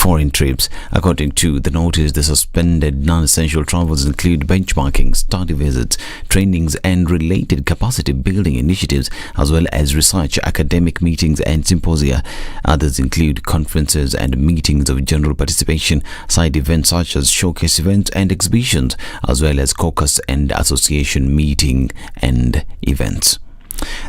foreign trips. According to the notice, the suspended non-essential travels include benchmarking, study visits, trainings and related capacity building initiatives, as well as research, academic meetings and symposia. Others include conferences and meetings of general participation, side events such as showcase events and exhibitions, as well as caucus and association meeting and events.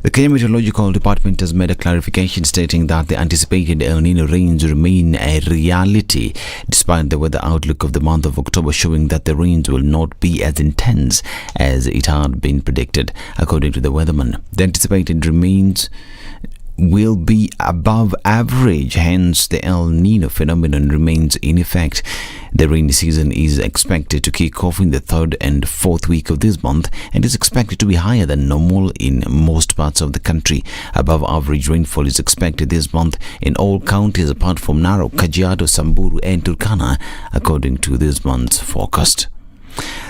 The Kenya Meteorological Department has made a clarification stating that the anticipated El Nino rains remain a reality, despite the weather outlook of the month of October showing that the rains will not be as intense as it had been predicted. According to the weatherman, the anticipated rains will be above average, hence the El Nino phenomenon remains in effect. The rainy season is expected to kick off in the 3rd and 4th week of this month and is expected to be higher than normal in most parts of the country. Above average rainfall is expected this month in all counties apart from Narok, Kajiado, Samburu and Turkana, according to this month's forecast.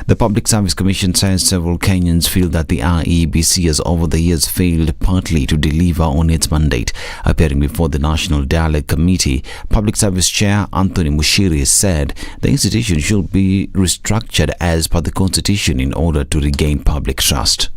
The Public Service Commission says several Kenyans feel that the IEBC has over the years failed partly to deliver on its mandate. Appearing before the National Dialogue Committee, Public Service Chair Anthony Mushiri said the institution should be restructured as per the Constitution in order to regain public trust.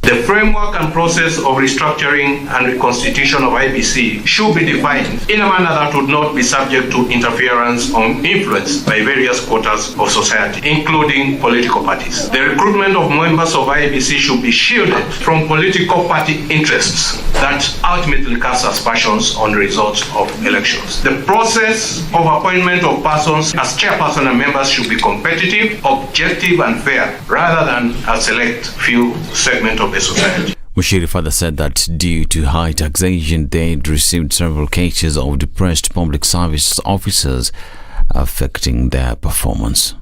The framework and process of restructuring and reconstitution of IEBC should be defined in a manner that would not be subject to interference or influence by various quarters of society, including political parties. The recruitment of members of IEBC should be shielded from political party interests that ultimately cast aspersions on the results of elections. The process of appointment of persons as chairperson and members should be competitive, objective and fair, rather than a select few segment of the society. Mushiri further said that due to high taxation, they had received several cases of depressed public service officers affecting their performance.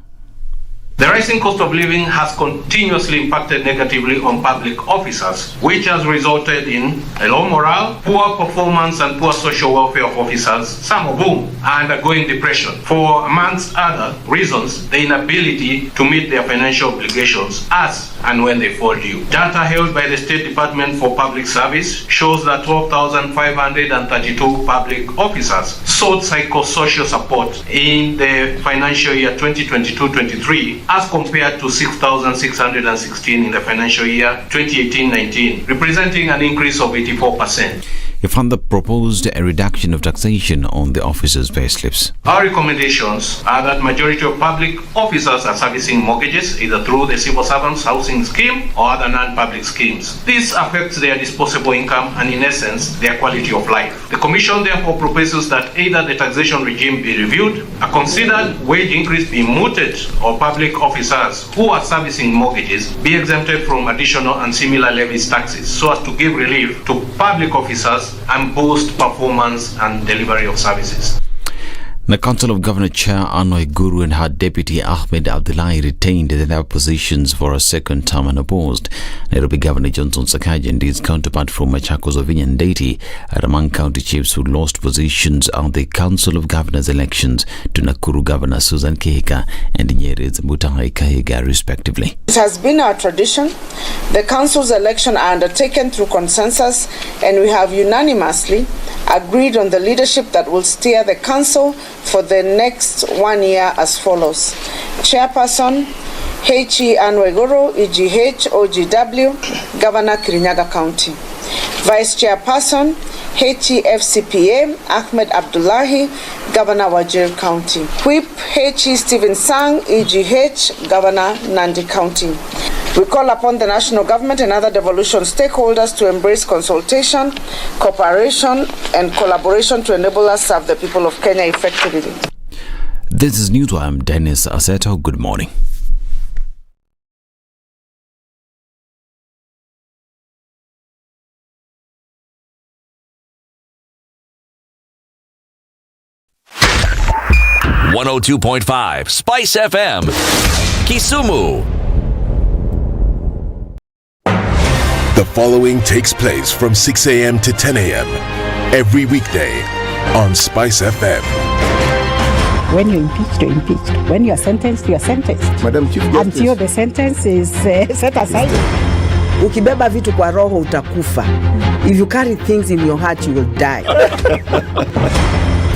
The rising cost of living has continuously impacted negatively on public officers, which has resulted in a low morale, poor performance and poor social welfare of officers, some of whom are undergoing depression for, amongst other reasons, the inability to meet their financial obligations as and when they fall due. Data held by the State Department for Public Service shows that 12,532 public officers sought psychosocial support in the financial year 2022-23 as compared to 6,616 in the financial year 2018-19, representing an increase of 84%. He further proposed a reduction of taxation on the officers' payslips. Our recommendations are that majority of public officers are servicing mortgages either through the Civil Servants Housing Scheme or other non-public schemes. This affects their disposable income and, in essence, their quality of life. The Commission therefore proposes that either the taxation regime be reviewed, a considered wage increase be mooted, or public officers who are servicing mortgages be exempted from additional and similar levies taxes so as to give relief to public officers and boost performance and delivery of services. The Council of Governor Chair Anoy Guru and her Deputy Ahmed Abdullahi retained their positions for a second term unopposed. Nairobi Governor Johnson Sakaja and his counterpart from Machakos Ovinya Ndeti are among county chiefs who lost positions at the Council of Governors elections to Nakuru Governor Susan Kihika and Nyeri's Mutahi Kahiga respectively. It has been our tradition. The council's election are undertaken through consensus, and we have unanimously agreed on the leadership that will steer the council for the next 1 year as follows. Chairperson H.E. Anwegoro, EGH, OGW, Governor Kirinyaga County. Vice Chairperson H.E. FCPA, Ahmed Abdullahi, Governor Wajir County. Whip H.E. Stephen Sang, EGH, Governor Nandi County. We call upon the national government and other devolution stakeholders to embrace consultation, cooperation, and collaboration to enable us serve the people of Kenya effectively. This is News. I'm Dennis Aseto. Good morning. .5 Spice FM, Kisumu. The following takes place from 6 a.m. to 10 a.m. every weekday on Spice FM. When you're impeached, you're impeached. When you're sentenced, you're sentenced. Madam Chief Justice. Until the sentence is set aside. Ukibeba vitu kwa roho utakufa. If you carry things in your heart, you will die.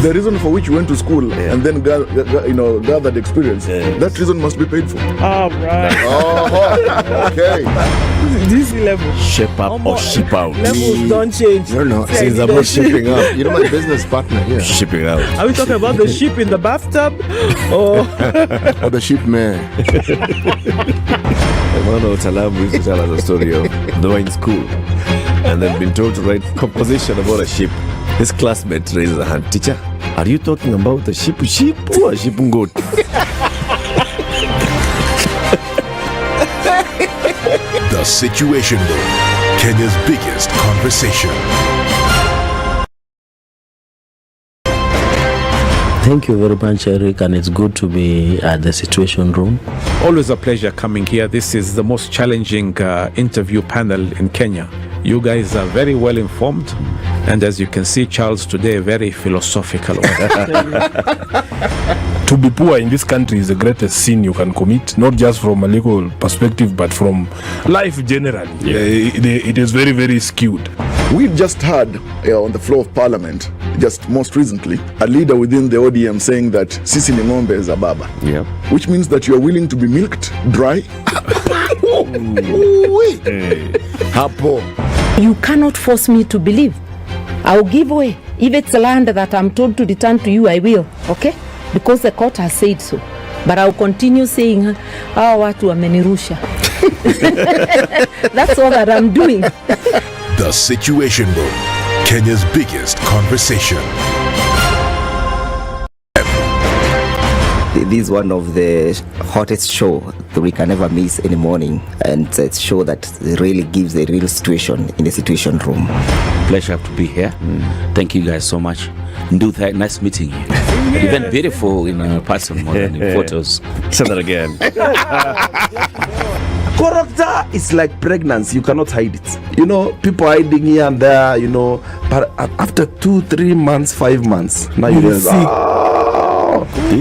the reason for which you went to school and then gathered experience, that reason must be paid for. All right. Oh, okay. This level. Shape up or ship out. Levels don't change. No. Since I'm not shipping up. You know my business partner here. Shipping out. Are we talking about the sheep in the bathtub? Or the sheep man. One of Talabu used to tell us a story of they were in school and they'd been told to write composition about a sheep. His classmate raises a hand. Teacher, are you talking about a sheep or a sheep goat? The Situation Room, Kenya's biggest conversation. Thank you very much, Eric, and it's good to be at the Situation Room. Always a pleasure coming here. This is the most challenging interview panel in Kenya. You guys are very well informed, and as you can see, Charles today, very philosophical. To be poor in this country is the greatest sin you can commit, not just from a legal perspective, but from life generally. It is very, very skewed. We just heard on the floor of Parliament, just most recently, a leader within the ODM saying that Sisi ni ng'ombe is a baba. Yeah. Which means that you are willing to be milked dry. Hapo. You cannot force me to believe. I'll give way. If it's land that I'm told to return to you, I will. Okay? Because the court has said so. But I'll continue saying, watu wamenirusha. That's all that I'm doing. The Situation Room, Kenya's biggest conversation. This is one of the hottest show that we can ever miss in the morning, and it's a show that really gives a real situation in the Situation Room. Pleasure to be here. Thank you guys so much. Nduthai, nice meeting you. Even beautiful in person more than in photos. Say that again. Character is like pregnancy, you cannot hide it. You know, people hiding here and there, you know, but after 2-3 months, 5 months, now you realize,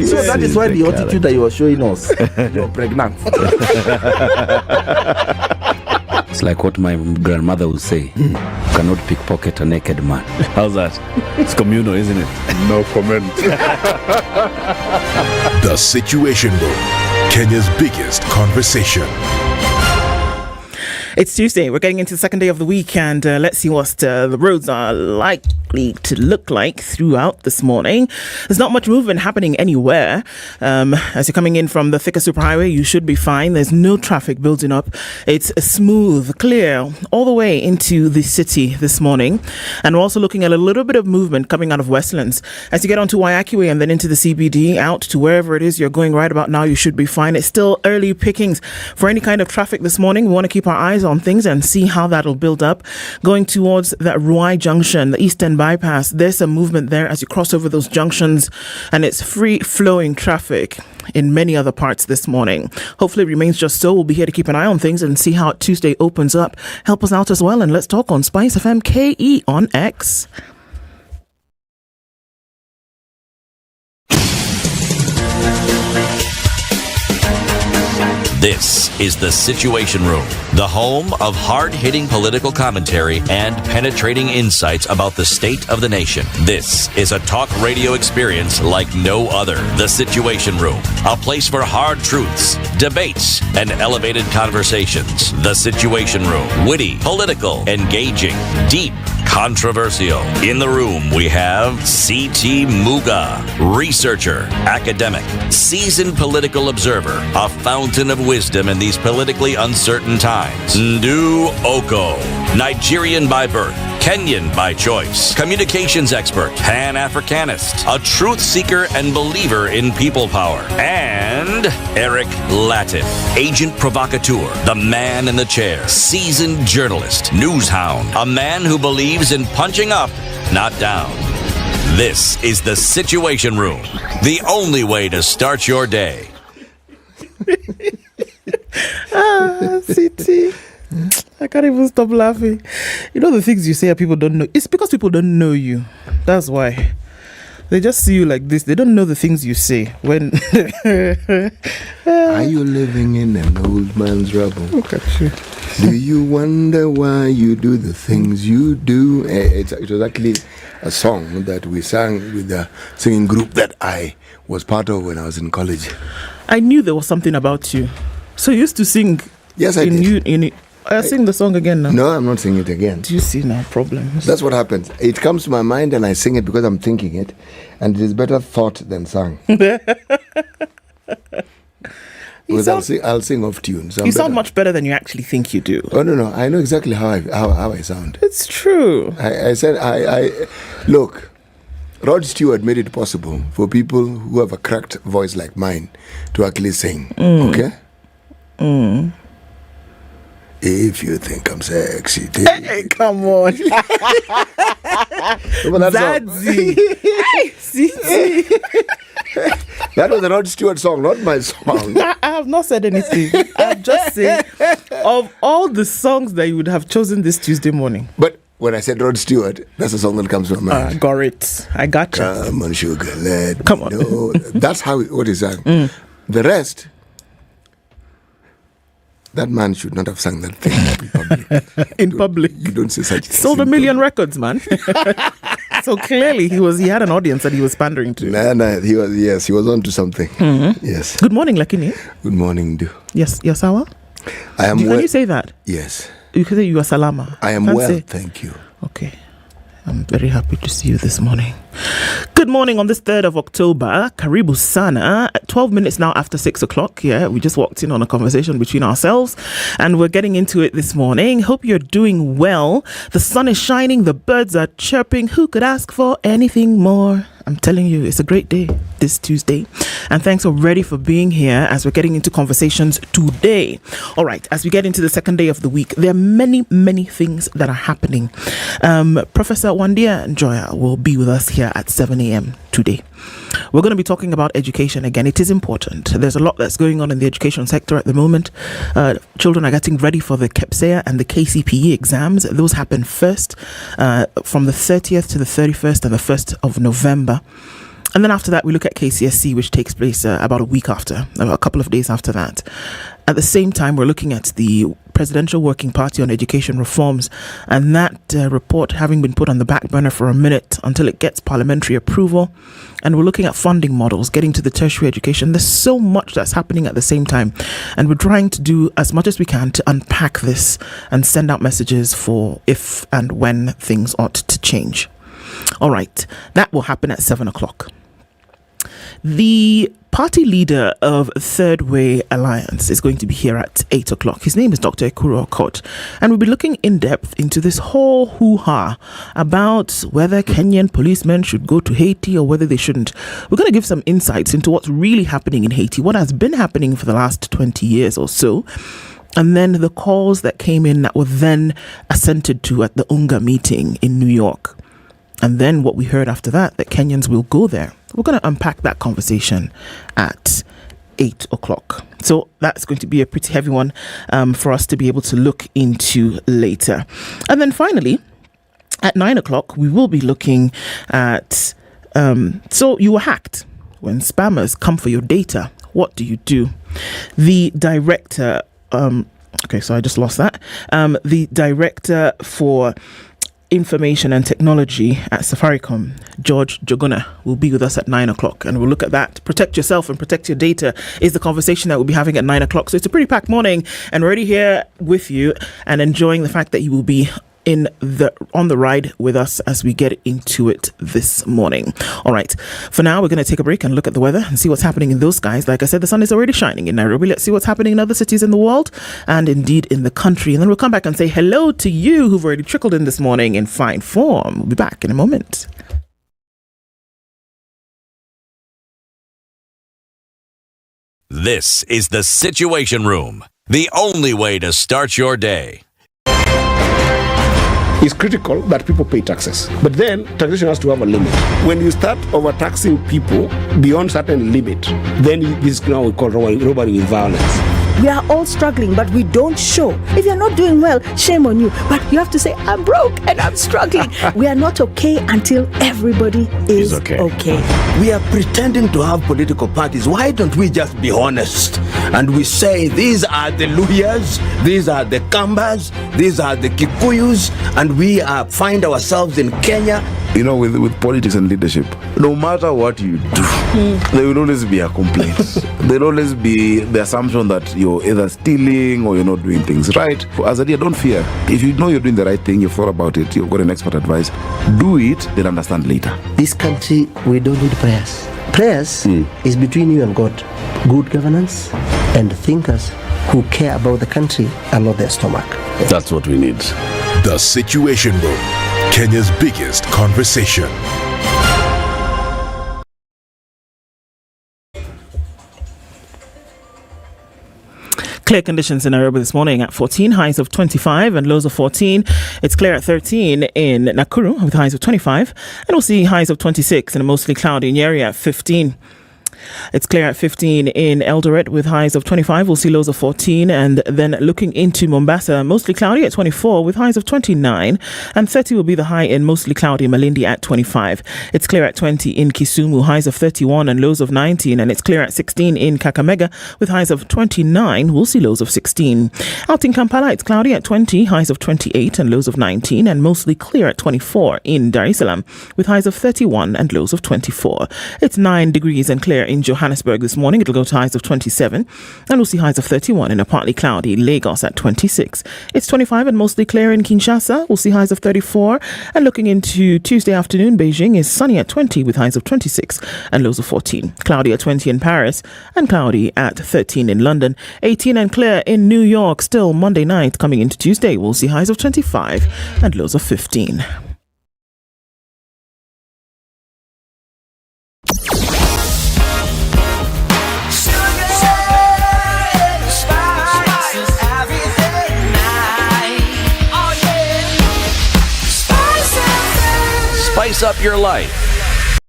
so that is why the attitude that you were showing us, you're pregnant. It's like what my grandmother would say, you cannot pickpocket a naked man. How's that? It's communal, isn't it? No comment. The Situation Room, Kenya's biggest conversation. it's Tuesday. We're getting into the second day of the week, and let's see what the roads are likely to look like throughout this morning. There's not much movement happening anywhere. As you're coming in from the Thika Superhighway, you should be fine. There's no traffic building up. It's smooth, clear, all the way into the city this morning. And we're also looking at a little bit of movement coming out of Westlands. As you get onto Waiyaki Way and then into the CBD, out to wherever it is you're going right about now, you should be fine. It's still early pickings for any kind of traffic this morning. We want to keep our eyes on things and see how that'll build up. Going towards that Ruai Junction, the Eastern Bypass, there's some movement there as you cross over those junctions, and it's free-flowing traffic in many other parts this morning. Hopefully it remains just so. We'll be here to keep an eye on things and see how Tuesday opens up. Help us out as well, and let's talk on Spice FM KE on X. This is The Situation Room, the home of hard-hitting political commentary and penetrating insights about the state of the nation. This is a talk radio experience like no other. The Situation Room, a place for hard truths, debates, and elevated conversations. The Situation Room, witty, political, engaging, deep, controversial. In the room, we have C.T. Muga, researcher, academic, seasoned political observer, a fountain of wisdom in these politically uncertain times. Ndu Okoh, Nigerian by birth, Kenyan by choice, communications expert, Pan-Africanist, a truth seeker and believer in people power, and Eric Latiff, agent provocateur, the man in the chair, seasoned journalist, news hound, a man who believes in punching up, not down. This is The Situation Room, the only way to start your day. CT. I can't even stop laughing. You know the things you say people don't know. It's because people don't know you. That's why. They just see you like this. They don't know the things you say when. Are you living in an old man's rubble? Look at you. Do you wonder why you do the things you do? It was actually a song that we sang with the singing group that I was part of when I was in college. I knew there was something about you. So you used to sing. Yes, I did. I sing the song again now. No, I'm not singing it again. Do you see now problems? That's what happens. It comes to my mind and I sing it because I'm thinking it, and it is better thought than sung. I'll sing off tune. So you sound much better than you actually think you do. Oh no, I know exactly how I sound. It's true. I said look. Rod Stewart made it possible for people who have a cracked voice like mine to actually sing. Okay. If you think I'm sexy, hey, come on. Zadzi. That was a Rod Stewart song, not my song. I have not said anything. I've just said, of all the songs that you would have chosen this Tuesday morning. But when I said Rod Stewart, that's the song that comes to my mind. Got it. I got you. Come on, sugar, let Come on. know. That's what he sang. The rest... That man should not have sung that thing in public. In public? You don't say such things. Sold 1 million records, man. So clearly he had an audience that he was pandering to. Nah, he was on to something. Yes. Good morning, Lakini. Good morning, Du. Yes, you're sawa? I am well. Can you say that? Yes. You can say you are salama. I am well, thank you. Okay. I'm very happy to see you this morning. Good morning on this 3rd of October. Karibu sana. At 12 minutes now after 6 o'clock. Yeah, we just walked in on a conversation between ourselves and we're getting into it this morning. Hope you're doing well. The sun is shining. The birds are chirping. Who could ask for anything more? I'm telling you, it's a great day this Tuesday. And thanks already for being here as we're getting into conversations today. All right, as we get into the second day of the week, there are many, many things that are happening. Professor Wandia Njoya will be with us here at 7 a.m. today. We're going to be talking about education again. It is important. There's a lot that's going on in the education sector at the moment. Children are getting ready for the KEPSEA and the KCPE exams. Those happen first from the 30th to the 31st and the 1st of November. And then after that, we look at KCSE, which takes place about a week after, a couple of days after that. At the same time, we're looking at the Presidential Working Party on Education Reforms, and that report having been put on the back burner for a minute until it gets parliamentary approval. And we're looking at funding models, getting to the tertiary education. There's so much that's happening at the same time, and we're trying to do as much as we can to unpack this and send out messages for if and when things ought to change. All right, that will happen at 7 o'clock. The party leader of Third Way Alliance is going to be here at 8 o'clock. His name is Dr. Okoh, and we'll be looking in depth into this whole hoo-ha about whether Kenyan policemen should go to Haiti or whether they shouldn't. We're going to give some insights into what's really happening in Haiti, what has been happening for the last 20 years or so, and then the calls that came in that were then assented to at the UNGA meeting in New York. And then what we heard after that Kenyans will go there. We're going to unpack that conversation at 8 o'clock. So that's going to be a pretty heavy one for us to be able to look into later. And then finally, at 9 o'clock, we will be looking at, so you were hacked. When spammers come for your data, what do you do? The director, okay, so I just lost that. The director for Information and Technology at Safaricom, George Jogona, will be with us at 9 o'clock, and we'll look at that. Protect yourself and protect your data is the conversation that we'll be having at 9 o'clock. So it's a pretty packed morning, and we're already here with you and enjoying the fact that you will be on the ride with us as we get into it this morning. All right, for now we're going to take a break and look at the weather and see what's happening in those skies. Like I said, the sun is already shining in Nairobi. Let's see what's happening in other cities in the world and indeed in the country, and then we'll come back and say hello to you who've already trickled in this morning in fine form. We'll be back in a moment. This is the Situation Room, the only way to start your day. It's critical that people pay taxes. But then taxation has to have a limit. When you start overtaxing people beyond certain limit, then this is now we call robbery with violence. We are all struggling, but we don't show. If you're not doing well, shame on you. But you have to say, I'm broke and I'm struggling. We are not okay until everybody is okay. We are pretending to have political parties. Why don't we just be honest? And we say, these are the Luyas, these are the Kambas, these are the Kikuyus, and we find ourselves in Kenya. You know, with politics and leadership, no matter what you do, there will always be a complaint. There will always be the assumption that you're either stealing or you're not doing things right. As a leader, don't fear. If you know you're doing the right thing, you've thought about it, you've got an expert advice, do it, then understand later. This country, we don't need prayers. Prayers is between you and God. Good governance and thinkers who care about the country and not their stomach. That's what we need. The Situation Room, Kenya's biggest conversation. Clear conditions in Nairobi this morning at 14, highs of 25 and lows of 14. It's clear at 13 in Nakuru with highs of 25, and we'll see highs of 26 and mostly cloudy in Nyeri at 15. It's clear at 15 in Eldoret with highs of 25. We'll see lows of 14. And then looking into Mombasa, mostly cloudy at 24 with highs of 29. And 30 will be the high in mostly cloudy Malindi at 25. It's clear at 20 in Kisumu, highs of 31 and lows of 19. And it's clear at 16 in Kakamega with highs of 29. We'll see lows of 16. Out in Kampala, it's cloudy at 20, highs of 28 and lows of 19. And mostly clear at 24 in Dar es Salaam with highs of 31 and lows of 24. It's 9 degrees and clear in Johannesburg this morning. It'll go to highs of 27 and we'll see highs of 31 in a partly cloudy Lagos at 26. It's 25 and mostly clear in Kinshasa. We'll see highs of 34. And looking into Tuesday afternoon, Beijing is sunny at 20 with highs of 26 and lows of 14. Cloudy at 20 in Paris and cloudy at 13 in London. 18 and clear in New York. Still Monday night coming into Tuesday, we'll see highs of 25 and lows of 15. Spice up your life.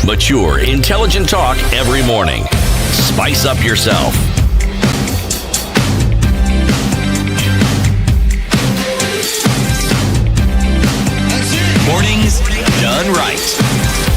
Mature, intelligent talk every morning. Spice up yourself. Mornings done right.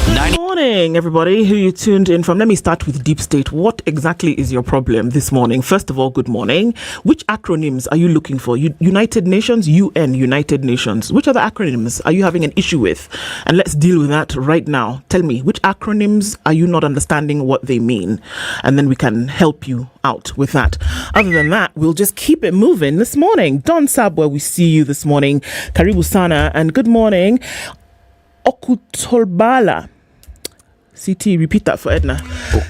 Good morning, everybody who you tuned in from. Let me start with Deep State. What exactly is your problem this morning? First of all, good morning. Which acronyms are you looking for? United Nations, UN, United Nations. Which other acronyms are you having an issue with? And let's deal with that right now. Tell me, which acronyms are you not understanding what they mean? And then we can help you out with that. Other than that, we'll just keep it moving this morning. Don Sabwa, we see you this morning. Karibu Sana, and good morning. Okutolbala. CT, repeat that for Ednah.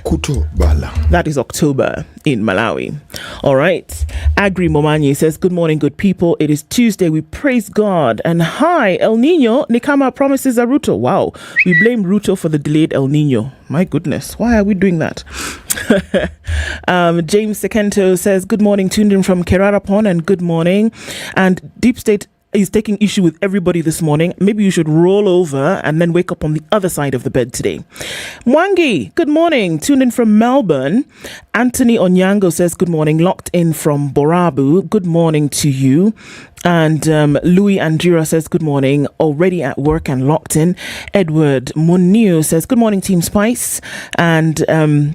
Okutolbala. That is October in Malawi. All right. Agri Momanyi says, good morning, good people. It is Tuesday. We praise God. And hi, El Nino. Nikama promises a Ruto. Wow. We blame Ruto for the delayed El Nino. My goodness. Why are we doing that? James Sekento says, good morning. Tuned in from Kerarapon, and good morning. And Deep State is taking issue with everybody this morning. Maybe you should roll over and then wake up on the other side of the bed today. Mwangi, good morning. Tuned in from Melbourne. Anthony Onyango says, good morning. Locked in from Borabu. Good morning to you. And Louis Andira says, good morning. Already at work and locked in. Edward Munio says, good morning, Team Spice. And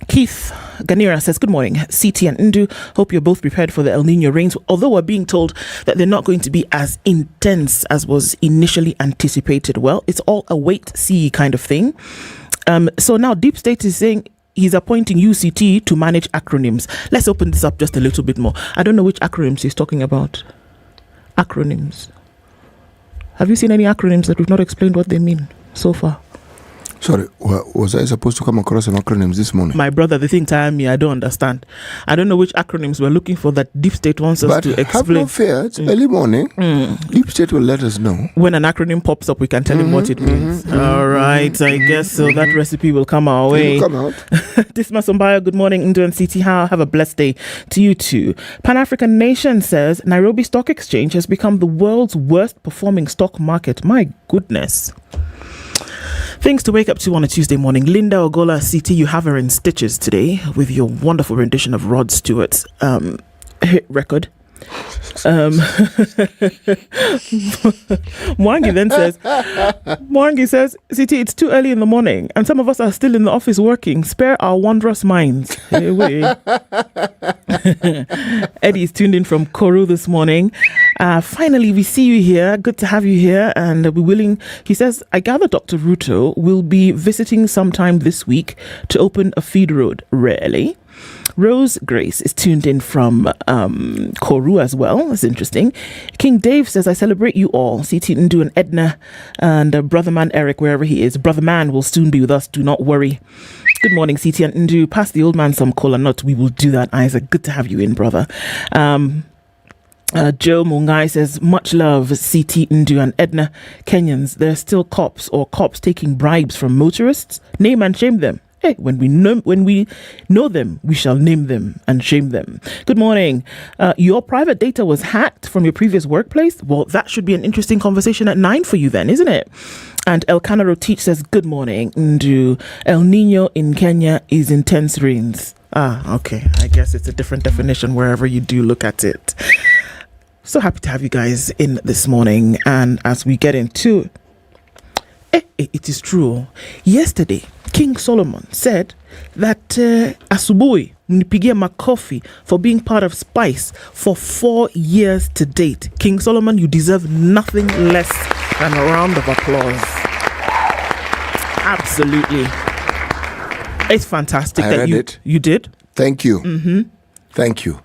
Keith Ganira says, good morning, CT and Ndu. Hope you're both prepared for the El Nino rains, although we're being told that they're not going to be as intense as was initially anticipated. Well, it's all a wait-see kind of thing. So now Deep State is saying he's appointing UCT to manage acronyms. Let's open this up just a little bit more. I don't know which acronyms he's talking about. Acronyms. Have you seen any acronyms that we've not explained what they mean so far? Sorry, was I supposed to come across some acronyms this morning? My brother, the thing time me, I don't understand. I don't know which acronyms we're looking for that Deep State wants us to explain. Have no fear, it's early morning. Deep State will let us know. When an acronym pops up, we can tell him what it means. All right, I guess so. That recipe will come our way. It will come out. Dismas Ombaso, good morning. Ndu and CT, have a blessed day to you too. Pan-African Nation says Nairobi Stock Exchange has become the world's worst performing stock market. My goodness. Things to wake up to on a Tuesday morning. Linda Ogola, CT, you have her in stitches today with your wonderful rendition of Rod Stewart's hit record. Mwangi says, CT, it's too early in the morning and some of us are still in the office working. Spare our wondrous minds. Eddie's tuned in from Koru this morning. Finally, we see you here. Good to have you here and we're willing. He says, I gather Dr. Ruto will be visiting sometime this week to open a feed road. Rarely. Rose Grace is tuned in from Koru as well. That's interesting. King Dave says, I celebrate you all. CT Ndu and Ednah and Brother Man Eric, wherever he is. Brother Man will soon be with us. Do not worry. Good morning, CT and Ndu. Pass the old man some cola nut. We will do that, Isaac. Good to have you in, brother. Joe Mungai says, much love, CT Ndu and Ednah. Kenyans, there are still cops taking bribes from motorists. Name and shame them. Hey, when we know them, we shall name them and shame them. Good morning. Your private data was hacked from your previous workplace? Well, that should be an interesting conversation at 9 for you then, isn't it? And Elkanah Rotich says, good morning. Ndu, El Nino in Kenya is intense rains. Okay. I guess it's a different definition wherever you do look at it. So happy to have you guys in this morning. And as we get into it is true. Yesterday, King Solomon said that Asubuhi mnipigia makofi for being part of Spice for 4 years to date. King Solomon, you deserve nothing less than a round of applause. Absolutely. It's fantastic I read it. You did. Thank you. Mm-hmm. Thank you.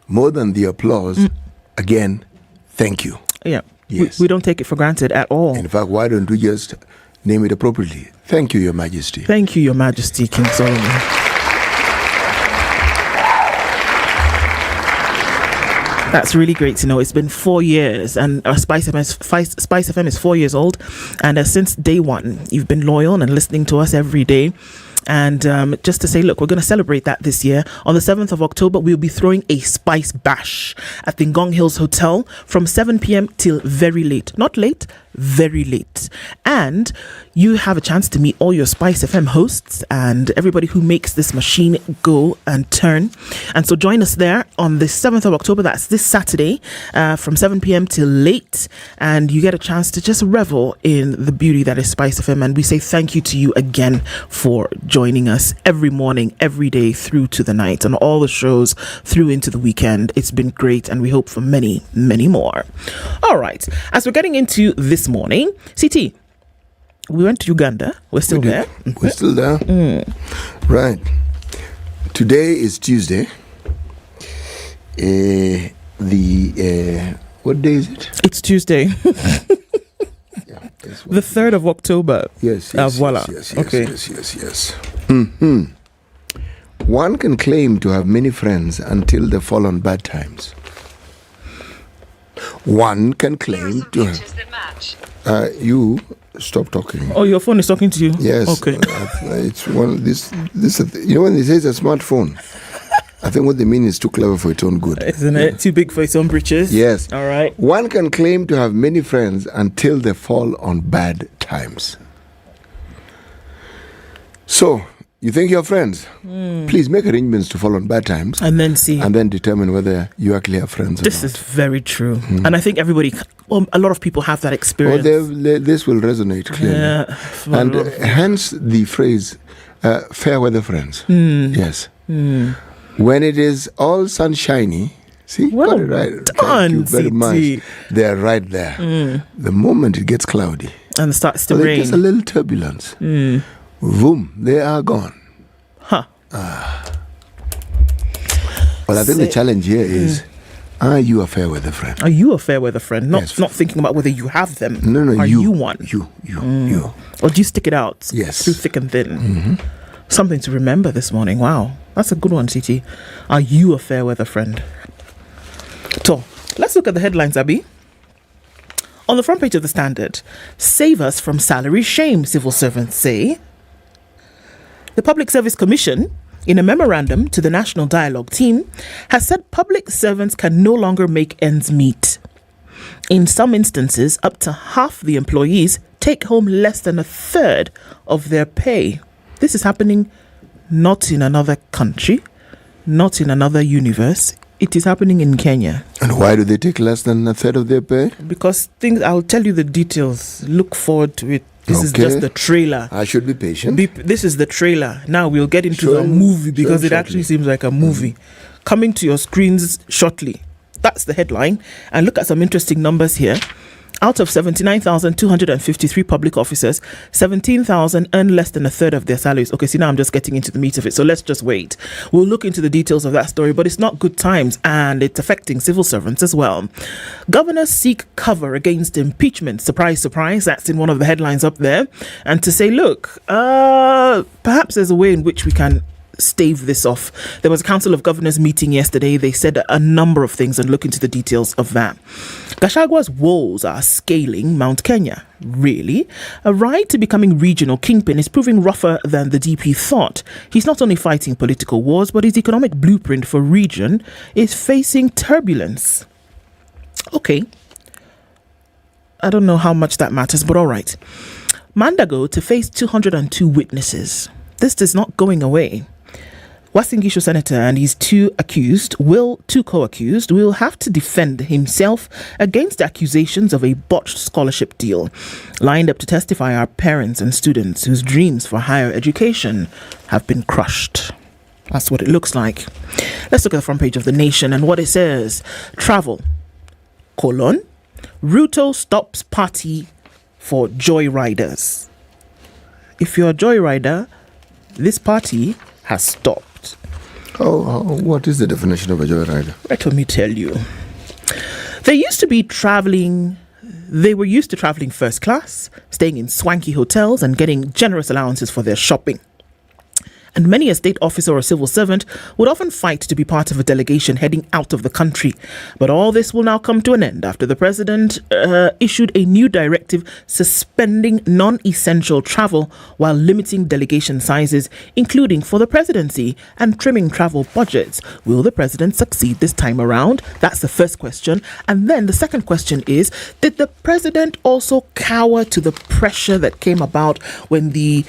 More than the applause, again, thank you. Yeah. Yes. We don't take it for granted at all. In fact, why don't we just name it appropriately? Thank you, Your Majesty. Thank you, Your Majesty, King Solomon. That's really great to know. It's been 4 years, and Spice FM is 4 years old. And since day one, you've been loyal and listening to us every day. And just to say, look, we're going to celebrate that this year. On the 7th of October, we'll be throwing a Spice Bash at the Ngong Hills Hotel from 7 p.m. till very late. Not late, very late. And you have a chance to meet all your Spice FM hosts and everybody who makes this machine go and turn. And so join us there on the 7th of October. That's this Saturday from 7 p.m. till late. And you get a chance to just revel in the beauty that is Spice FM. And we say thank you to you again for joining us every morning, every day through to the night, and all the shows through into the weekend. It's been great, and we hope for many, many more. All right. As we're getting into this morning, CT, we went to Uganda. We're still there. We're still there. Right. Today is Tuesday. What day is it? It's Tuesday. The 3rd of October. Yes. Voila. Yes. Okay. Yes. Mm-hmm. One can claim to have many friends until they fall on bad times. One can claim to have. You stop talking. Oh, your phone is talking to you? Yes. Okay. It's one. This. You know when they say it's a smartphone, I think what they mean is too clever for its own good. Isn't it? Too big for its own britches? Yes. All right. One can claim to have many friends until they fall on bad times. So, you think you're friends? Please make arrangements to fall on bad times. And then see. And then determine whether you actually have friends or This not. is very true. And I think a lot of people have that experience. This will resonate clearly. Yeah. And hence the phrase, fair weather friends. Yes. When it is all sunshiny, see, well got it right. Done, Thank you very CT. much. They're right there. The moment it gets cloudy and starts to or rain, there's a little turbulence. Boom, they are gone. Huh. Well, I think the challenge here is, are you a fair weather friend? Are you a fair weather friend? Not Yes. not thinking about whether you have them. No, Are you one? You. Or do you stick it out? Yes. Through thick and thin. Something to remember this morning. Wow. That's a good one, CT. Are you a fair weather friend? So, let's look at the headlines, Abby. On the front page of the Standard, save us from salary shame, civil servants say. The Public Service Commission, in a memorandum to the National Dialogue team, has said public servants can no longer make ends meet. In some instances, up to half the employees take home less than a third of their pay. This is happening not in another country, not in another universe. It is happening in Kenya. And why do they take less than a third of their pay? Because I'll tell you the details. Look forward to it. This is just the trailer. I should be patient. This is the trailer. Now we'll get into the movie because it actually seems like a movie. Coming to your screens shortly. That's the headline. And look at some interesting numbers here. Out of 79,253 public officers, 17,000 earn less than a third of their salaries. Okay, see, now I'm just getting into the meat of it. So let's just wait. We'll look into the details of that story, but it's not good times and it's affecting civil servants as well. Governors seek cover against impeachment. Surprise, surprise. That's in one of the headlines up there. And to say, look, perhaps there's a way in which we can stave this off. There was a Council of Governors meeting yesterday. They said a number of things and look into the details of that. Gachagwa's woes are scaling Mount Kenya. Really? A ride to becoming regional kingpin is proving rougher than the DP thought. He's not only fighting political wars, but his economic blueprint for region is facing turbulence. Okay. I don't know how much that matters, but all right. Mandago to face 202 witnesses. This is not going away. Wasingishu Senator and his two co-accused will have to defend himself against accusations of a botched scholarship deal. Lined up to testify are parents and students whose dreams for higher education have been crushed. That's what it looks like. Let's look at the front page of The Nation and what it says. Travel, Ruto stops party for joyriders. If you're a joyrider, this party has stopped. What is the definition of a joyrider? Let me tell you. They were used to traveling first class, staying in swanky hotels and getting generous allowances for their shopping. And many a state officer or civil servant would often fight to be part of a delegation heading out of the country. But all this will now come to an end after the president issued a new directive suspending non-essential travel while limiting delegation sizes, including for the presidency, and trimming travel budgets. Will the president succeed this time around? That's the first question. And then the second question is, did the president also cower to the pressure that came about when the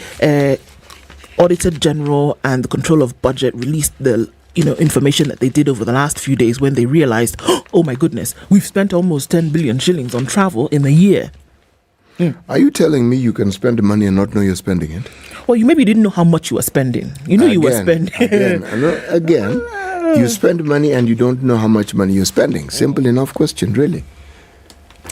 Auditor General and the Control of Budget released the information that they did over the last few days when they realized, oh my goodness, we've spent almost 10 billion shillings on travel in a year. Are you telling me you can spend money and not know you're spending it? Well, you maybe didn't know how much you were spending. You knew you were spending. Again, you spend money and you don't know how much money you're spending. Simple enough question, really.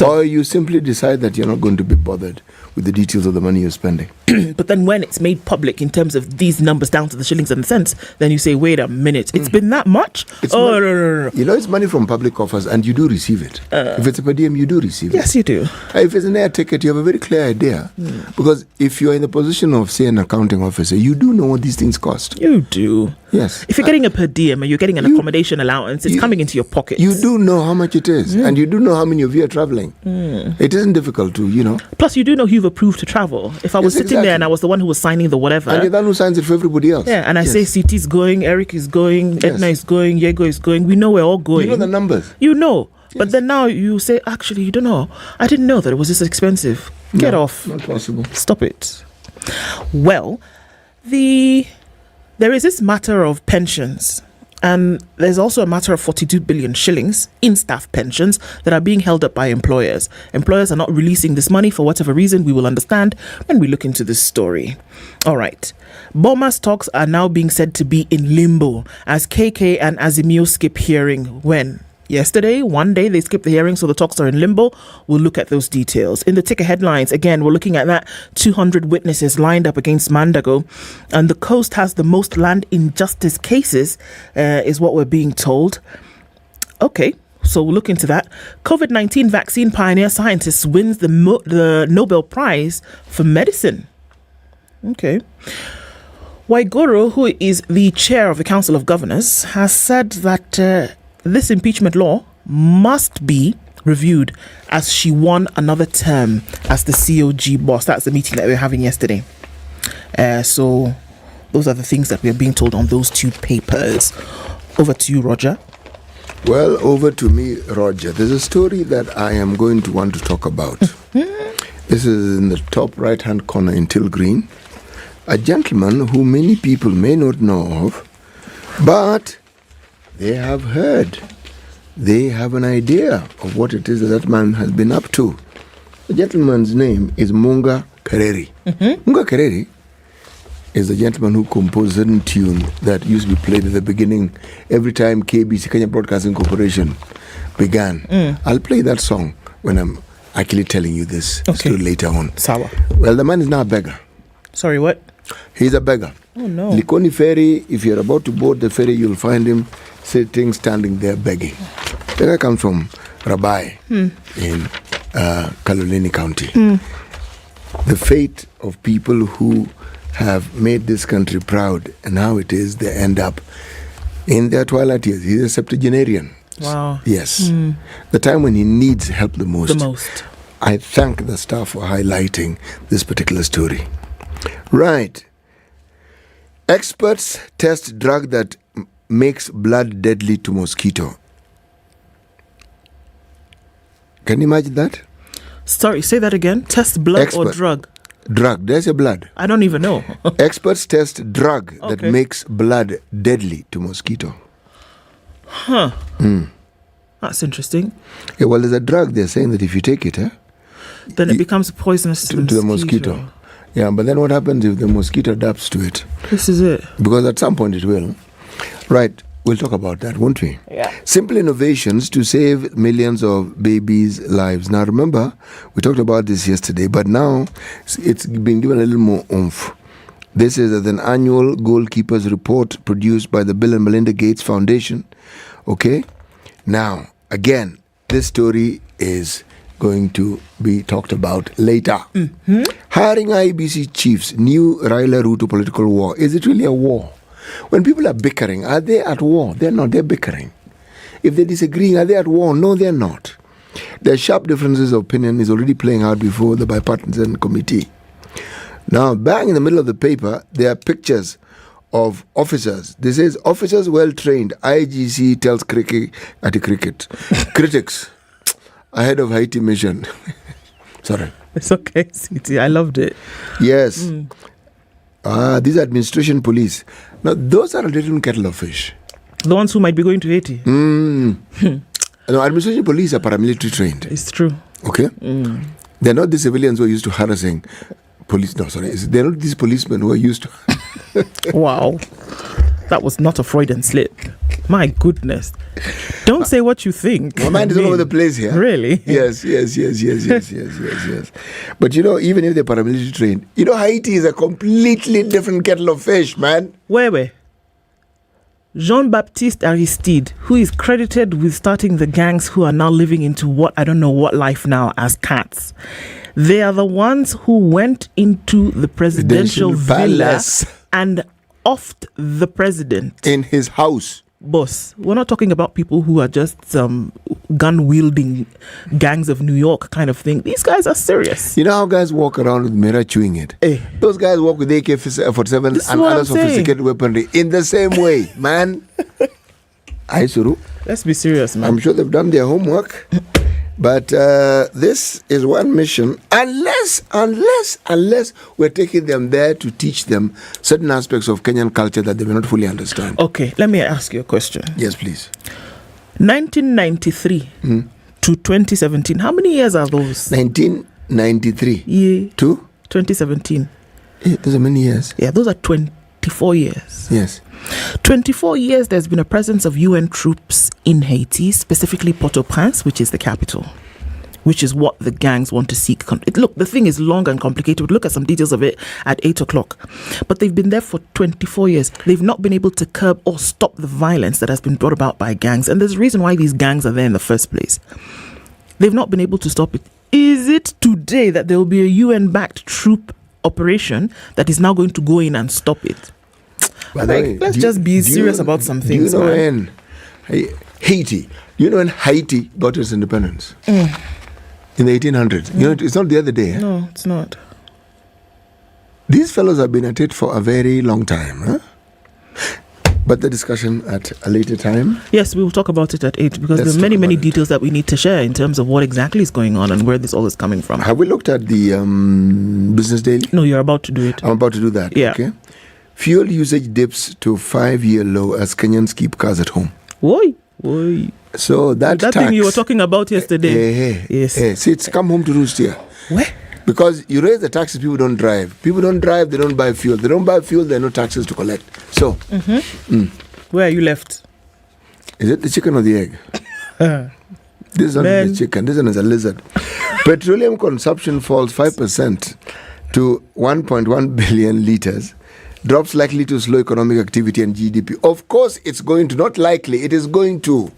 Or you simply decide that you're not going to be bothered with the details of the money you're spending. But then when it's made public in terms of these numbers down to the shillings and cents, then you say, wait a minute, it's been that much? No. You know, it's money from public offers and you do receive it. If it's a per diem, you do receive it. Yes, you do. If it's an air ticket, you have a very clear idea. Because if you're in the position of, say, an accounting officer, you do know what these things cost. You do. Yes. If you're getting a per diem and you're getting an accommodation allowance, it's coming into your pocket. You do know how much it is. And you do know how many of you are traveling. It isn't difficult to, Plus, you do know who've approved to travel. If I was sitting there and I was the one who was signing the whatever. And you're the one who signs it for everybody else. Yeah, and I say CT is going, Eric is going, Ednah is going, Yego is going. We know we're all going. You know the numbers. You know. Yes. But then now you say, actually, you don't know. I didn't know that it was this expensive. Get off. Not possible. Stop it. Well, there is this matter of pensions. And there's also a matter of 42 billion shillings in staff pensions that are being held up by employers. Employers are not releasing this money for whatever reason. We will understand when we look into this story. All right. Boma's talks are now being said to be in limbo as KK and Azimio skip hearing when? Yesterday, one day, they skipped the hearing, so the talks are in limbo. We'll look at those details. In the ticker headlines, again, we're looking at that 200 witnesses lined up against Mandago. And the coast has the most land injustice cases, is what we're being told. Okay, so we'll look into that. COVID-19 vaccine pioneer scientist wins the Nobel Prize for medicine. Okay. Waiguru, who is the chair of the Council of Governors, has said that this impeachment law must be reviewed as she won another term as the COG boss. That's the meeting that we were having yesterday. So those are the things that we are being told on those two papers. Over to you, Roger. Well, over to me, Roger. There's a story that I am going to want to talk about. This is in the top right-hand corner in teal green. A gentleman who many people may not know of, but they have heard. They have an idea of what it is that man has been up to. The gentleman's name is Muga Kereri. Muga Kereri is the gentleman who composed a certain tune that used to be played at the beginning every time KBC, Kenya Broadcasting Corporation, began. I'll play that song when I'm actually telling you this story later on. Sawa. Well, the man is now a beggar. Sorry, what? He's a beggar. Oh, no. Likoni ferry, if you're about to board the ferry, you'll find him standing there begging. The guy comes from Rabai in Kaloleni County. The fate of people who have made this country proud and how it is they end up in their twilight years. He's a septuagenarian. Wow. Yes. The time when he needs help the most. I thank the staff for highlighting this particular story. Right. Experts test drug that makes blood deadly to mosquito. Can you imagine that? Sorry, say that again. Test blood or drug? Drug. There's a blood. I don't even know. Experts test drug that makes blood deadly to mosquito. Huh. That's interesting. Yeah, well, there's a drug they're saying that if you take it, then it becomes poisonous to the mosquito. Yeah, but then what happens if the mosquito adapts to it? This is it. Because at some point it will. Right. We'll talk about that, won't we? Yeah. Simple innovations to save millions of babies' lives. Now, remember, we talked about this yesterday, but now it's been given a little more oomph. This is an annual goalkeepers report produced by the Bill and Melinda Gates Foundation. Okay? Now, again, this story is going to be talked about later. Hiring IEBC chiefs, new Raila route to political war. Is it really a war? When people are bickering, are they at war? They're not, they're bickering. If they're disagreeing, are they at war? No, they're not. Their sharp differences of opinion is already playing out before the bipartisan committee. Now, bang in the middle of the paper, there are pictures of officers. This is officers well trained. IGC tells critics ahead of Haiti mission. Sorry. It's okay, CT. I loved it. Yes. These are administration police. Now, those are a different kettle of fish. The ones who might be going to Haiti. No, administration police are paramilitary trained. It's true. Okay? They're not the civilians who are used to harassing police. No, sorry. They're not these policemen who are used to... Wow. That was not a Freudian slip. My goodness. Don't say what you think. My mind is all over the place here. Really? Yes. But you know, even if they're paramilitary trained, you know, Haiti is a completely different kettle of fish, man. Where? Jean-Baptiste Aristide, who is credited with starting the gangs who are now living into I don't know what life now as cats. They are the ones who went into the presidential villa and offed the president. In his house. Boss, we're not talking about people who are just gun-wielding gangs of New York kind of thing. These guys are serious. You know how guys walk around with mirror chewing it? Those guys walk with AK-47 and other sophisticated weaponry in the same way, man. Aisuru. Let's be serious, man. I'm sure they've done their homework. But this is one mission, unless we're taking them there to teach them certain aspects of Kenyan culture that they may not fully understand. Okay, let me ask you a question. Yes, please. 1993 to 2017, how many years are those? 1993 to 2017. Those are many years. Yeah, those are 24 years. Yes. 24 years there's been a presence of UN troops in Haiti, specifically Port-au-Prince, which is the capital, which is what the gangs want to seek. Look, the thing is long and complicated. We'll look at some details of it at 8 o'clock. But they've been there for 24 years. They've not been able to curb or stop the violence that has been brought about by gangs. And there's a reason why these gangs are there in the first place. They've not been able to stop it. Is it today that there will be a UN-backed troop operation that is now going to go in and stop it? Let's just be serious about some things. Do you know when Haiti got its independence? In the 1800s. You know, it's not the other day. No, it's not. These fellows have been at it for a very long time. But the discussion at a later time. Yes, we will talk about it at 8 because there are many details that we need to share in terms of what exactly is going on and where this all is coming from. Have we looked at the Business Daily? No, you're about to do it. I'm about to do that. Yeah. Okay. Fuel usage dips to 5-year low as Kenyans keep cars at home. Why? So that thing you were talking about yesterday. Yes. See, it's come home to roost here. Where? Because you raise the taxes, people don't drive. People don't drive, they don't buy fuel. They don't buy fuel, there are no taxes to collect. So, where are you left? Is it the chicken or the egg? This one is the chicken, this one is a lizard. Petroleum consumption falls 5% to 1.1 billion litres. Drops likely to slow economic activity and GDP. Of course, it's going to, not likely, it is going to.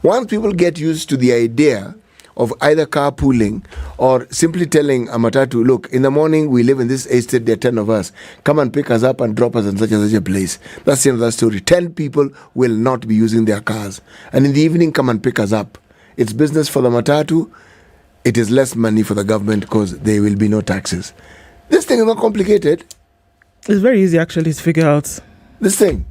Once people get used to the idea of either carpooling or simply telling a matatu, look, in the morning we live in this estate, there are 10 of us. Come and pick us up and drop us in such and such a place. That's the end of that story. 10 people will not be using their cars. And in the evening, come and pick us up. It's business for the matatu. It is less money for the government because there will be no taxes. This thing is not complicated. It's very easy actually to figure out. This thing.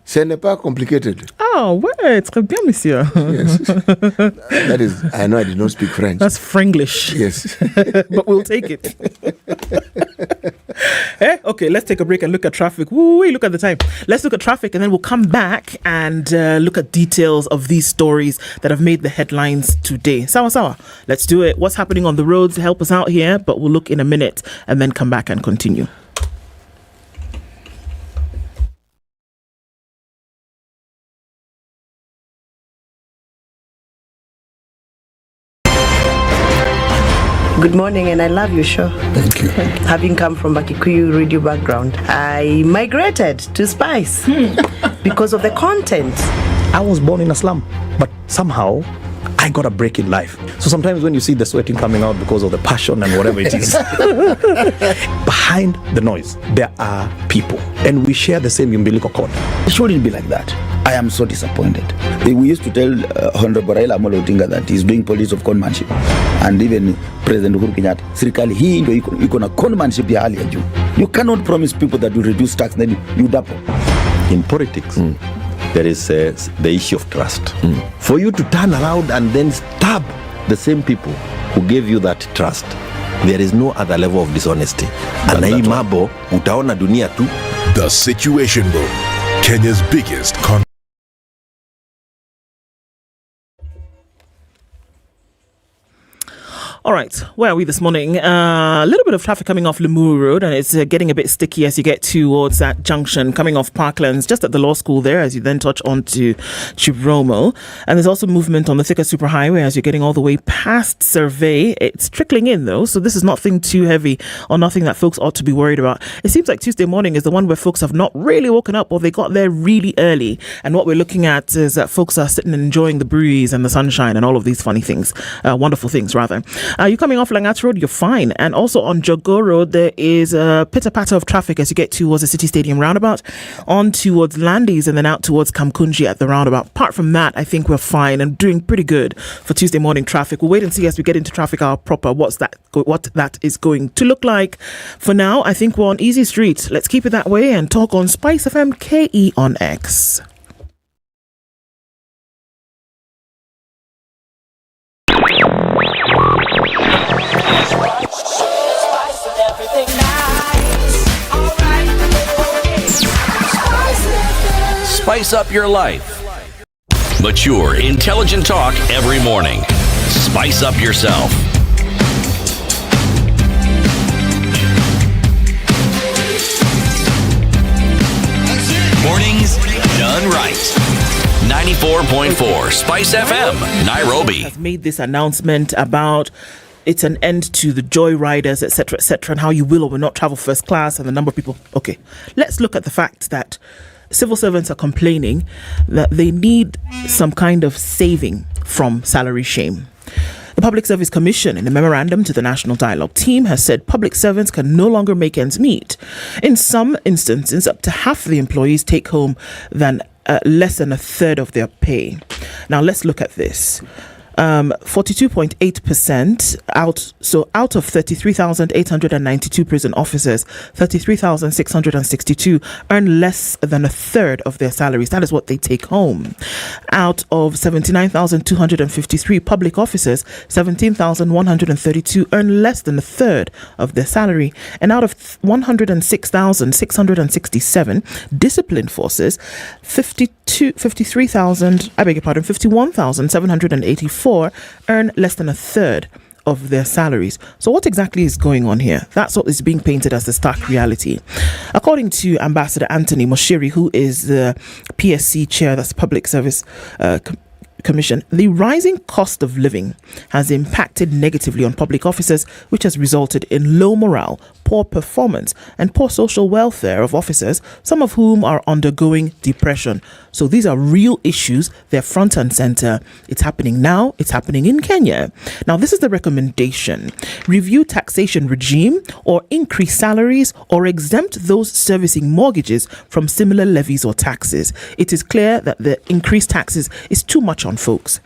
Ce n'est pas complicated. Oh, ouais, très bien, monsieur. Yes. That is, I know I did not speak French. That's Franglish. Yes. But we'll take it. Okay, let's take a break and look at traffic. Woo, look at the time. Let's look at traffic and then we'll come back and look at details of these stories that have made the headlines today. Sawa. Let's do it. What's happening on the roads? Help us out here, but we'll look in a minute and then come back and continue. Good morning, and I love your show. Thank you. Having come from a Kikuyu radio background, I migrated to Spice because of the content. I was born in a slum, but somehow I got a break in life. So sometimes when you see the sweating coming out because of the passion and whatever it is, behind the noise, there are people, and we share the same umbilical cord. It shouldn't be like that. I am so disappointed. We used to tell Honorable Raila Amolo Odinga that he's doing politics of conmanship, and even President Uhuru Kenyatta, serikali hii ndio iko na conmanship ya hali ya juu. You cannot promise people that you reduce tax, then you double. In politics, there is the issue of trust. For you to turn around and then stab the same people who gave you that trust, there is no other level of dishonesty. And hii mambo utaona dunia tu. The Situation Room, Kenya's biggest All right, where are we this morning? A little bit of traffic coming off Limuru Road, and it's getting a bit sticky as you get towards that junction, coming off Parklands, just at the law school there, as you then touch on to Chiromo. And there's also movement on the Thika Superhighway as you're getting all the way past Survey. It's trickling in, though, so this is nothing too heavy or nothing that folks ought to be worried about. It seems like Tuesday morning is the one where folks have not really woken up, or they got there really early. And what we're looking at is that folks are sitting and enjoying the breeze and the sunshine and all of these funny things, wonderful things, rather. You coming off Langat Road, you're fine. And also on Jogo Road, there is a pitter-patter of traffic as you get towards the City Stadium roundabout, on towards Landis, and then out towards Kamkunji at the roundabout. Apart from that, I think we're fine and doing pretty good for Tuesday morning traffic. We'll wait and see as we get into traffic hour proper what that is going to look like. For now, I think we're on Easy Street. Let's keep it that way and talk on Spice FM KE on X. Spice up your life. Mature, intelligent talk every morning. Spice up yourself. Mornings done right. 94.4 Spice FM, Nairobi. Has made this announcement about it's an end to the joy riders, etc., and how you will or will not travel first class and the number of people. Okay, let's look at the fact that civil servants are complaining that they need some kind of saving from salary shame. The Public Service Commission, in a memorandum to the National Dialogue team, has said public servants can no longer make ends meet. In some instances, up to half the employees take home less than a third of their pay. Now, let's look at this. 42.8% out. So out of 33,892 prison officers, 33,662 earn less than a third of their salaries. That is what they take home. Out of 79,253 public officers, 17,132 earn less than a third of their salary. And out of 106,667 disciplined forces, 51,784 earn less than a third of their salaries. So what exactly is going on here? That's what is being painted as the stark reality. According to Ambassador Anthony Moshiri, who is the PSC chair, that's Public Service Commission, the rising cost of living has impacted negatively on public officers, which has resulted in low morale, poor performance, and poor social welfare of officers, some of whom are undergoing depression. So these are real issues. They're front and center. It's happening now. It's happening in Kenya. Now, this is the recommendation. Review taxation regime or increase salaries or exempt those servicing mortgages from similar levies or taxes. It is clear that the increased taxes is too much on folks.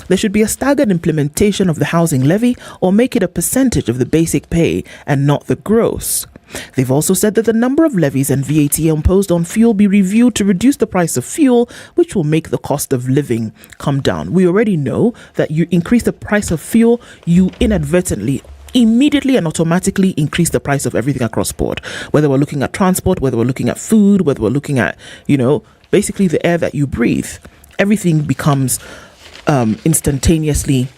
There should be a staggered implementation of the housing levy or make it a percentage of the basic pay and not the gross. They've also said that the number of levies and VAT imposed on fuel be reviewed to reduce the price of fuel, which will make the cost of living come down. We already know that you increase the price of fuel, you inadvertently immediately and automatically increase the price of everything across board, whether we're looking at transport, whether we're looking at food, whether we're looking at, basically the air that you breathe. Everything becomes instantaneously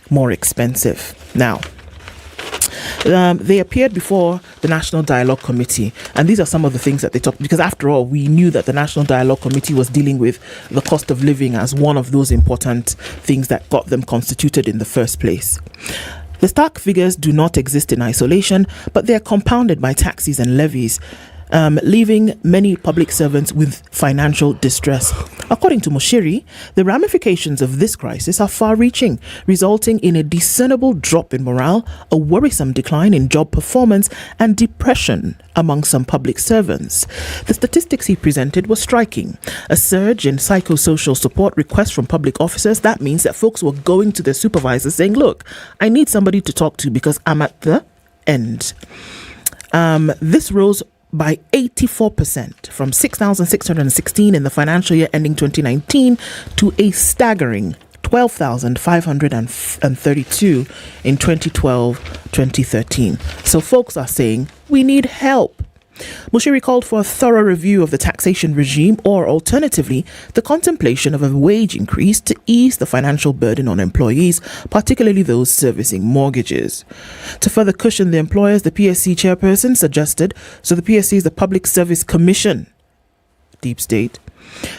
more expensive. Now, they appeared before the National Dialogue Committee, and these are some of the things that they talked, because after all, we knew that the National Dialogue Committee was dealing with the cost of living as one of those important things that got them constituted in the first place. The stark figures do not exist in isolation, but they are compounded by taxes and levies, leaving many public servants with financial distress. According to Moshiri, the ramifications of this crisis are far-reaching, resulting in a discernible drop in morale, a worrisome decline in job performance, and depression among some public servants. The statistics he presented were striking. A surge in psychosocial support requests from public officers. That means that folks were going to their supervisors saying, look, I need somebody to talk to because I'm at the end. This rose by 84% from 6,616 in the financial year ending 2019 to a staggering 12,532 in 2012-2013. So folks are saying we need help. Moshiri called for a thorough review of the taxation regime or alternatively the contemplation of a wage increase to ease the financial burden on employees, particularly those servicing mortgages. To further cushion the employers, the PSC chairperson suggested, so the PSC is the Public Service Commission, deep state,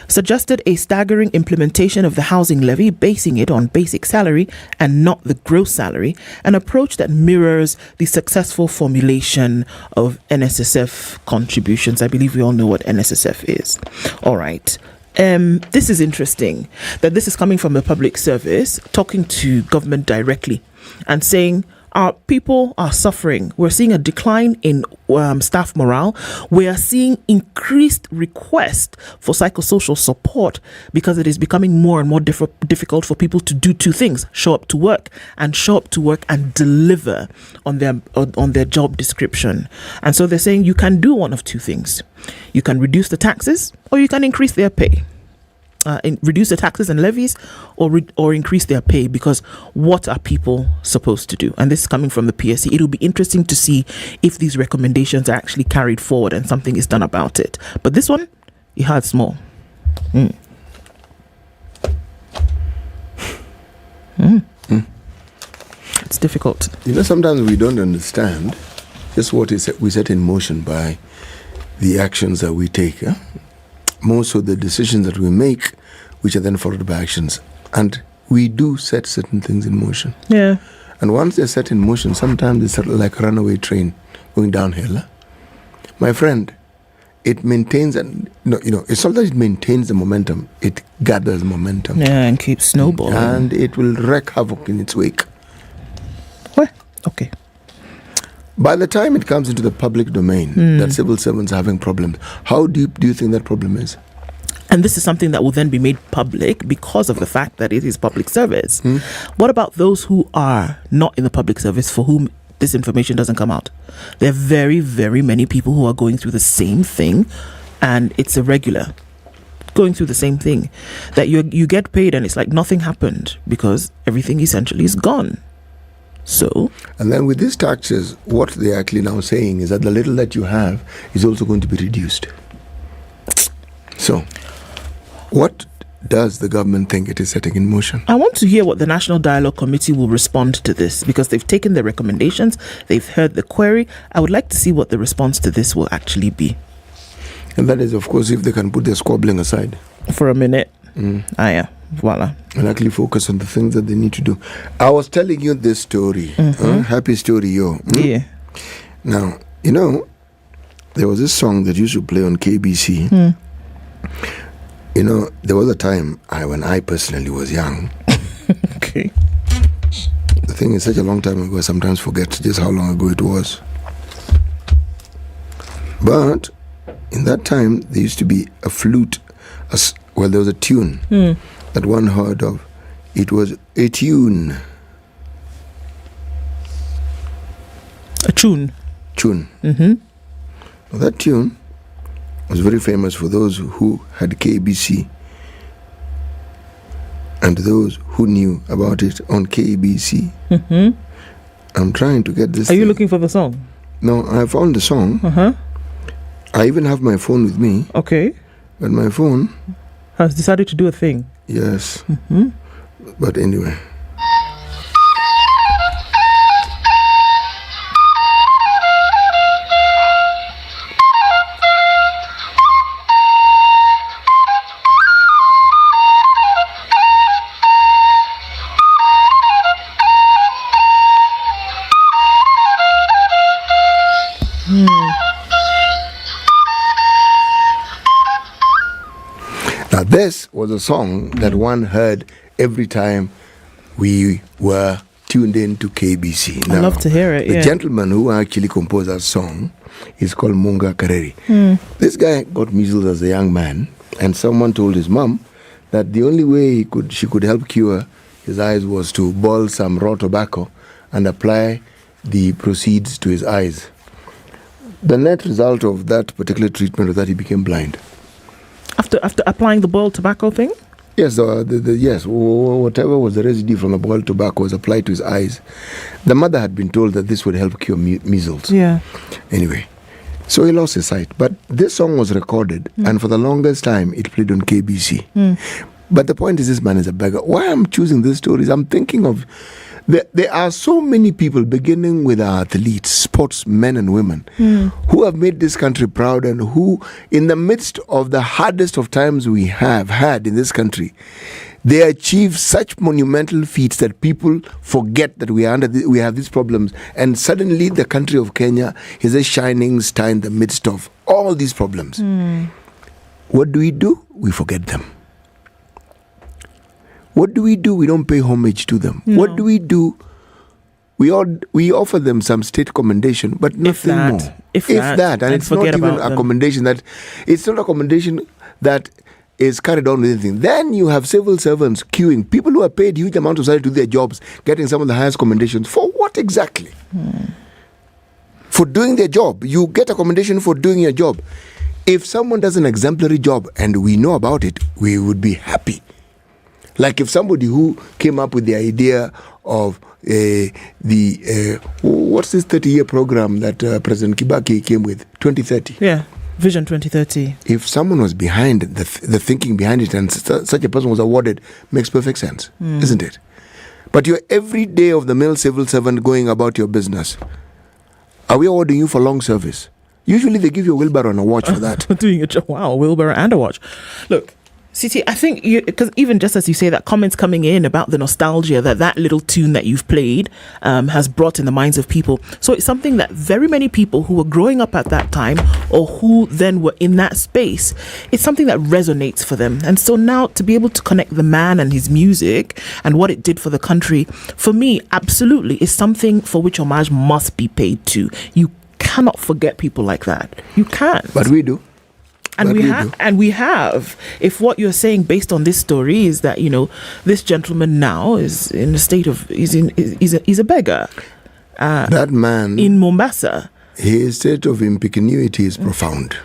suggested a staggering implementation of the housing levy, basing it on basic salary and not the gross salary, an approach that mirrors the successful formulation of NSSF contributions. I believe we all know what NSSF is. All right. This is interesting that this is coming from the public service, talking to government directly and saying, our people are suffering. We're seeing a decline in staff morale. We are seeing increased request for psychosocial support because it is becoming more and more difficult for people to do two things: show up to work and deliver on their job description. And so they're saying you can do one of two things: you can reduce the taxes or you can increase their pay. Reduce the taxes and levies or increase their pay, because what are people supposed to do? And this is coming from the PSC. It will be interesting to see if these recommendations are actually carried forward and something is done about it. But this one, it had small. It's difficult. Sometimes we don't understand just what is we set in motion by the actions that we take. More so the decisions that we make, which are then followed by actions. And we do set certain things in motion. Yeah. And once they're set in motion, sometimes it's like a runaway train going downhill. My friend, it maintains, it's not that it maintains the momentum, it gathers momentum. Yeah, and keeps snowballing. And it will wreak havoc in its wake. What? Okay. By the time it comes into the public domain that civil servants are having problems, how deep do you think that problem is? And this is something that will then be made public because of the fact that it is public service. What about those who are not in the public service for whom this information doesn't come out? There are very, very many people who are going through the same thing, and it's irregular. Going through the same thing, that you get paid and it's like nothing happened because everything essentially is gone. So, and then with these taxes, what they're actually now saying is that the little that you have is also going to be reduced. So, what does the government think it is setting in motion? I want to hear what the National Dialogue Committee will respond to this, because they've taken their recommendations, they've heard the query. I would like to see what the response to this will actually be. And that is, of course, if they can put their squabbling aside for a minute. Yeah, voila. And actually focus on the things that they need to do. I was telling you this story. Happy story, yo. Yeah. Now, there was this song that used to play on KBC. There was a time when I personally was young. Okay. The thing is, such a long time ago, I sometimes forget just how long ago it was. But in that time, there used to be a flute. There was a tune that one heard of. It was a tune. A tune? Tune. Now, that tune was very famous for those who had KBC and those who knew about it on KBC. I'm trying to get this. Are you looking for the song? No, I found the song. I even have my phone with me. Okay. But my phone has decided to do a thing. Yes. But anyway. Now, this was a song that one heard every time we were tuned in to KBC. Now, I'd love to hear it, The gentleman who actually composed that song is called Muga. This guy got measles as a young man, and someone told his mom that the only way she could help cure his eyes was to boil some raw tobacco and apply the proceeds to his eyes. The net result of that particular treatment was that he became blind. After applying the boiled tobacco thing? Yes, yes. Whatever was the residue from the boiled tobacco was applied to his eyes. The mother had been told that this would help cure measles. Yeah. Anyway, so he lost his sight. But this song was recorded, and for the longest time, it played on KBC. But the point is, this man is a beggar. Why I'm choosing these stories, I'm thinking of... There are so many people, beginning with our athletes, sportsmen and women, who have made this country proud, and who, in the midst of the hardest of times we have had in this country, they achieve such monumental feats that people forget that we have these problems, and suddenly the country of Kenya is a shining star in the midst of all these problems. What do? We forget them. What do? We don't pay homage to them. No. What do? We offer them some state commendation, but nothing more. If that, and it's not even a commendation that it's not a commendation that is carried on with anything. Then you have civil servants queuing, people who are paid huge amounts of salary to do their jobs, getting some of the highest commendations. For what exactly? For doing their job. You get a commendation for doing your job. If someone does an exemplary job and we know about it, we would be happy. Like if somebody who came up with the idea of what's this 30-year program that President Kibaki came with, 2030? Yeah, Vision 2030. If someone was behind the thinking behind it, and such a person was awarded, makes perfect sense, isn't it? But you're every day of the male civil servant going about your business. Are we awarding you for long service? Usually they give you a wheelbarrow and a watch for that. Doing a job, wow, a wheelbarrow and a watch. Look, CT, I think because even just as you say that, comments coming in about the nostalgia that little tune that you've played has brought in the minds of people. So it's something that very many people who were growing up at that time, or who then were in that space, it's something that resonates for them. And so now to be able to connect the man and his music and what it did for the country, for me, absolutely, is something for which homage must be paid to. You cannot forget people like that. You can't. But we do. And we have. If what you're saying based on this story is that, this gentleman now is in a state of, he's a beggar. That man in Mombasa. His state of impecuniity is profound.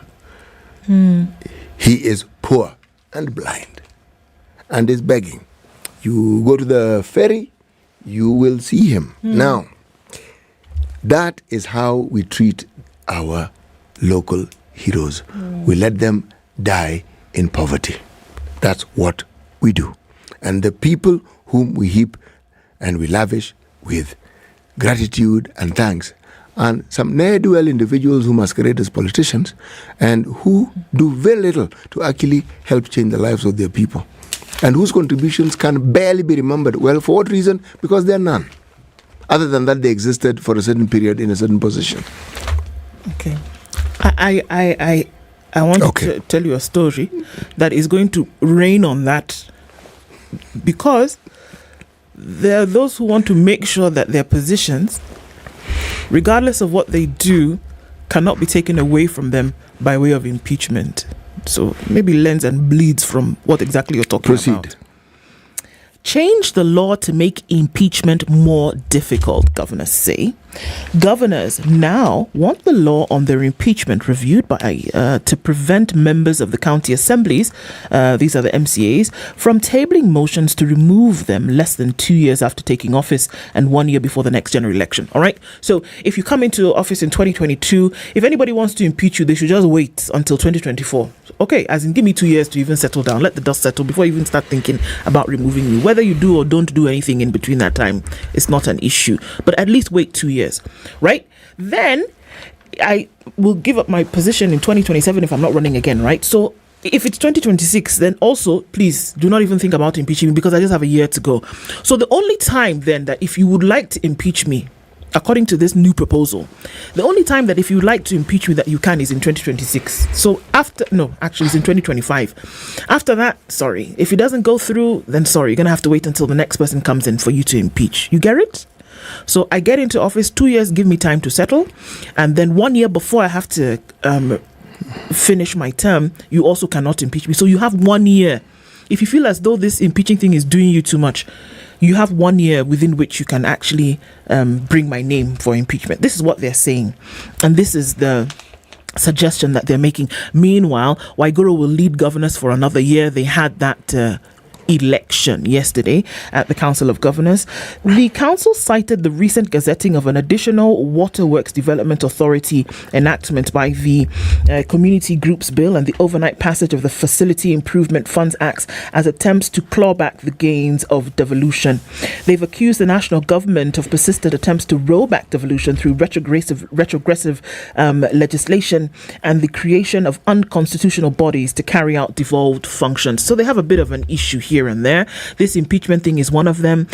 He is poor and blind and is begging. You go to the ferry, you will see him. Now, that is how we treat our local heroes. We let them die in poverty. That's what we do. And the people whom we heap and we lavish with gratitude and thanks, and some ne'er-do-well individuals who masquerade as politicians and who do very little to actually help change the lives of their people, and whose contributions can barely be remembered. Well, for what reason? Because there are none. Other than that, they existed for a certain period in a certain position. Okay. I want to tell you a story that is going to rain on that, because there are those who want to make sure that their positions, regardless of what they do, cannot be taken away from them by way of impeachment. So maybe lends and bleeds from what exactly you're talking about. Change the law to make impeachment more difficult, governors say. Governors now want the law on their impeachment reviewed by to prevent members of the county assemblies, these are the MCAs, from tabling motions to remove them less than 2 years after taking office and 1 year before the next general election. All right. So if you come into office in 2022, if anybody wants to impeach you, they should just wait until 2024. Okay, as in give me 2 years to even settle down, let the dust settle before you even start thinking about removing me. Whether you do or don't do anything in between that time, it's not an issue. But at least wait 2 years. Right? Then I will give up my position in 2027 if I'm not running again, right? So if it's 2026, then also please do not even think about impeaching me, because I just have a year to go. So the only time then that if you would like to impeach me, according to this new proposal, the only time that if you would like to impeach me that you can is in 2026. So it's in 2025. After that, sorry, if it doesn't go through, then sorry, you're going to have to wait until the next person comes in for you to impeach. You get it? So I get into office, 2 years, give me time to settle. And then 1 year before I have to finish my term, you also cannot impeach me. So you have 1 year. If you feel as though this impeaching thing is doing you too much, you have 1 year within which you can actually bring my name for impeachment. This is what they're saying. And this is the suggestion that they're making. Meanwhile, Waiguru will lead governors for another year. They had that election yesterday at the Council of Governors. The council cited the recent gazetting of an additional Waterworks Development Authority enactment by the Community Groups Bill and the overnight passage of the Facility Improvement Funds Act as attempts to claw back the gains of devolution. They've accused the national government of persistent attempts to roll back devolution through retrogressive legislation and the creation of unconstitutional bodies to carry out devolved functions. So they have a bit of an issue here and there. This impeachment thing is one of them.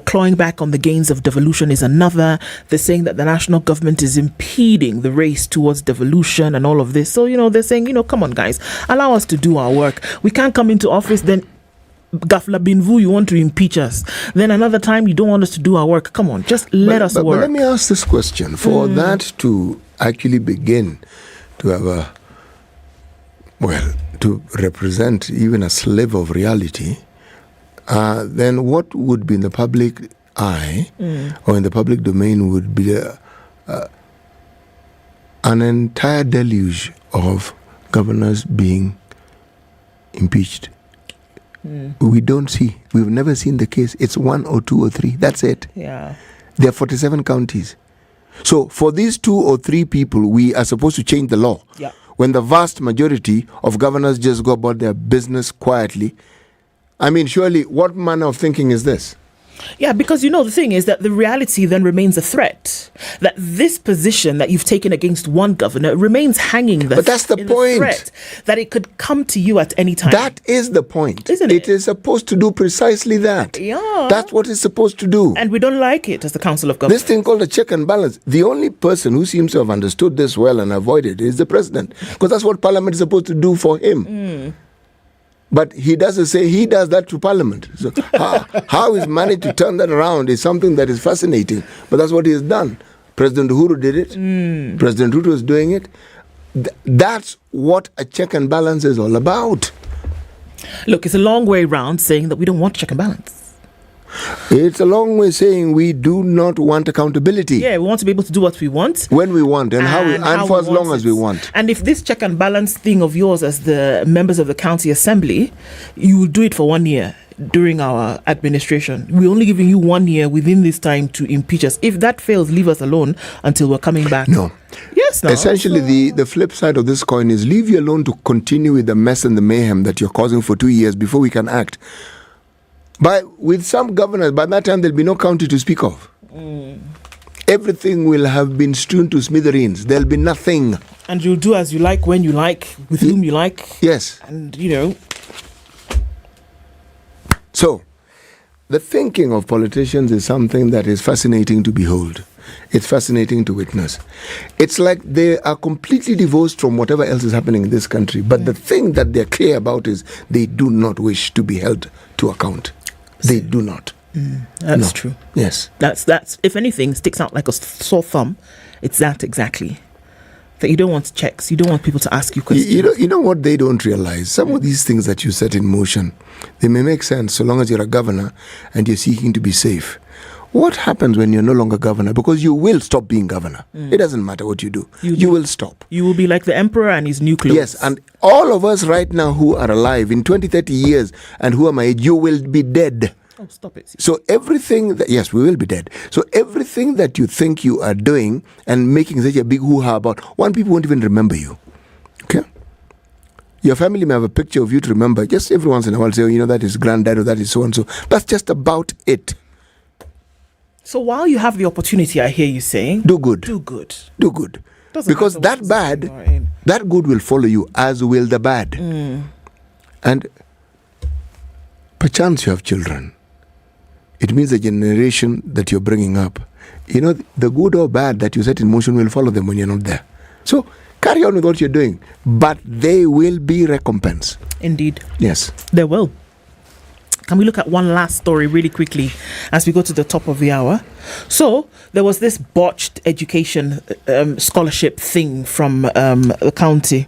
Clawing back on the gains of devolution is another. They're saying that the national government is impeding the race towards devolution and all of this. So, they're saying, come on, guys, allow us to do our work. We can't come into office, then Gafla Binvu, you want to impeach us. Then another time, you don't want us to do our work. Come on, just let us work. But let me ask this question. For that to actually begin to have to represent even a sliver of reality, then what would be in the public eye or in the public domain would be an entire deluge of governors being impeached. We've never seen the case. It's 1 or 2 or 3. That's it. Yeah. There are 47 counties. So for these 2 or 3 people, we are supposed to change the law. Yeah. When the vast majority of governors just go about their business quietly. I mean, surely, what manner of thinking is this? Yeah, because the thing is that the reality then remains a threat. That this position that you've taken against one governor remains hanging there. But that's the point. Threat that it could come to you at any time. That is the point. Isn't it? It is supposed to do precisely that. Yeah. That's what it's supposed to do. And we don't like it as the Council of Governors. This thing called a check and balance. The only person who seems to have understood this well and avoided it is the president. Because that's what Parliament is supposed to do for him. But he doesn't say he does that to Parliament. So how he's managed to turn that around is something that is fascinating. But that's what he has done. President Uhuru did it. President Ruto is doing it. That's what a check and balance is all about. Look, it's a long way round saying that we don't want check and balance. It's a long way saying we do not want accountability. Yeah, we want to be able to do what we want. When we want and how for as long as we want. And if this check and balance thing of yours as the members of the county assembly, you will do it for 1 year during our administration. We're only giving you 1 year within this time to impeach us. If that fails, leave us alone until we're coming back. No. Yes, no. Essentially, the flip side of this coin is leave you alone to continue with the mess and the mayhem that you're causing for 2 years before we can act. But with some governors, by that time, there'll be no county to speak of. Everything will have been strewn to smithereens. There'll be nothing. And you'll do as you like, when you like, with whom you like. Yes. And, you know. So, the thinking of politicians is something that is fascinating to behold. It's fascinating to witness. It's like they are completely divorced from whatever else is happening in this country. But the thing that they're clear about is they do not wish to be held to account. They do not. That's true. Yes. That's if anything sticks out like a sore thumb, it's that exactly. That you don't want checks. You don't want people to ask you questions. You know what they don't realize? Some of these things that you set in motion, they may make sense so long as you're a governor and you're seeking to be safe. What happens when you're no longer governor? Because you will stop being governor. It doesn't matter what you do. You will stop. You will be like the emperor and his new clothes. Yes, and all of us right now who are alive in 20, 30 years and who are my age, you will be dead. Oh, stop it. So everything that, yes, we will be dead. So everything that you think you are doing and making such a big hoo-ha about, one, people won't even remember you. Okay? Your family may have a picture of you to remember. Just every once in a while say, oh, you know, that is granddad or that is so-and-so. That's just about it. So while you have the opportunity, I hear you saying, do good. Do good. Do good. Doesn't because that bad, that good will follow you, as will the bad. And perchance you have children. It means the generation that you're bringing up, you know, the good or bad that you set in motion will follow them when you're not there. So carry on with what you're doing, but they will be recompensed. Indeed. Yes. They will. Can we look at one last story really quickly as we go to the top of the hour? So there was this botched education scholarship thing from the county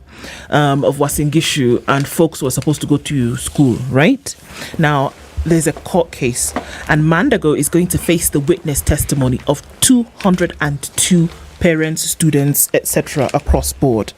of Wasingishu, and folks were supposed to go to school, right? Now, there's a court case, and Mandago is going to face the witness testimony of 202 parents, students, etc. across board.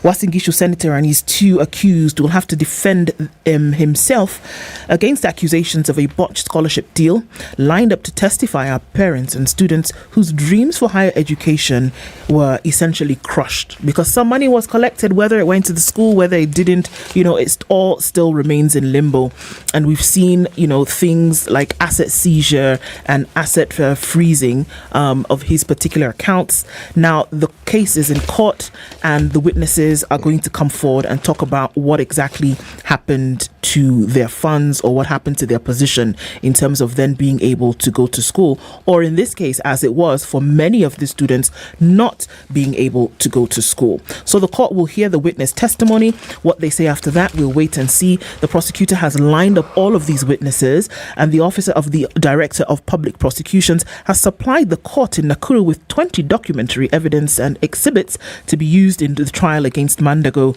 Wasingishu Senator and his two accused will have to defend himself against accusations of a botched scholarship deal. Lined up to testify are parents and students whose dreams for higher education were essentially crushed because some money was collected, whether it went to the school, whether it didn't, you know, it all still remains in limbo. And we've seen, you know, things like asset seizure and asset freezing of his particular accounts. Now the case is in court, and the witnesses are going to come forward and talk about what exactly happened to their funds or what happened to their position in terms of then being able to go to school, or in this case, as it was for many of the students, not being able to go to school. So the court will hear the witness testimony. What they say after that, we'll wait and see. The prosecutor has lined up all of these witnesses, and the officer of the Director of Public Prosecutions has supplied the court in Nakuru with 20 documentary evidence and exhibits to be used in the trial against Mandago,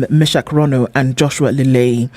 Meshach Rono and Joshua Lilei.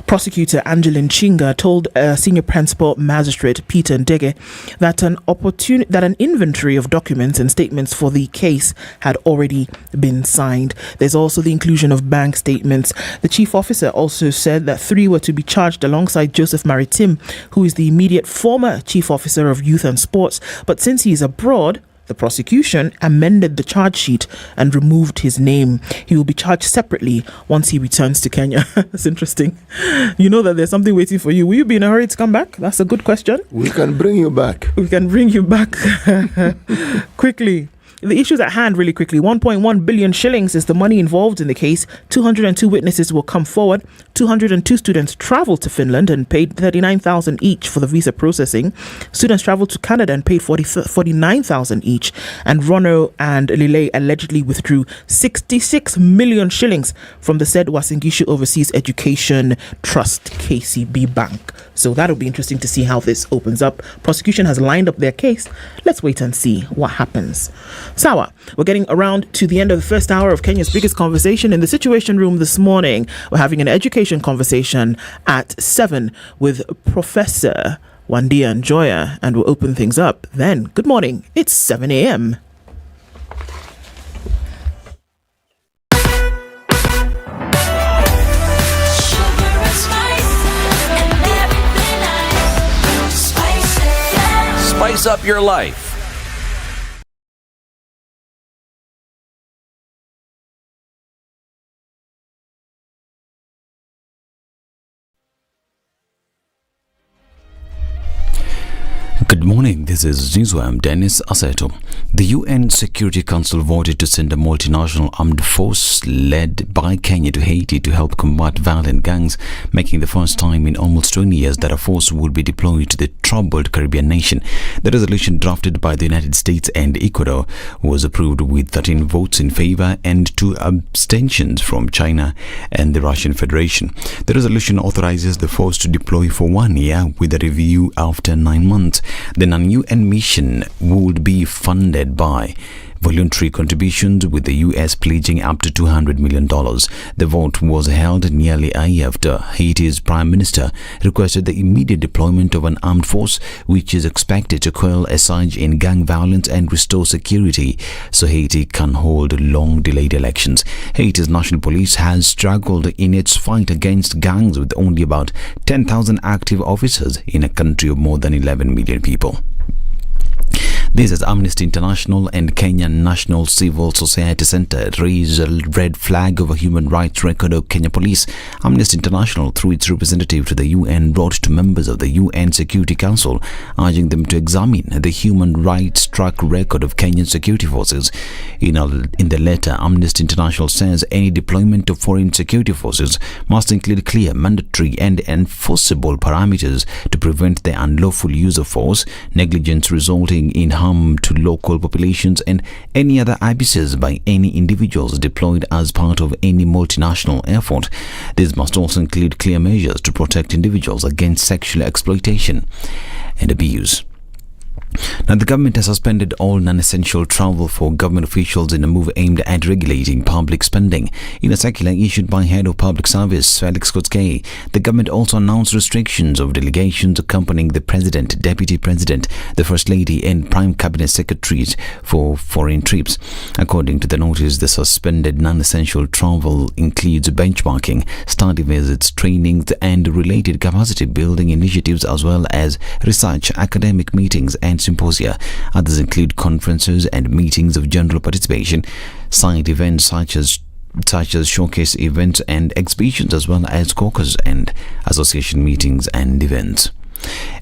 Prosecutor Angeline Chinga told Senior Principal Magistrate Peter Ndege that an inventory of documents and statements for the case had already been signed. There's also the inclusion of bank statements. The chief officer also said that 3 were to be charged alongside Joseph Maritim, who is the immediate former chief officer of youth and sports. But since he is abroad, the prosecution amended the charge sheet and removed his name. He will be charged separately once he returns to Kenya. That's interesting. You know that there's something waiting for you. Will you be in a hurry to come back? That's a good question. We can bring you back. We can bring you back quickly. The issues at hand really quickly. 1.1 billion shillings is the money involved in the case. 202 witnesses will come forward. 202 students traveled to Finland and paid 39,000 each for the visa processing. Students traveled to Canada and paid 49,000 each. And Rono and Lilei allegedly withdrew 66 million shillings from the said Wasingishu Overseas Education Trust, KCB Bank. So that'll be interesting to see how this opens up. Prosecution has lined up their case. Let's wait and see what happens. Sawa, we're getting around to the end of the first hour of Kenya's biggest conversation in the Situation Room this morning. We're having an education conversation at 7 with Professor Wandia Njoya, and we'll open things up then. Good morning. It's 7 a.m. Spice up your life. Good morning, this is Newswire. I'm Dennis Aseto. The UN Security Council voted to send a multinational armed force led by Kenya to Haiti to help combat violent gangs, making the first time in almost 20 years that a force would be deployed to the troubled Caribbean nation. The resolution, drafted by the United States and Ecuador, was approved with 13 votes in favor and 2 abstentions from China and the Russian Federation. The resolution authorizes the force to deploy for 1 year with a review after 9 months. The non-UN mission would be funded by voluntary contributions, with the US pledging up to $200 million. The vote was held nearly a year after Haiti's Prime Minister requested the immediate deployment of an armed force, which is expected to quell a surge in gang violence and restore security so Haiti can hold long-delayed elections. Haiti's national police has struggled in its fight against gangs, with only about 10,000 active officers in a country of more than 11 million people. This is Amnesty International and Kenya National Civil Society Centre raised a red flag of a human rights record of Kenya Police. Amnesty International, through its representative to the UN, wrote to members of the UN Security Council, urging them to examine the human rights track record of Kenyan security forces. In the letter, Amnesty International says any deployment of foreign security forces must include clear, mandatory and enforceable parameters to prevent the unlawful use of force, negligence resulting in harm to local populations, and any other abuses by any individuals deployed as part of any multinational effort. This must also include clear measures to protect individuals against sexual exploitation and abuse. Now, the government has suspended all non-essential travel for government officials in a move aimed at regulating public spending. In a circular issued by Head of Public Service Felix Koskei, the government also announced restrictions of delegations accompanying the President, Deputy President, the First Lady and Prime Cabinet Secretaries for foreign trips. According to the notice, the suspended non-essential travel includes benchmarking, study visits, trainings and related capacity building initiatives, as well as research, academic meetings and symposia. Others include conferences and meetings of general participation, side events such as showcase events and exhibitions, as well as caucus and association meetings and events.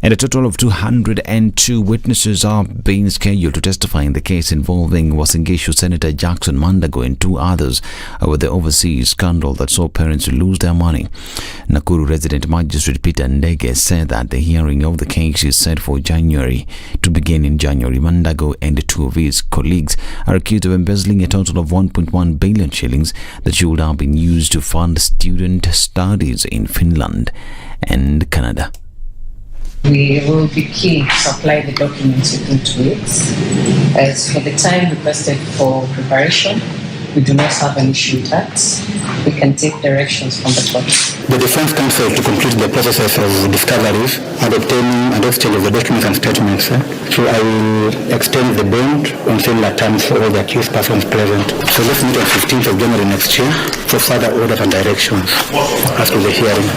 And a total of 202 witnesses are being scheduled to testify in the case involving Uasin Gishu Senator Jackson Mandago and 2 others over the overseas scandal that saw parents lose their money. Nakuru resident Magistrate Peter Ndege said that the hearing of the case is set for to begin in January. Mandago and 2 of his colleagues are accused of embezzling a total of 1.1 billion shillings that should have been used to fund student studies in Finland and Canada. We will be keen to supply the documents within 2 weeks. As for the time requested for preparation, we do not have an issue with that. We can take directions from the court. The defense counsel to complete the processes of discoveries and obtaining and exchange of the documents and statements. So I will extend the bond on similar terms for all the accused persons present. So let's meet on 15th of January next year for further orders and directions as to the hearing.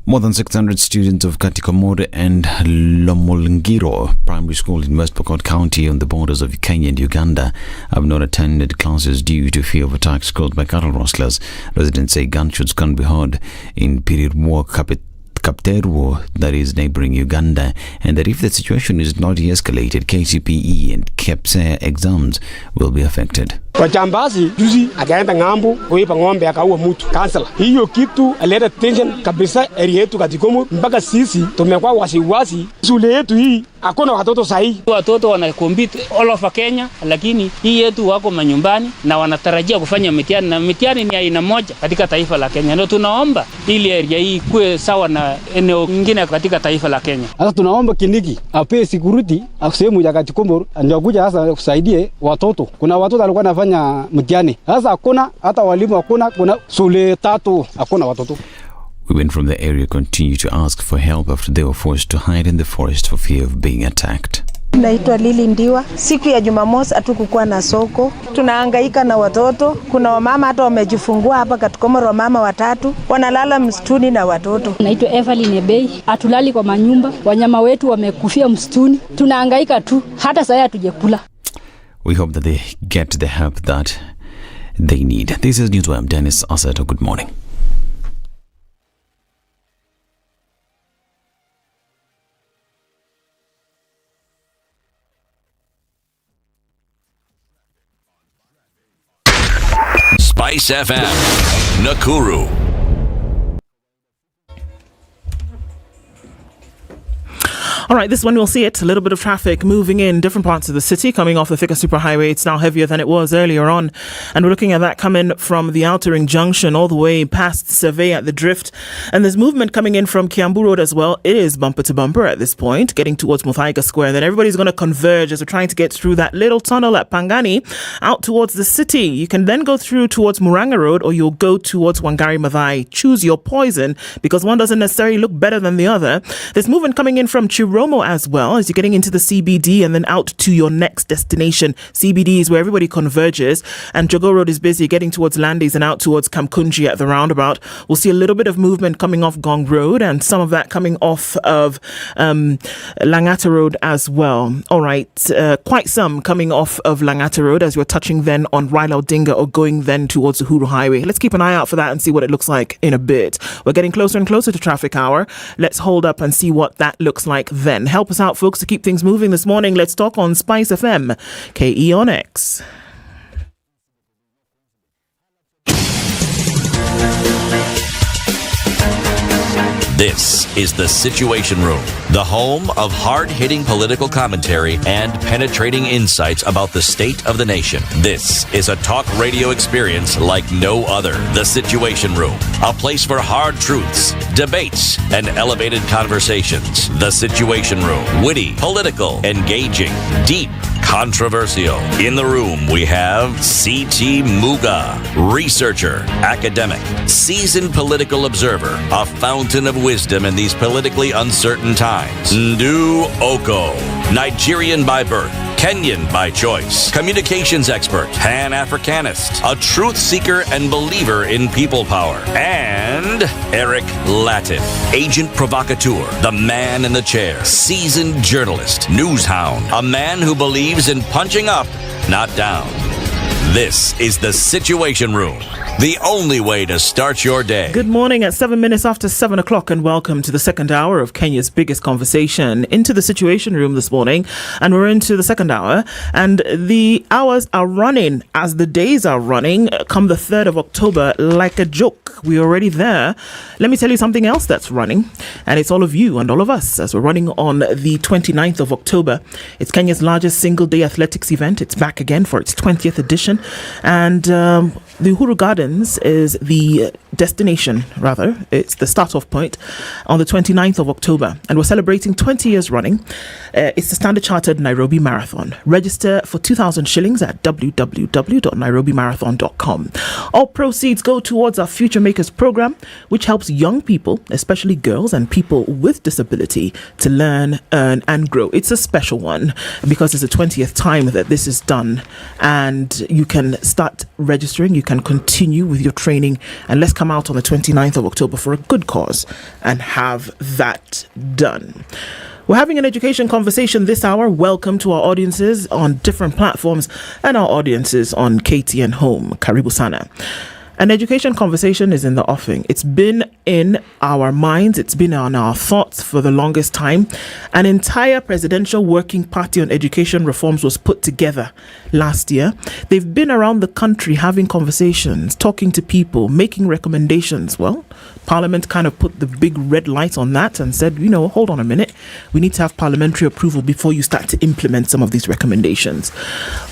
More than 600 students of Katikomore and Lomolngiro Primary School in West Pokot County on the borders of Kenya and Uganda have not attended classes due to fear of attacks caused by cattle rustlers. Residents say gunshots can be heard in Pirirwo, Kapterwo, that is neighboring Uganda, and that if the situation is not de-escalated, KCPE and KEPSE exams will be affected. Wachambazi juzi akaenda ngambo kuipa ng'ombe akaua mtu kansela. Hiyo kitu aleta tension kabisa area yetu Katikomo, mpaka sisi tumekuwa wasiwasi. Shule yetu hii hakuna watoto sahihi. Watoto wana compete all over Kenya, lakini hii yetu wako manyumbani na wanatarajia kufanya mitihani, na mitihani ni aina moja katika taifa la Kenya. Ndio tunaomba ili area hii kuwe sawa na eneo nyingine katika taifa la Kenya. Sasa tunaomba Kindiki ape security sehemu ya Katikomo ndio kuja sasa kusaidie watoto. Kuna watoto walikuwa wanafanya mtihani. Sasa hakuna hata walimu, hakuna, kuna shule 3 hakuna watoto. Women from the area continue to ask for help after they were forced to hide in the forest for fear of being attacked. Naitwa Lili Ndiwa. Siku ya Jumamosi hatukukuwa na soko. Tunahangaika na watoto. Kuna wamama hata wamejifungua hapa katika mama 3 wanalala msituni na watoto. Naitwa Evelyn Ebei. Hatulali kwa manyumba. Wanyama wetu wamekufia msituni. Tunahangaika tu. Hata sasa hatujakula. We hope that they get the help that they need. This is News. I'm Dennis Asato. Good morning. Spice FM, Nakuru. All right, this one we'll see it. A little bit of traffic moving in different parts of the city, coming off the Thika Superhighway. It's now heavier than it was earlier on. And we're looking at that coming from the Outer Ring Junction all the way past Survey at the Drift. And there's movement coming in from Kiambu Road as well. It is bumper to bumper at this point, getting towards Muthaiga Square. And then everybody's going to converge as we're trying to get through that little tunnel at Pangani out towards the city. You can then go through towards Muranga Road, or you'll go towards Wangari Maathai. Choose your poison, because one doesn't necessarily look better than the other. There's movement coming in from Chiromo as well, as you're getting into the CBD and then out to your next destination. CBD is where everybody converges, and Jogo Road is busy getting towards Landis and out towards Kamkunji at the roundabout. We'll see a little bit of movement coming off Gong Road, and some of that coming off of Langata Road as well. All right, quite some coming off of Langata Road as you're touching then on Raila Odinga or going then towards Uhuru Highway. Let's keep an eye out for that and see what it looks like in a bit. We're getting closer and closer to traffic hour. Let's hold up and see what that looks like then. Help us out, folks, to keep things moving this morning. Let's talk on Spice FM, KE on X. This is the Situation Room, the home of hard-hitting political commentary and penetrating insights about the state of the nation. This is a talk radio experience like no other. The Situation Room, a place for hard truths, debates, and elevated conversations. The Situation Room, witty, political, engaging, deep, controversial. In the room, we have C.T. Muga, researcher, academic, seasoned political observer, a fountain of wisdom in these politically uncertain times. Ndu Okoh, Nigerian by birth, Kenyan by choice, communications expert, Pan-Africanist, a truth seeker and believer in people power, and Eric Latiff, agent provocateur, the man in the chair, seasoned journalist, news hound, a man who believes in punching up, not down. This is the Situation Room, the only way to start your day. Good morning at 7 minutes after 7 o'clock, and welcome to the second hour of Kenya's biggest conversation. Into the Situation Room this morning, and we're into the second hour, and the hours are running as the days are running come the 3rd of October like a joke. We're already there. Let me tell you something else that's running, and it's all of you and all of us as we're running on the 29th of October. It's Kenya's largest single-day athletics event. It's back again for its 20th edition, and the Uhuru Gardens is the destination, rather. It's the start-off point on the 29th of October, and we're celebrating 20 years running. It's the Standard Chartered Nairobi Marathon. Register for 2,000 shillings at www.nairobimarathon.com. All proceeds go towards our Future Makers program, which helps young people, especially girls and people with disability, to learn, earn, and grow. It's a special one because it's the 20th time that this is done, and you can start registering. You can continue with your training, and let's come out on the 29th of October for a good cause and have that done. We're having an education conversation this hour. Welcome to our audiences on different platforms and our audiences on KTN Home. Karibu sana. An education conversation is in the offing. It's been in our minds. It's been on our thoughts for the longest time. An entire presidential working party on education reforms was put together last year. They've been around the country having conversations, talking to people, making recommendations. Well, Parliament kind of put the big red light on that and said, hold on a minute. We need to have parliamentary approval before you start to implement some of these recommendations.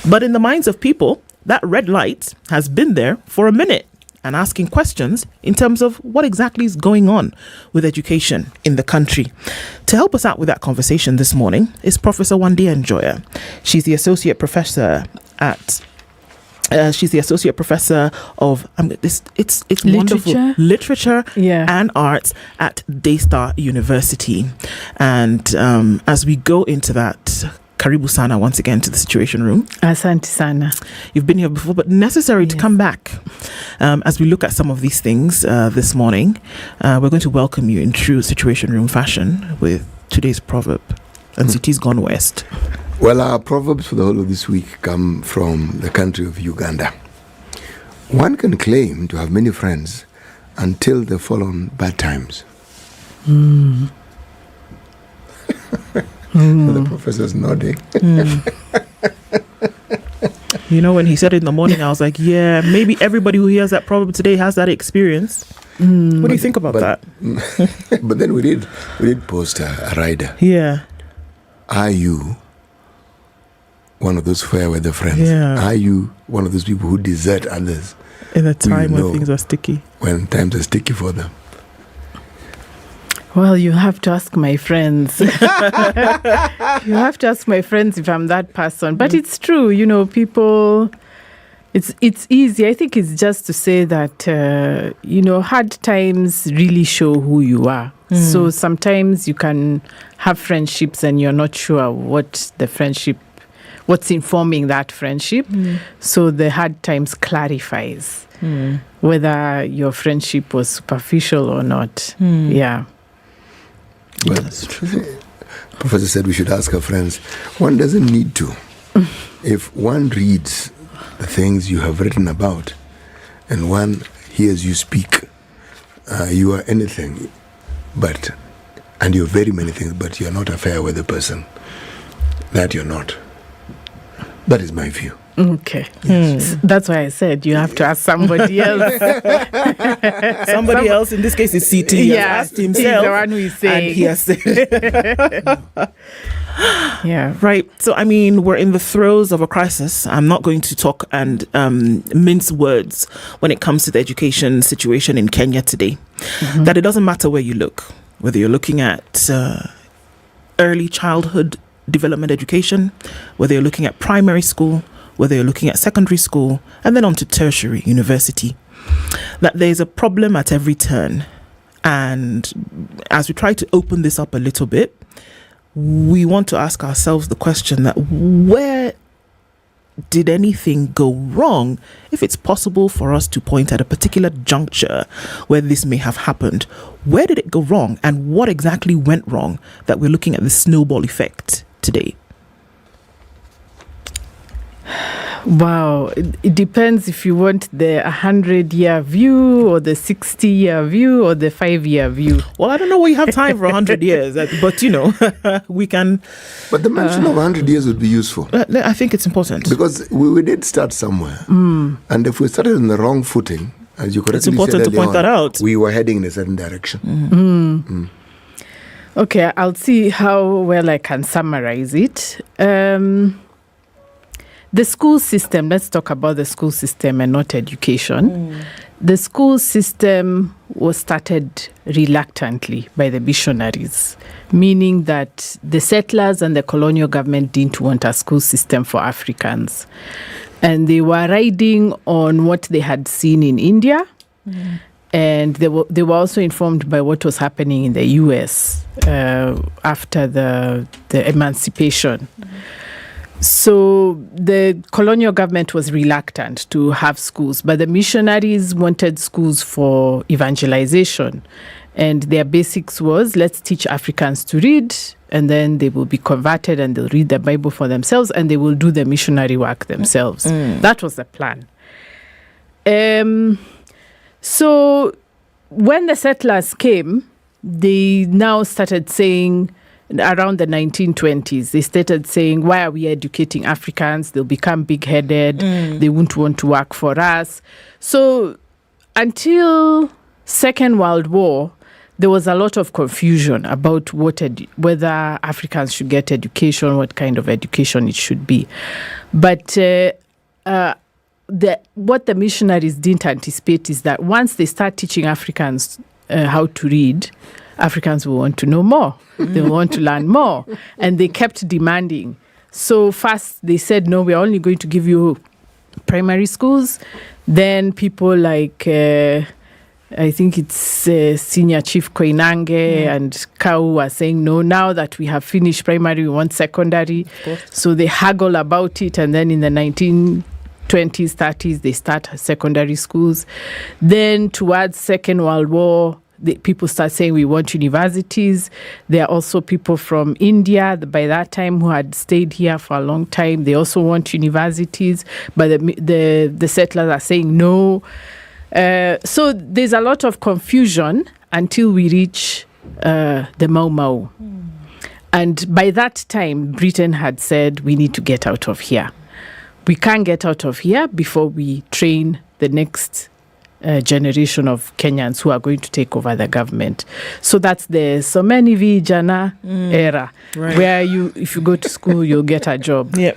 But in the minds of people, that red light has been there for a minute. and asking questions in terms of what exactly is going on with education in the country. To help us out with that conversation this morning is Professor Wandia Njoya. She's the Associate Professor of it's wonderful literature and arts at Daystar University. And as we go into that, Karibu Sana once again to the Situation Room. Asante Sana. You've been here before, but necessary to come back. As we look at some of these things this morning, we're going to welcome you in true Situation Room fashion with today's proverb. And city's gone west. Well, our proverbs for the whole of this week come from the country of Uganda. One can claim to have many friends until they fall on bad times. The professor's nodding. You know, when he said it in the morning, I was like, yeah, maybe everybody who hears that proverb today has that experience. What do you think about that? But then we did post a rider. Yeah. Are you one of those fair weather friends? Yeah. Are you one of those people who desert others in a time when things are sticky? When times are sticky for them. Well, you have to ask my friends. You have to ask my friends if I'm that person. But it's true, you know, people, it's easy. I think it's just to say that, hard times really show who you are. So sometimes you can have friendships and you're not sure what's informing that friendship. So the hard times clarifies whether your friendship was superficial or not. Yeah. Well, that's true. Professor said we should ask our friends. One doesn't need to. If one reads the things you have written about and one hears you speak, you are anything and you're very many things, but you're not a fair weather person. That you're not. That is my view. Okay. Yes. That's why I said you have to ask somebody else. Somebody else, in this case, is CT. He has asked himself. He's the one who is saying. And he has said. Yeah. Right. So, I mean, we're in the throes of a crisis. I'm not going to talk and mince words when it comes to the education situation in Kenya today. That it doesn't matter where you look, whether you're looking at early childhood development education, whether you're looking at primary school, whether you're looking at secondary school, and then on to tertiary university, that there's a problem at every turn. And as we try to open this up a little bit, we want to ask ourselves the question that where did anything go wrong? If it's possible for us to point at a particular juncture where this may have happened, where did it go wrong and what exactly went wrong that we're looking at the snowball effect today? Wow. It depends if you want the 100-year view or the 60-year view or the 5-year view. Well, I don't know we have time for 100 years, but, we can... But the mention of 100 years would be useful. I think it's important. Because we did start somewhere. And if we started on the wrong footing, as you correctly said, it's important to point that out. We were heading in a certain direction. Okay, I'll see how well I can summarize it. The school system, let's talk about the school system and not education. The school system was started reluctantly by the missionaries, meaning that the settlers and the colonial government didn't want a school system for Africans. And they were riding on what they had seen in India. And they were also informed by what was happening in the US after the emancipation. So the colonial government was reluctant to have schools, but the missionaries wanted schools for evangelization. And their basics was, let's teach Africans to read, and then they will be converted and they'll read the Bible for themselves and they will do the missionary work themselves. That was the plan. So when the settlers came, they now started saying, around the 1920s, they started saying, why are we educating Africans? They'll become big-headed. They won't want to work for us. So until Second World War, there was a lot of confusion about whether Africans should get education, what kind of education it should be. But what the missionaries didn't anticipate is that once they start teaching Africans how to read, Africans will want to know more. They want to learn more. And they kept demanding. So first they said, no, we're only going to give you primary schools. Then people like, I think it's Senior Chief Koinange and Kau are saying, no, now that we have finished primary, we want secondary. So they haggle about it. And then in the 1920s, 30s, they start secondary schools. Then towards Second World War, people start saying we want universities. There are also people from India by that time who had stayed here for a long time. They also want universities, but the settlers are saying no. So there's a lot of confusion until we reach the Mau Mau. And by that time, Britain had said we need to get out of here. We can't get out of here before we train the next generation of Kenyans who are going to take over the government. So that's the Someni Vijana era, where if you go to school, you'll get a job. Yep.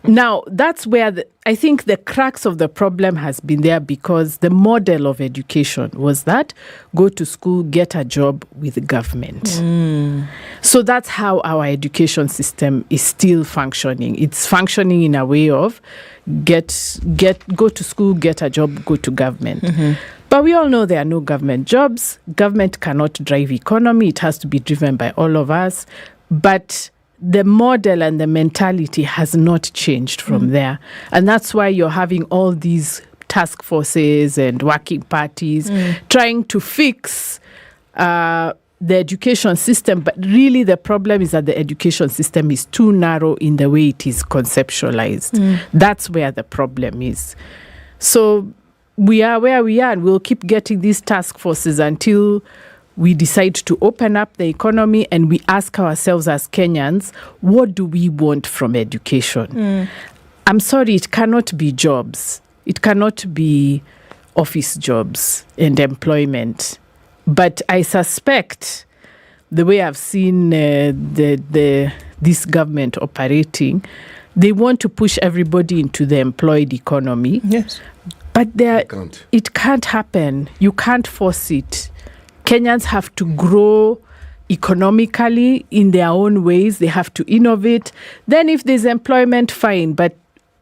Now, that's where I think the crux of the problem has been there, because the model of education was that go to school, get a job with the government. So that's how our education system is still functioning. It's functioning in a way of go to school, get a job, go to government. But we all know there are no government jobs. Government cannot drive economy. It has to be driven by all of us. But the model and the mentality has not changed from there. And that's why you're having all these task forces and working parties trying to fix the education system. But really the problem is that the education system is too narrow in the way it is conceptualized. That's where the problem is. So we are where we are, and we'll keep getting these task forces until we decide to open up the economy and we ask ourselves as Kenyans, what do we want from education? I'm sorry, it cannot be jobs. It cannot be office jobs and employment. But I suspect the way I've seen this government operating, they want to push everybody into the employed economy. Yes. But it can't happen. You can't force it. Kenyans have to grow economically in their own ways. They have to innovate. Then if there's employment, fine. But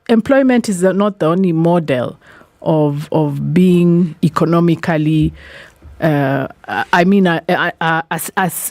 employment is not the only model of being economically, as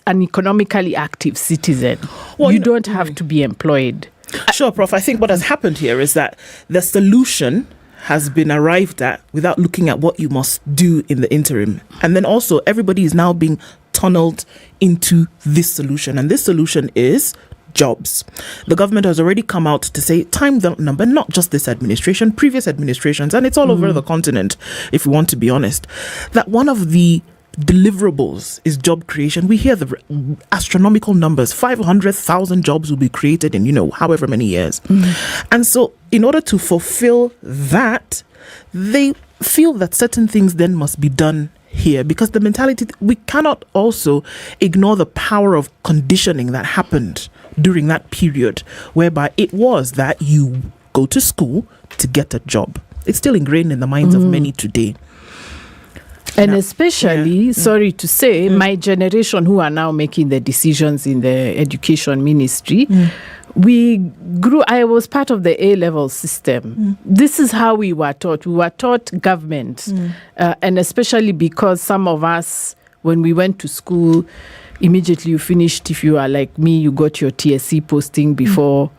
an economically active citizen. Well, you don't have to be employed. Sure, Prof. I think what has happened here is that the solution has been arrived at without looking at what you must do in the interim. And then also everybody is now being tunneled into this solution. And this solution is jobs. The government has already come out to say time the number, not just this administration, previous administrations, and it's all over the continent, if we want to be honest, that one of the deliverables is job creation. We hear the astronomical numbers. 500,000 jobs will be created in, however many years. And so in order to fulfill that, they feel that certain things then must be done here, because the mentality, we cannot also ignore the power of conditioning that happened during that period, whereby it was that you go to school to get a job. It's still ingrained in the minds of many today. And especially, sorry to say, my generation who are now making the decisions in the education ministry, I was part of the A-level system. This is how we were taught. We were taught government. And especially because some of us, when we went to school, immediately you finished, if you are like me, you got your TSC posting before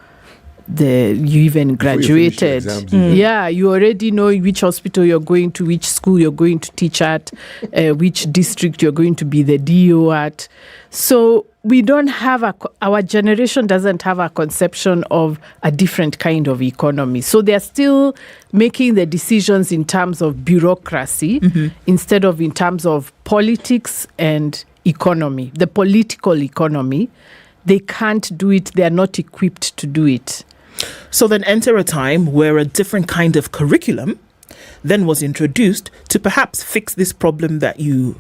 you even graduated. You already know which hospital you're going to, which school you're going to teach at, which district you're going to be the DO at. So we don't have our generation doesn't have a conception of a different kind of economy. So they're still making the decisions in terms of bureaucracy instead of in terms of politics and economy. The political economy, they can't do it. They're not equipped to do it. So then enter a time where a different kind of curriculum then was introduced to perhaps fix this problem that you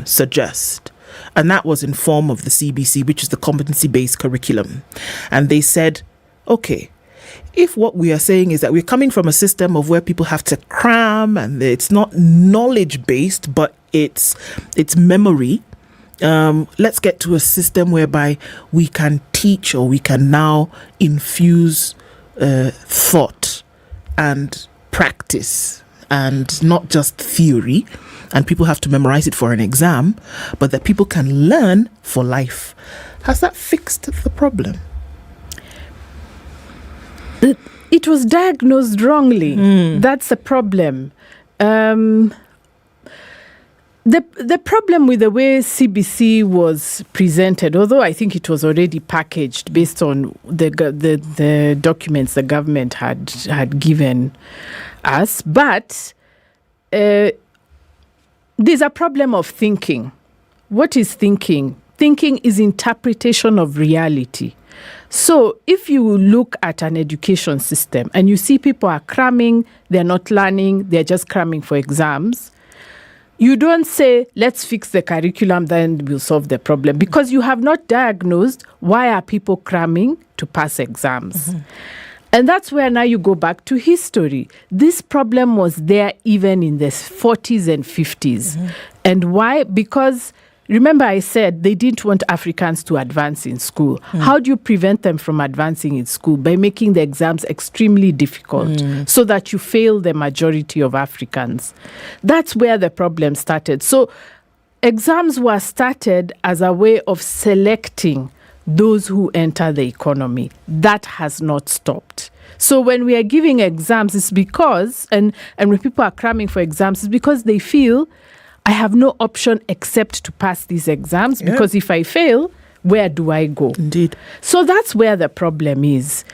suggest. And that was in form of the CBC, which is the competency-based curriculum. And they said, okay, if what we are saying is that we're coming from a system of where people have to cram and it's not knowledge based, but it's memory, let's get to a system whereby we can teach, or we can now infuse thought and practice, and not just theory, and people have to memorize it for an exam, but that people can learn for life. Has that fixed the problem? It was diagnosed wrongly. That's the problem. The problem with the way CBC was presented, although I think it was already packaged based on the documents the government had given us, but there's a problem of thinking. What is thinking? Thinking is interpretation of reality. So if you look at an education system and you see people are cramming, they're not learning, they're just cramming for exams, you don't say, let's fix the curriculum, then we'll solve the problem, because you have not diagnosed why are people cramming to pass exams. And that's where now you go back to history. This problem was there even in the 40s and 50s. And why? Because remember I said they didn't want Africans to advance in school. How do you prevent them from advancing in school? By making the exams extremely difficult so that you fail the majority of Africans. That's where the problem started. So exams were started as a way of selecting those who enter the economy. That has not stopped. So when we are giving exams, it's because, and when people are cramming for exams, it's because they feel, I have no option except to pass these exams, because if I fail, where do I go? Indeed. So that's where the problem is.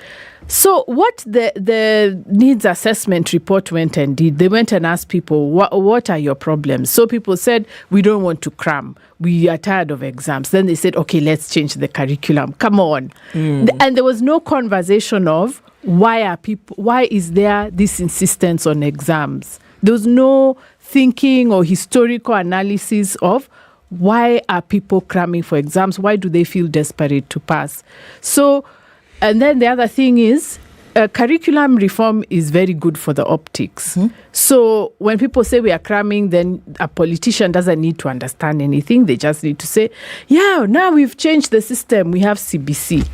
So what the needs assessment report went and did, they went and asked people, what are your problems? So people said, we don't want to cram. We are tired of exams. Then they said, okay, let's change the curriculum. Come on. And there was no conversation of why is there this insistence on exams? There was no thinking or historical analysis of why are people cramming for exams? Why do they feel desperate to pass? So, and then the other thing is, curriculum reform is very good for the optics. So when people say we are cramming, then a politician doesn't need to understand anything. They just need to say, yeah, now we've changed the system. We have CBC.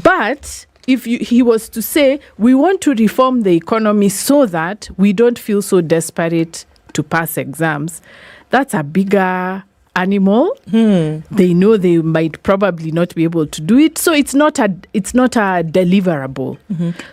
But if he was to say, we want to reform the economy so that we don't feel so desperate to pass exams, that's a bigger animal. They know they might probably not be able to do it, so it's not a deliverable.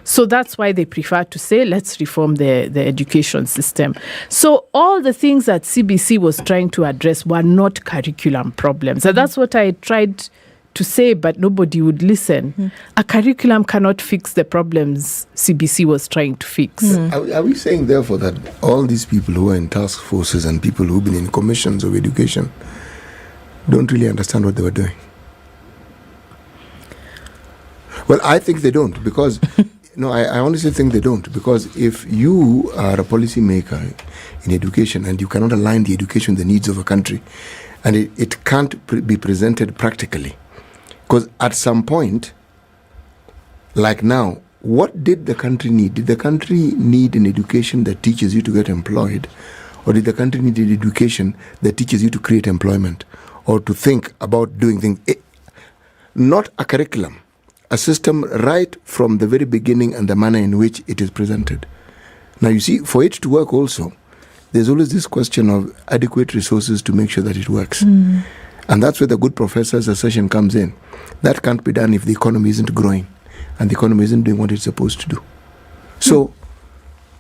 So that's why they prefer to say, let's reform the education system. So all the things that CBC was trying to address were not curriculum problems, and that's what I tried to say, but nobody would listen. A curriculum cannot fix the problems CBC was trying to fix. Are we saying, therefore, that all these people who are in task forces and people who've been in commissions of education don't really understand what they were doing? Well, I think they don't, because I honestly think they don't, because if you are a policy maker in education and you cannot align the education with the needs of a country, and it can't be presented practically, because at some point, like now, what did the country need? Did the country need an education that teaches you to get employed? Or did the country need an education that teaches you to create employment? Or to think about doing things? Not a curriculum, a system right from the very beginning and the manner in which it is presented. Now you see, for it to work also, there's always this question of adequate resources to make sure that it works. And that's where the good professor's assertion comes in. That can't be done if the economy isn't growing and the economy isn't doing what it's supposed to do. So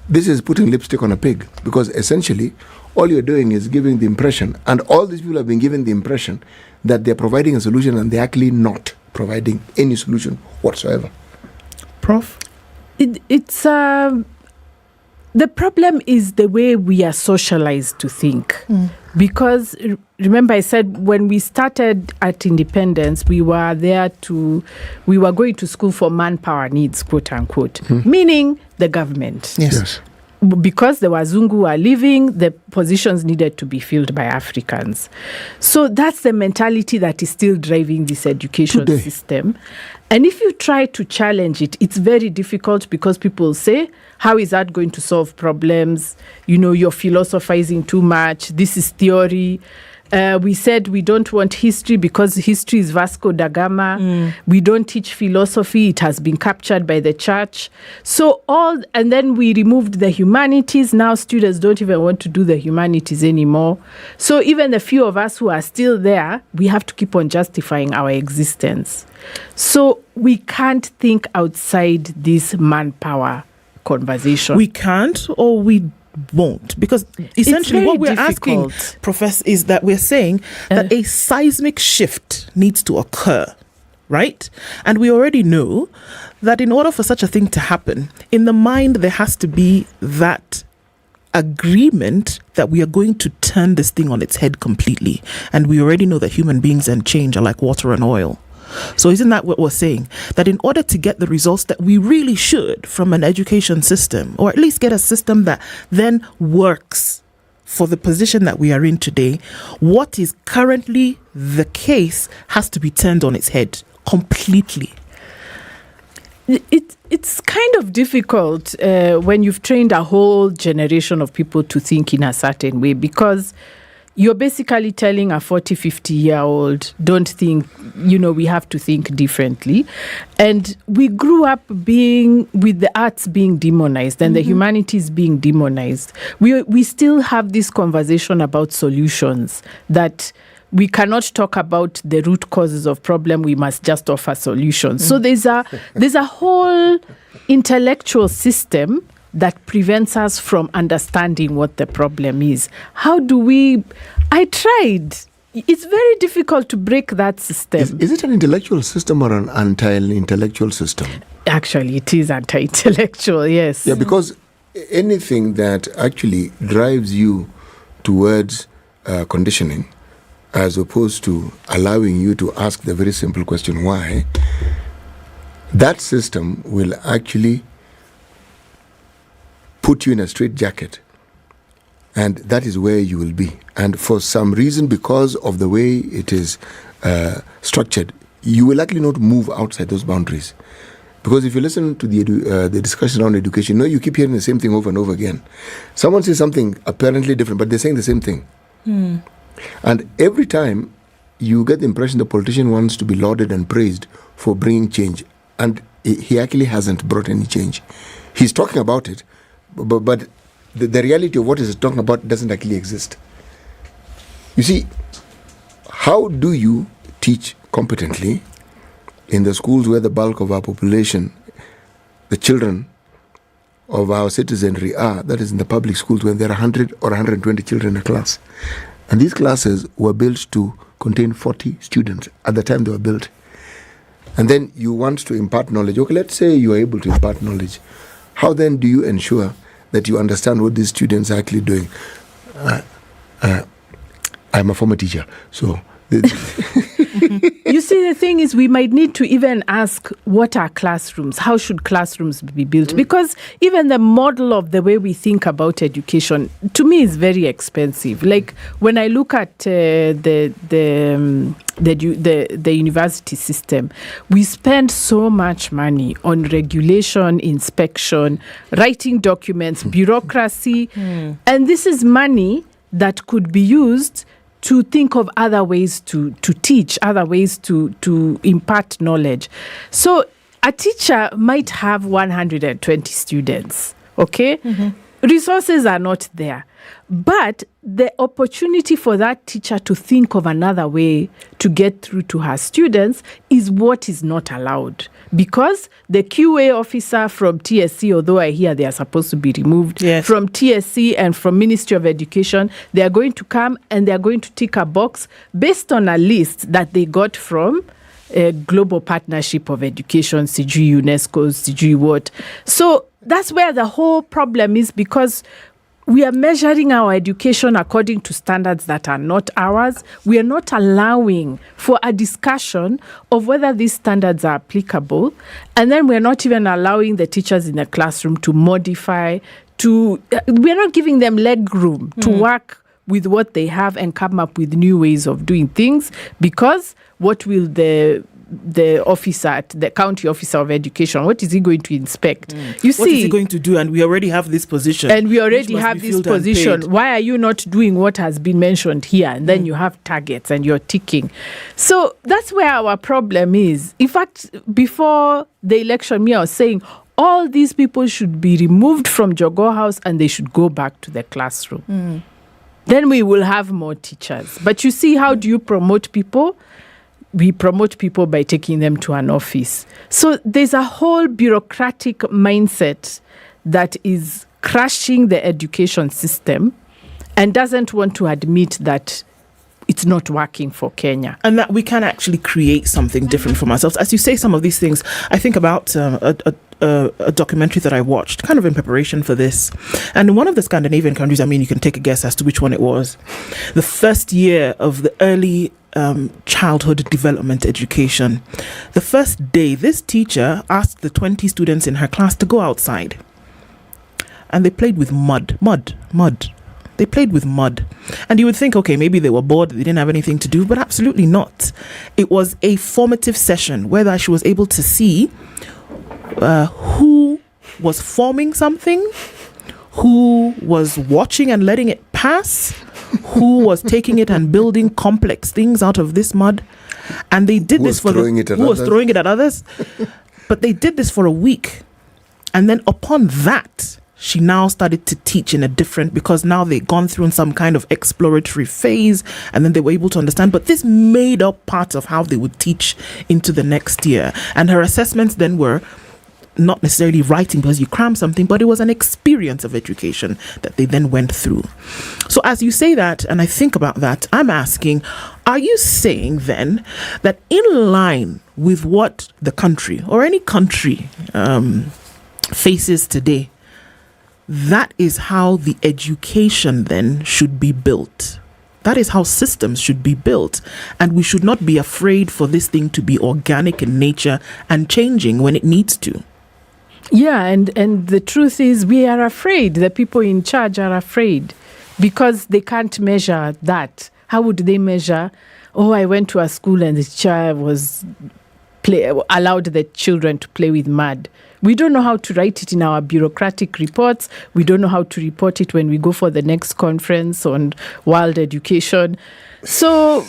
this is putting lipstick on a pig, because essentially all you're doing is giving the impression, and all these people have been given the impression that they're providing a solution, and they're actually not providing any solution whatsoever. Prof? The problem is the way we are socialized to think. Because remember I said when we started at independence, we were going to school for manpower needs, quote unquote, meaning the government. Yes. because the Wazungu were leaving, the positions needed to be filled by Africans. So that's the mentality that is still driving this education system. And if you try to challenge it, it's very difficult because people say, how is that going to solve problems? You know, you're philosophizing too much. This is theory. We said we don't want history because history is Vasco da Gama. We don't teach philosophy. It has been captured by the church. And then we removed the humanities. Now students don't even want to do the humanities anymore. So even the few of us who are still there, we have to keep on justifying our existence. So we can't think outside this manpower conversation. We can't, or we won't, because essentially what we're asking, Professor, is that we're saying that a seismic shift needs to occur, right? And we already know that in order for such a thing to happen, in the mind there has to be that agreement that we are going to turn this thing on its head completely. And we already know that human beings and change are like water and oil. So isn't that what we're saying? That in order to get the results that we really should from an education system, or at least get a system that then works for the position that we are in today, what is currently the case has to be turned on its head completely. It's kind of difficult when you've trained a whole generation of people to think in a certain way, because you're basically telling a 40, 50-year-old, don't think, we have to think differently. And we grew up with the arts being demonized and the humanities being demonized. We still have this conversation about solutions, that we cannot talk about the root causes of problem. We must just offer solutions. So there's a whole intellectual system that prevents us from understanding what the problem is. I tried. It's very difficult to break that system. Is it an intellectual system or an anti-intellectual system? Actually, it is anti-intellectual, yes. Yeah, because anything that actually drives you towards conditioning, as opposed to allowing you to ask the very simple question, why, that system will actually put you in a straitjacket, and that is where you will be. And for some reason, because of the way it is structured, you will actually not move outside those boundaries. Because if you listen to the discussion around education, you keep hearing the same thing over and over again. Someone says something apparently different, but they're saying the same thing. And every time you get the impression the politician wants to be lauded and praised for bringing change, and he actually hasn't brought any change. He's talking about it, but the reality of what he's talking about doesn't actually exist. You see, how do you teach competently in the schools where the bulk of our population, the children of our citizenry are, that is in the public schools, when there are 100 or 120 children in a class? And these classes were built to contain 40 students at the time they were built. And then you want to impart knowledge. Okay, let's say you are able to impart knowledge. How then do you ensure that you understand what these students are actually doing? I'm a former teacher, so... You see, the thing is, we might need to even ask, what are classrooms? How should classrooms be built? Because even the model of the way we think about education, to me, is very expensive. Like, when I look at the university system, we spend so much money on regulation, inspection, writing documents, bureaucracy, and this is money that could be used to think of other ways to teach, other ways to impart knowledge. So a teacher might have 120 students, okay? Resources are not there. But the opportunity for that teacher to think of another way to get through to her students is what is not allowed. Because the QA officer from TSC, although I hear they are supposed to be removed, from TSC and from Ministry of Education, they are going to come and they are going to tick a box based on a list that they got from a Global Partnership of Education, CG UNESCO, CG what. So that's where the whole problem is, because we are measuring our education according to standards that are not ours. We are not allowing for a discussion of whether these standards are applicable. And then we're not even allowing the teachers in the classroom to modify, we're not giving them leg room to work with what they have and come up with new ways of doing things, because what will the officer, the county officer of education, what is he going to inspect? You see, what is he going to do? And we already have this position. And we already have this position. Why are you not doing what has been mentioned here? And then you have targets and you're ticking. So that's where our problem is. In fact, before the election, I was saying all these people should be removed from Jogoo House and they should go back to the classroom. Then we will have more teachers. But you see, how do you promote people? We promote people by taking them to an office. So there's a whole bureaucratic mindset that is crashing the education system and doesn't want to admit that it's not working for Kenya. And that we can actually create something different from ourselves. As you say some of these things, I think about a documentary that I watched kind of in preparation for this. And in one of the Scandinavian countries, you can take a guess as to which one it was. The first year of the early childhood development education. The first day, this teacher asked the 20 students in her class to go outside. And they played with mud. They played with mud. And you would think, okay, maybe they were bored, they didn't have anything to do, but absolutely not. It was a formative session where she was able to see who was forming something, who was watching and letting it pass, who was taking it and building complex things out of this mud. And they did this for throwing it at others. But they did this for a week. And then upon that, she now started to teach in a different, because now they'd gone through some kind of exploratory phase and then they were able to understand. But this made up part of how they would teach into the next year. And her assessments then were not necessarily writing because you cram something, but it was an experience of education that they then went through. So as you say that, and I think about that, I'm asking, are you saying then that in line with what the country or any country faces today, that is how the education then should be built? That is how systems should be built. And we should not be afraid for this thing to be organic in nature and changing when it needs to. Yeah, and the truth is we are afraid. The people in charge are afraid because they can't measure that. How would they measure? Oh, I went to a school and the teacher allowed the children to play with mud. We don't know how to write it in our bureaucratic reports. We don't know how to report it when we go for the next conference on world education. So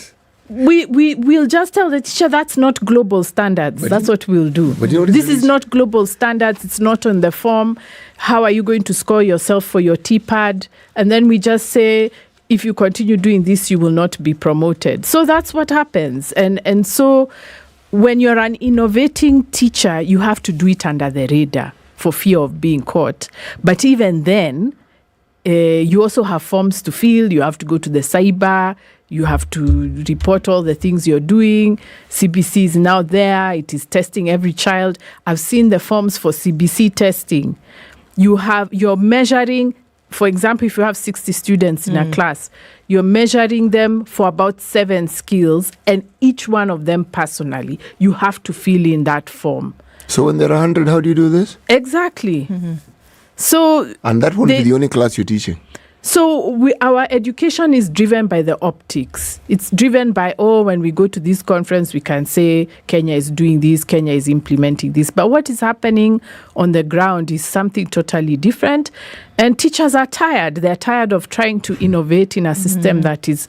we'll just tell the teacher that's not global standards. That's what we'll do. This is not global standards. It's not on the form. How are you going to score yourself for your TPAD? And then we just say, if you continue doing this, you will not be promoted. So that's what happens. And so when you're an innovating teacher, you have to do it under the radar for fear of being caught. But even then, you also have forms to fill. You have to go to the cyber. You have to report all the things you're doing. CBC is now there. It is testing every child. I've seen the forms for CBC testing. You're measuring, for example, if you have 60 students in a class, you're measuring them for about 7 skills, and each one of them personally, you have to fill in that form. So when there are 100, how do you do this? Exactly. So, and that won't be the only class you're teaching. So our education is driven by the optics. It's driven by, when we go to this conference, we can say Kenya is doing this, Kenya is implementing this. But what is happening on the ground is something totally different. And teachers are tired. They're tired of trying to innovate in a system that it's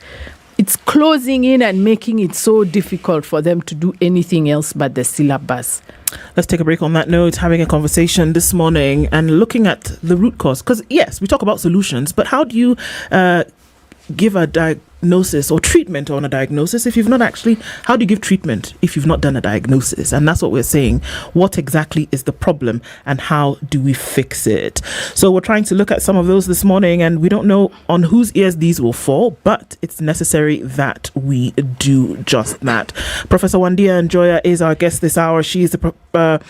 closing in and making it so difficult for them to do anything else but the syllabus. Let's take a break on that note, having a conversation this morning and looking at the root cause. Because, yes, we talk about solutions, but how do you give a diagnosis or treatment on a diagnosis if you've not actually, how do you give treatment if you've not done a diagnosis? And that's what we're saying. What exactly is the problem and how do we fix it? So we're trying to look at some of those this morning, and we don't know on whose ears these will fall, but it's necessary that we do just that. Professor Wandia Njoya is our guest this hour. She is the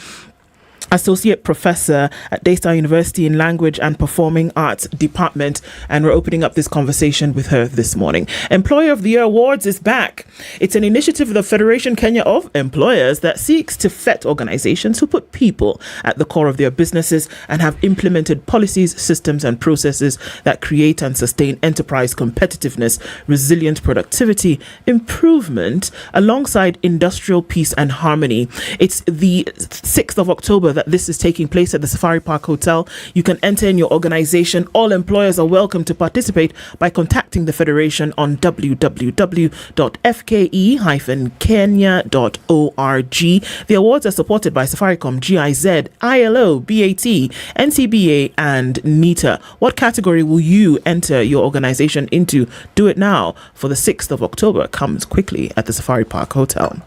Associate Professor at Daystar University in Language and Performing Arts Department, and we're opening up this conversation with her this morning. Employer of the Year Awards is back. It's an initiative of the Federation Kenya of Employers that seeks to vet organizations who put people at the core of their businesses and have implemented policies, systems and processes that create and sustain enterprise competitiveness, resilient productivity, improvement, alongside industrial peace and harmony. It's the 6th of October that this is taking place at the Safari Park Hotel. You can enter in your organization. All employers are welcome to participate by contacting the Federation on www.fke-kenya.org. The awards are supported by Safaricom, GIZ, ILO, BAT, NCBA and NITA. What category will you enter your organization into? Do it now, for the 6th of October comes quickly at the Safari Park Hotel.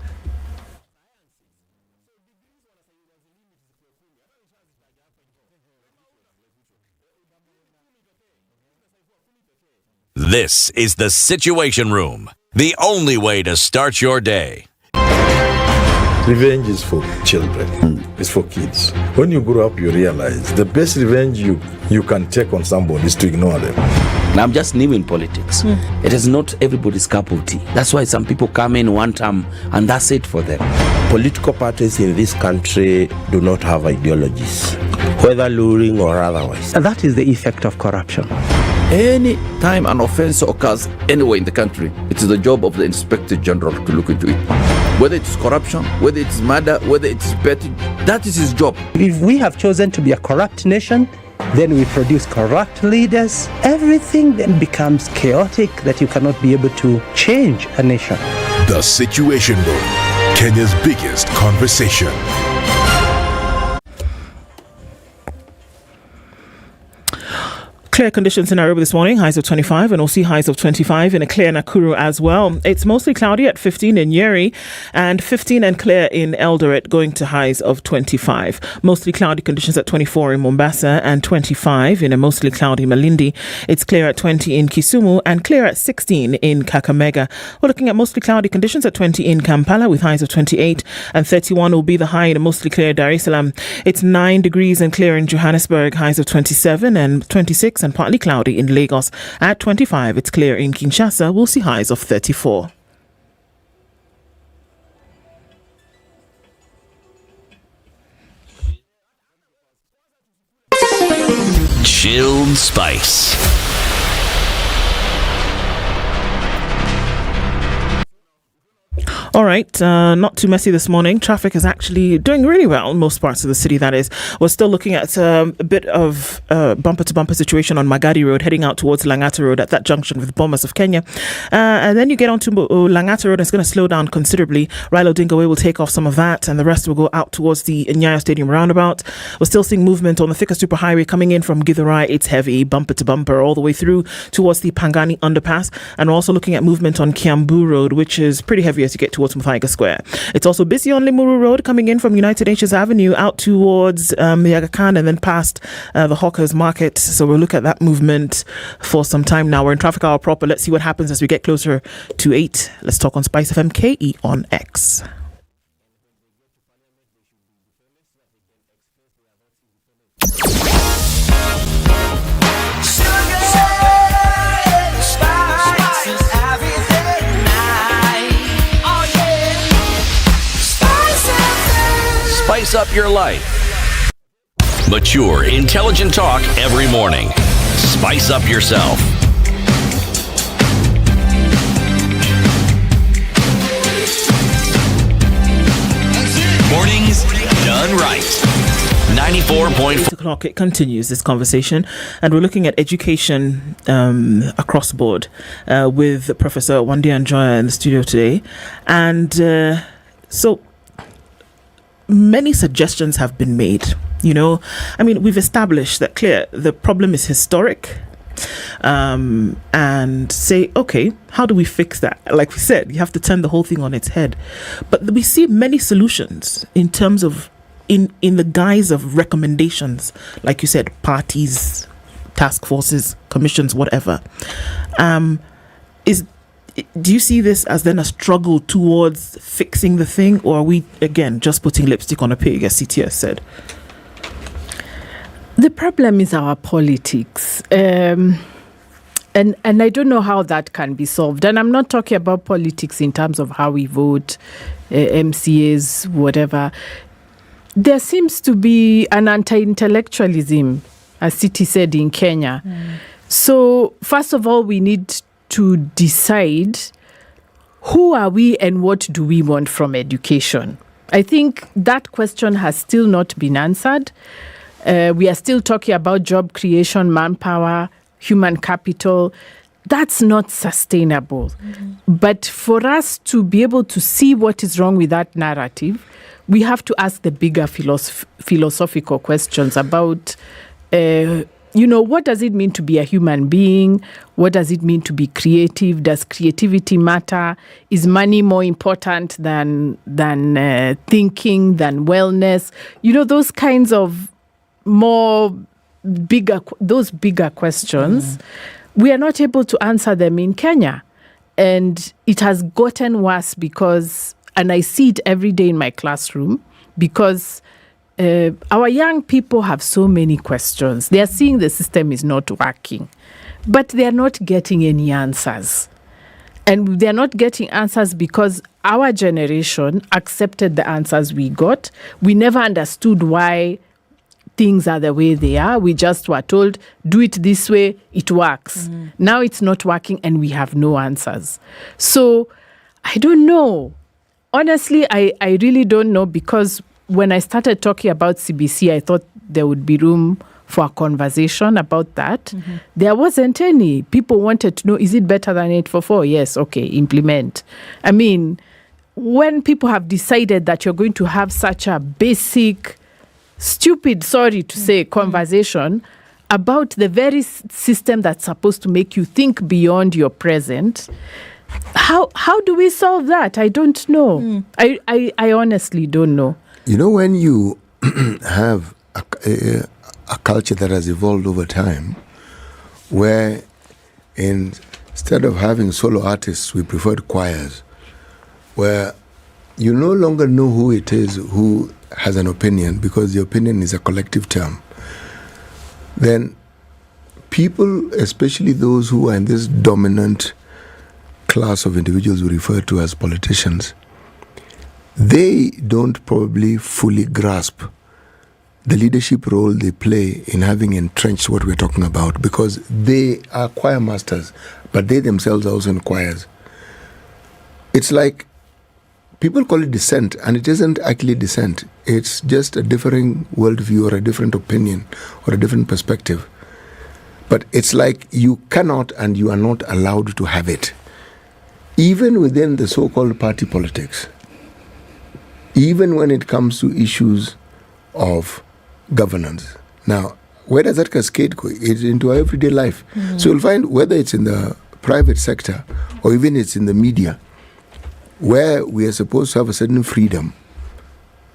This is the Situation Room, the only way to start your day. Revenge is for children. It's for kids. When you grow up, you realize the best revenge you can take on somebody is to ignore them. I'm just new in politics. It is not everybody's cup of tea. That's why some people come in one term and that's it for them. Political parties in this country do not have ideologies, whether luring or otherwise. And that is the effect of corruption. Any time an offense occurs anywhere in the country, it is the job of the Inspector General to look into it. Whether it's corruption, whether it's murder, whether it's betting, that is his job. If we have chosen to be a corrupt nation, then we produce corrupt leaders. Everything then becomes chaotic that you cannot be able to change a nation. The Situation Room, Kenya's biggest conversation. Clear conditions in Nairobi this morning, highs of 25, and we'll see highs of 25 in a clear Nakuru as well. It's mostly cloudy at 15 in Nyeri and 15 and clear in Eldoret, going to highs of 25. Mostly cloudy conditions at 24 in Mombasa and 25 in a mostly cloudy Malindi. It's clear at 20 in Kisumu and clear at 16 in Kakamega. We're looking at mostly cloudy conditions at 20 in Kampala with highs of 28, and 31 will be the high in a mostly clear Dar es Salaam. It's 9 degrees and clear in Johannesburg, highs of 27 and 26 and partly cloudy in Lagos. At 25, it's clear in Kinshasa. We'll see highs of 34. Chilled Spice. All right, not too messy this morning. Traffic is actually doing really well in most parts of the city, that is. We're still looking at a bit of bumper-to-bumper situation on Magadi Road, heading out towards Langata Road at that junction with Bomas of Kenya. And then you get onto Langata Road, and it's going to slow down considerably. Raila Odinga Way will take off some of that, and the rest will go out towards the Nyayo Stadium roundabout. We're still seeing movement on the Thika Superhighway coming in from Githurai. It's heavy, bumper-to-bumper, all the way through towards the Pangani Underpass. And we're also looking at movement on Kiambu Road, which is pretty heavy as you get towards Muthaiga Square. It's also busy on Limuru Road coming in from United Nations Avenue out towards Aga Khan and then past the Hawkers Market. So we'll look at that movement for some time now. We're in traffic hour proper. Let's see what happens as we get closer to 8. Let's talk on Spice FM KE on X. Spice up your life. Mature, intelligent talk every morning. Spice up yourself. Mornings done right. 94.4 o'clock. It continues this conversation, and we're looking at education across the board with Professor Wande Anjoya in the studio today. And so many suggestions have been made. You know, I mean, we've established that the problem is historic, and say, okay, how do we fix that? Like we said, you have to turn the whole thing on its head. But we see many solutions in terms of in the guise of recommendations, like you said, parties, task forces, commissions, whatever. Do you see this as then a struggle towards fixing the thing, or are we again just putting lipstick on a pig, as CTS said? The problem is our politics. And I don't know how that can be solved. And I'm not talking about politics in terms of how we vote, MCAs, whatever. There seems to be an anti-intellectualism, as City said, in Kenya. So, first of all, we need to decide who are we and what do we want from education. I think that question has still not been answered. We are still talking about job creation, manpower, human capital. That's not sustainable. But for us to be able to see what is wrong with that narrative, we have to ask the bigger philosophical questions about, what does it mean to be a human being? What does it mean to be creative? Does creativity matter? Is money more important than thinking, than wellness? Those kinds of bigger questions, we are not able to answer them in Kenya. And it has gotten worse because, and I see it every day in my classroom, because our young people have so many questions. They are seeing the system is not working, but they are not getting any answers. And they are not getting answers because our generation accepted the answers we got. We never understood why things are the way they are. We just were told, do it this way, it works. Now it's not working and we have no answers. So I don't know. Honestly, I really don't know, because when I started talking about CBC, I thought there would be room for a conversation about that. There wasn't any. People wanted to know, is it better than 844? Yes, okay, implement. I mean, when people have decided that you're going to have such a basic, stupid, sorry to say, conversation about the very system that's supposed to make you think beyond your present, how do we solve that? I don't know. I honestly don't know. When you have a culture that has evolved over time, where instead of having solo artists, we preferred choirs, where you no longer know who it is who has an opinion, because the opinion is a collective term, then people, especially those who are in this dominant class of individuals we refer to as politicians, they don't probably fully grasp the leadership role they play in having entrenched what we're talking about, because they are choir masters, but they themselves are also in choirs. It's like people call it dissent, and it isn't actually dissent. It's just a differing worldview or a different opinion or a different perspective. But it's like you cannot and you are not allowed to have it. Even within the so-called party politics, even when it comes to issues of governance. Now, where does that cascade go? It's into our everyday life. So you'll find, whether it's in the private sector or even it's in the media, where we are supposed to have a certain freedom,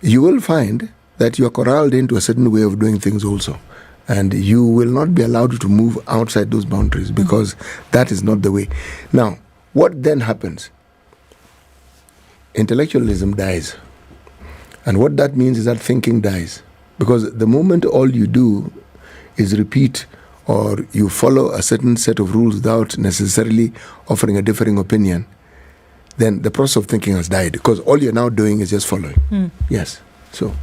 you will find that you are corralled into a certain way of doing things also. And you will not be allowed to move outside those boundaries, because that is not the way. Now, what then happens? Intellectualism dies. And what that means is that thinking dies. Because the moment all you do is repeat, or you follow a certain set of rules without necessarily offering a differing opinion, then the process of thinking has died, because all you're now doing is just following. Yes. So.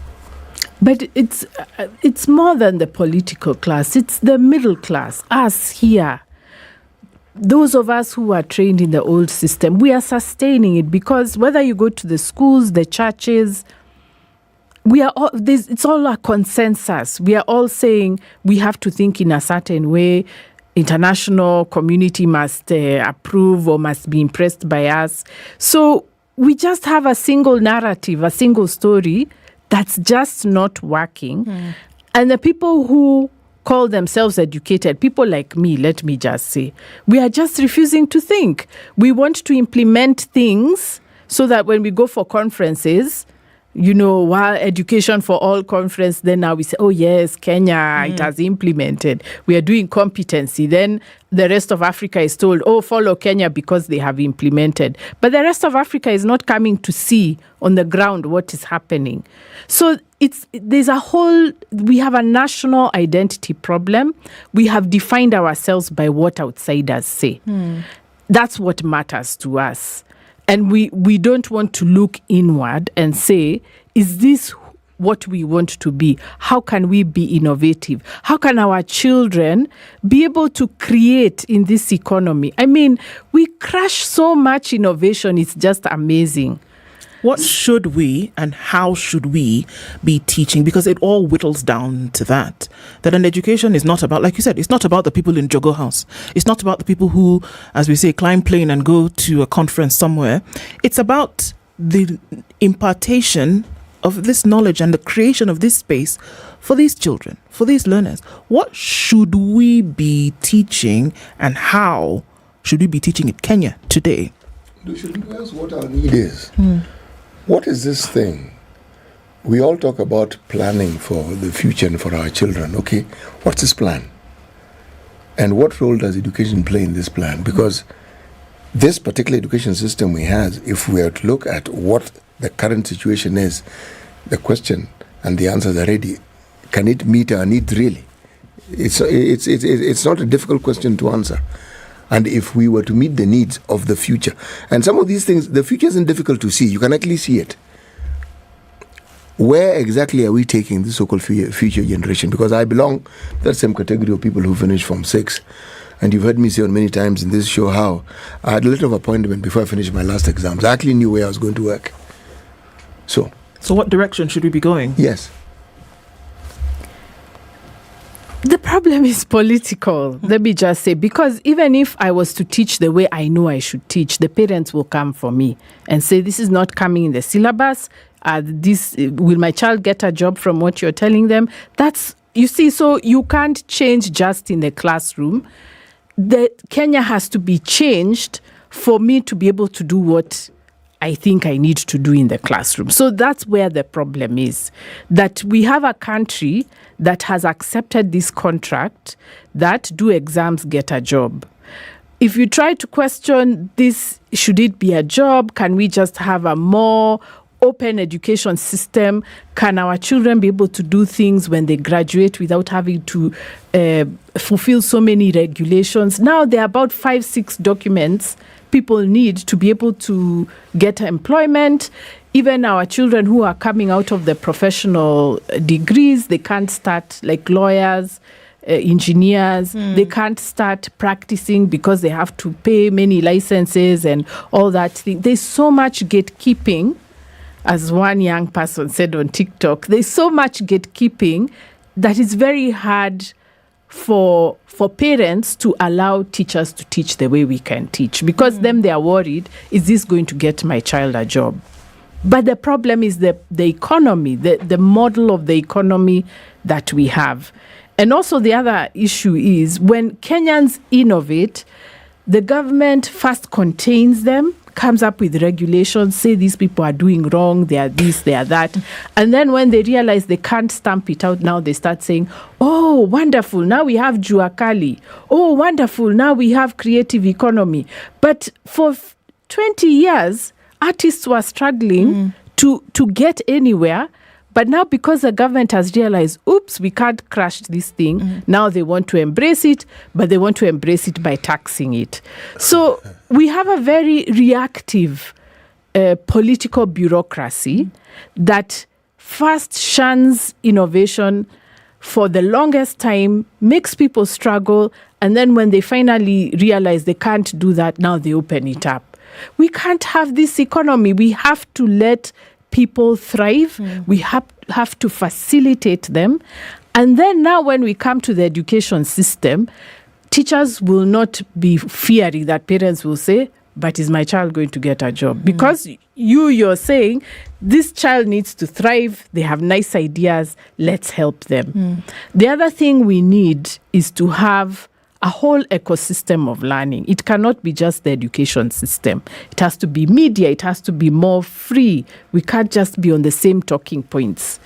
But it's more than the political class. It's the middle class, us here. Those of us who are trained in the old system, we are sustaining it, because whether you go to the schools, the churches, we are all, it's all a consensus. We are all saying we have to think in a certain way. International community must approve or must be impressed by us. So we just have a single narrative, a single story that's just not working. And the people who call themselves educated, people like me, let me just say, we are just refusing to think. We want to implement things so that when we go for conferences, while Education for All conference, then now we say, oh yes, Kenya, it has implemented. We are doing competency. Then the rest of Africa is told, oh, follow Kenya because they have implemented. But the rest of Africa is not coming to see on the ground what is happening. So we have a national identity problem. We have defined ourselves by what outsiders say. That's what matters to us. And we don't want to look inward and say, is this what we want to be? How can we be innovative? How can our children be able to create in this economy? I mean, we crush so much innovation. It's just amazing. What should we and how should we be teaching? Because it all whittles down to that an education is not about, like you said, it's not about the people in Jogo House. It's not about the people who, as we say, climb plane and go to a conference somewhere. It's about the impartation of this knowledge and the creation of this space for these children, for these learners. What should we be teaching and how should we be teaching in Kenya today? Should we ask what our need is? What is this thing? We all talk about planning for the future and for our children. Okay, what's this plan? And what role does education play in this plan? Because this particular education system we have, if we are to look at what the current situation is, the question and the answers are ready. Can it meet our needs really? It's not a difficult question to answer. And if we were to meet the needs of the future, and some of these things, the future isn't difficult to see. You can actually see it. Where exactly are we taking this so-called future generation? Because I belong to that same category of people who finished Form 6. And you've heard me say on many times in this show how I had a letter of appointment before I finished my last exams. I actually knew where I was going to work. So what direction should we be going? Yes. The problem is political, let me just say, because even if I was to teach the way I know I should teach, the parents will come for me and say, this is not coming in the syllabus. Will my child get a job from what you're telling them? So you can't change just in the classroom. Kenya has to be changed for me to be able to do what I think I need to do in the classroom. So that's where the problem is, that we have a country that has accepted this contract that do exams, get a job. If you try to question this, should it be a job? Can we just have a more open education system? Can our children be able to do things when they graduate without having to fulfill so many regulations? Now there are about 5-6 documents people need to be able to get employment. Even our children who are coming out of the professional degrees, they can't start, like lawyers, engineers, they can't start practicing because they have to pay many licenses and all that thing. There's so much gatekeeping, as one young person said on TikTok, there's so much gatekeeping that it's very hard for parents to allow teachers to teach the way we can teach, because then they are worried, is this going to get my child a job? But the problem is the economy, the model of the economy that we have. And also the other issue is when Kenyans innovate, the government first contains them, comes up with regulations, say these people are doing wrong, they are this, they are that. And then when they realize they can't stamp it out, now they start saying, oh, wonderful, now we have Jua Kali. Oh, wonderful, now we have creative economy. But for 20 years, artists were struggling to get anywhere. But now because the government has realized, oops, we can't crush this thing, now they want to embrace it, but they want to embrace it by taxing it. So we have a very reactive political bureaucracy that first shuns innovation for the longest time, makes people struggle, and then when they finally realize they can't do that, now they open it up. We can't have this economy. We have to let people thrive. We have to facilitate them. And then now when we come to the education system, teachers will not be fearing that parents will say, but is my child going to get a job? Because you're saying, this child needs to thrive, they have nice ideas, let's help them. The other thing we need is to have a whole ecosystem of learning. It cannot be just the education system. It has to be media. It has to be more free. We can't just be on the same talking points.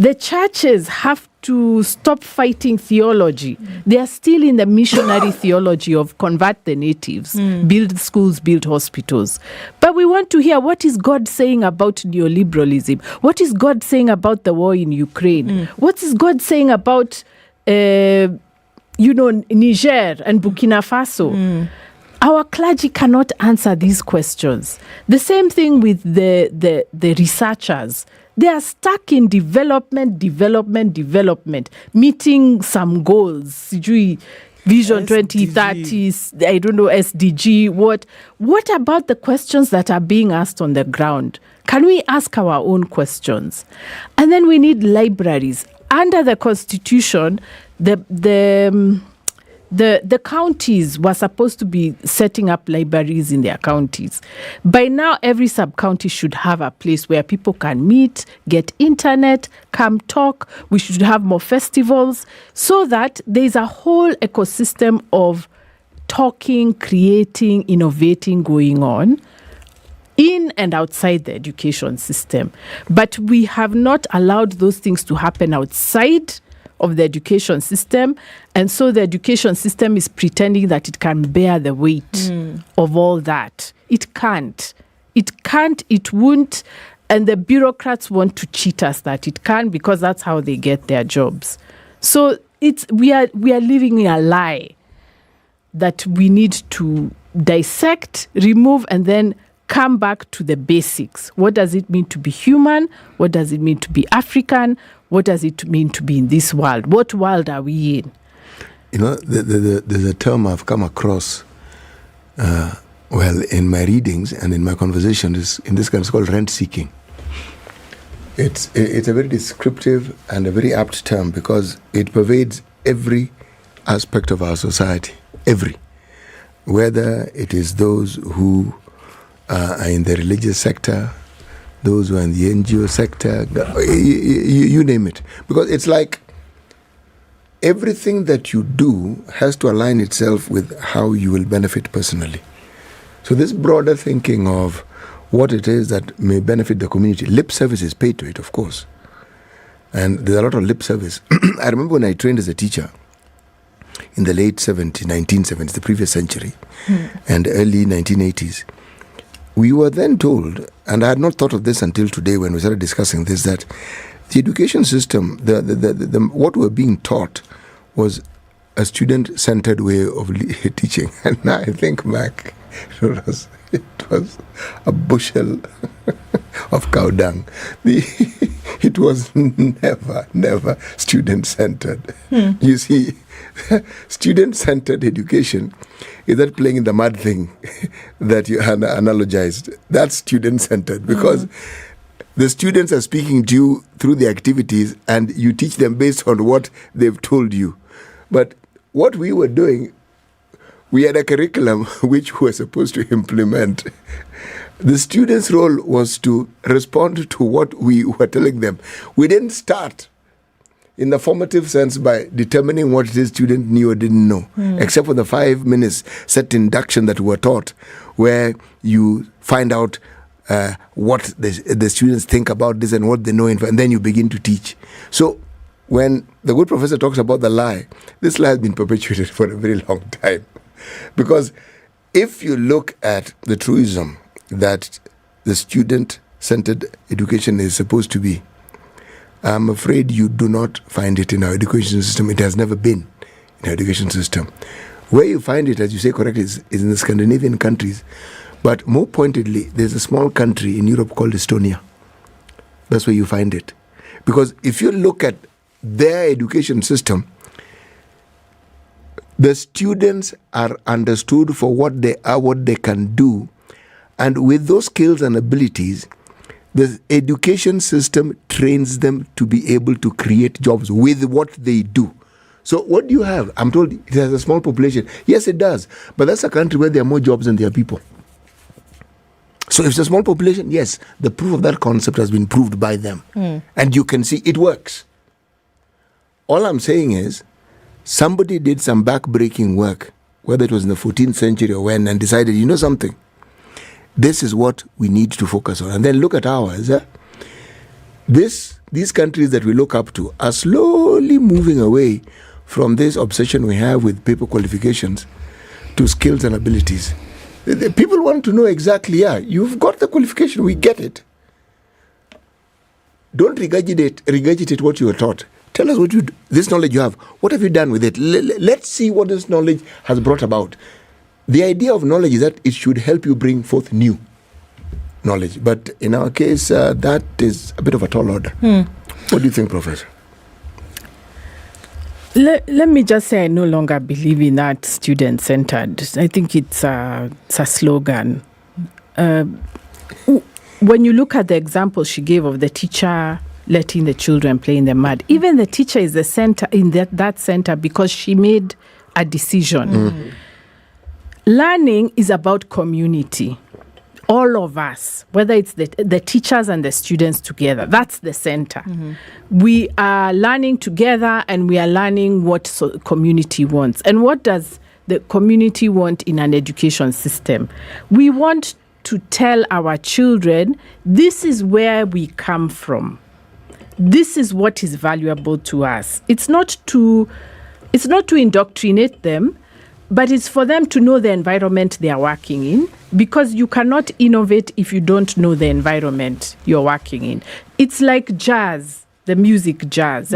The churches have to stop fighting theology. They are still in the missionary theology of convert the natives, build schools, build hospitals. But we want to hear, what is God saying about neoliberalism? What is God saying about the war in Ukraine? What is God saying about, Niger and Burkina Faso? Our clergy cannot answer these questions. The same thing with the researchers. They are stuck in development, meeting some goals. Vision 2030, I don't know, SDG, what about the questions that are being asked on the ground? Can we ask our own questions? And then we need libraries. Under the Constitution, the counties were supposed to be setting up libraries in their counties. By now, every sub-county should have a place where people can meet, get internet, come talk. We should have more festivals so that there's a whole ecosystem of talking, creating, innovating going on in and outside the education system. But we have not allowed those things to happen outside of the education system, and so the education system is pretending that it can bear the weight of all that. It can't, it won't, and the bureaucrats want to cheat us that it can, because that's how they get their jobs. So we are living in a lie that we need to dissect, remove, and then come back to the basics. What does it mean to be human? What does it mean to be African? What does it mean to be in this world? What world are we in? There's a term I've come across, in my readings and in my conversations in this country, it's called rent-seeking. It's a very descriptive and a very apt term because it pervades every aspect of our society, whether it is those who are in the religious sector, those who are in the NGO sector, you name it. Because it's like everything that you do has to align itself with how you will benefit personally. So this broader thinking of what it is that may benefit the community, lip service is paid to it, of course. And there's a lot of lip service. I remember when I trained as a teacher in the late 1970s, the previous century, and early 1980s, we were then told, and I had not thought of this until today when we started discussing this, that the education system, what we were being taught was a student-centered way of teaching. And now I think back, it was a bushel of cow dung. It was never student-centered. You see, student-centered education is that playing in the mud thing that you analogized. That's student-centered because the students are speaking to you through the activities and you teach them based on what they've told you. But what we were doing, we had a curriculum which we were supposed to implement. The students' role was to respond to what we were telling them. We didn't start in the formative sense by determining what the student knew or didn't know, except for the 5 minutes set induction that we were taught, where you find out what the students think about this and what they know, and then you begin to teach. So when the good professor talks about the lie, this lie has been perpetuated for a very long time. Because if you look at the truism that the student-centered education is supposed to be, I'm afraid you do not find it in our education system. It has never been in our education system. Where you find it, as you say correctly, is in the Scandinavian countries. But more pointedly, there's a small country in Europe called Estonia. That's where you find it. Because if you look at their education system, the students are understood for what they are, what they can do. And with those skills and abilities, the education system trains them to be able to create jobs with what they do. So what do you have? I'm told it has a small population. Yes, it does. But that's a country where there are more jobs than there are people. So if it's a small population, yes, the proof of that concept has been proved by them. And you can see it works. All I'm saying is, somebody did some back-breaking work, whether it was in the 14th century or when, and decided, you know something? This is what we need to focus on. And then look at ours. This these countries that we look up to are slowly moving away from this obsession we have with paper qualifications to skills and abilities. The people want to know exactly, you've got the qualification, we get it. Don't regurgitate what you were taught. Tell us this knowledge you have. What have you done with it? Let's see what this knowledge has brought about. The idea of knowledge is that it should help you bring forth new knowledge. But in our case, that is a bit of a tall order. What do you think, Professor? Let me just say I no longer believe in that student-centered. I think it's a slogan. When you look at the example she gave of the teacher letting the children play in the mud, even the teacher is the center in that center because she made a decision. Learning is about community. All of us, whether it's the teachers and the students together, that's the center. We are learning together and we are learning what community wants. And what does the community want in an education system? We want to tell our children, this is where we come from. This is what is valuable to us. It's not to indoctrinate them, but it's for them to know the environment they are working in, because you cannot innovate if you don't know the environment you're working in. It's like jazz, the music jazz.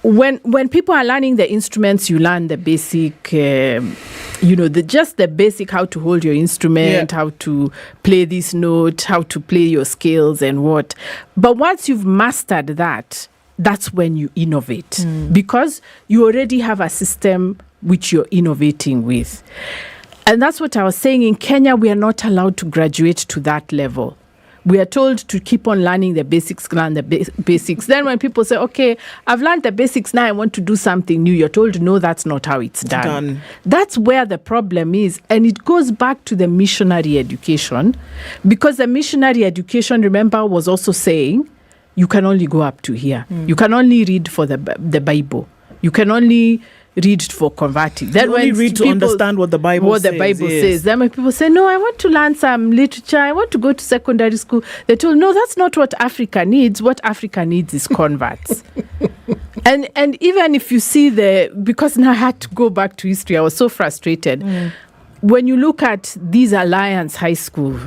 When people are learning the instruments, you learn the basic, the basic, how to hold your instrument, how to play this note, how to play your scales and what. But once you've mastered that, that's when you innovate, because you already have a system which you're innovating with. And that's what I was saying. In Kenya, we are not allowed to graduate to that level. We are told to keep on learning the basics, learn the basics. Then when people say, okay, I've learned the basics, now I want to do something new, you're told, no, that's not how it's done. That's where the problem is. And it goes back to the missionary education, because the missionary education, remember, was also saying, you can only go up to here. You can only read for the Bible. You can only read for converting. Then you only read to understand what the Bible says. Then when people say, no, I want to learn some literature, I want to go to secondary school, they're told, no, that's not what Africa needs. What Africa needs is converts. and even if you see because now I had to go back to history, I was so frustrated. When you look at these Alliance High School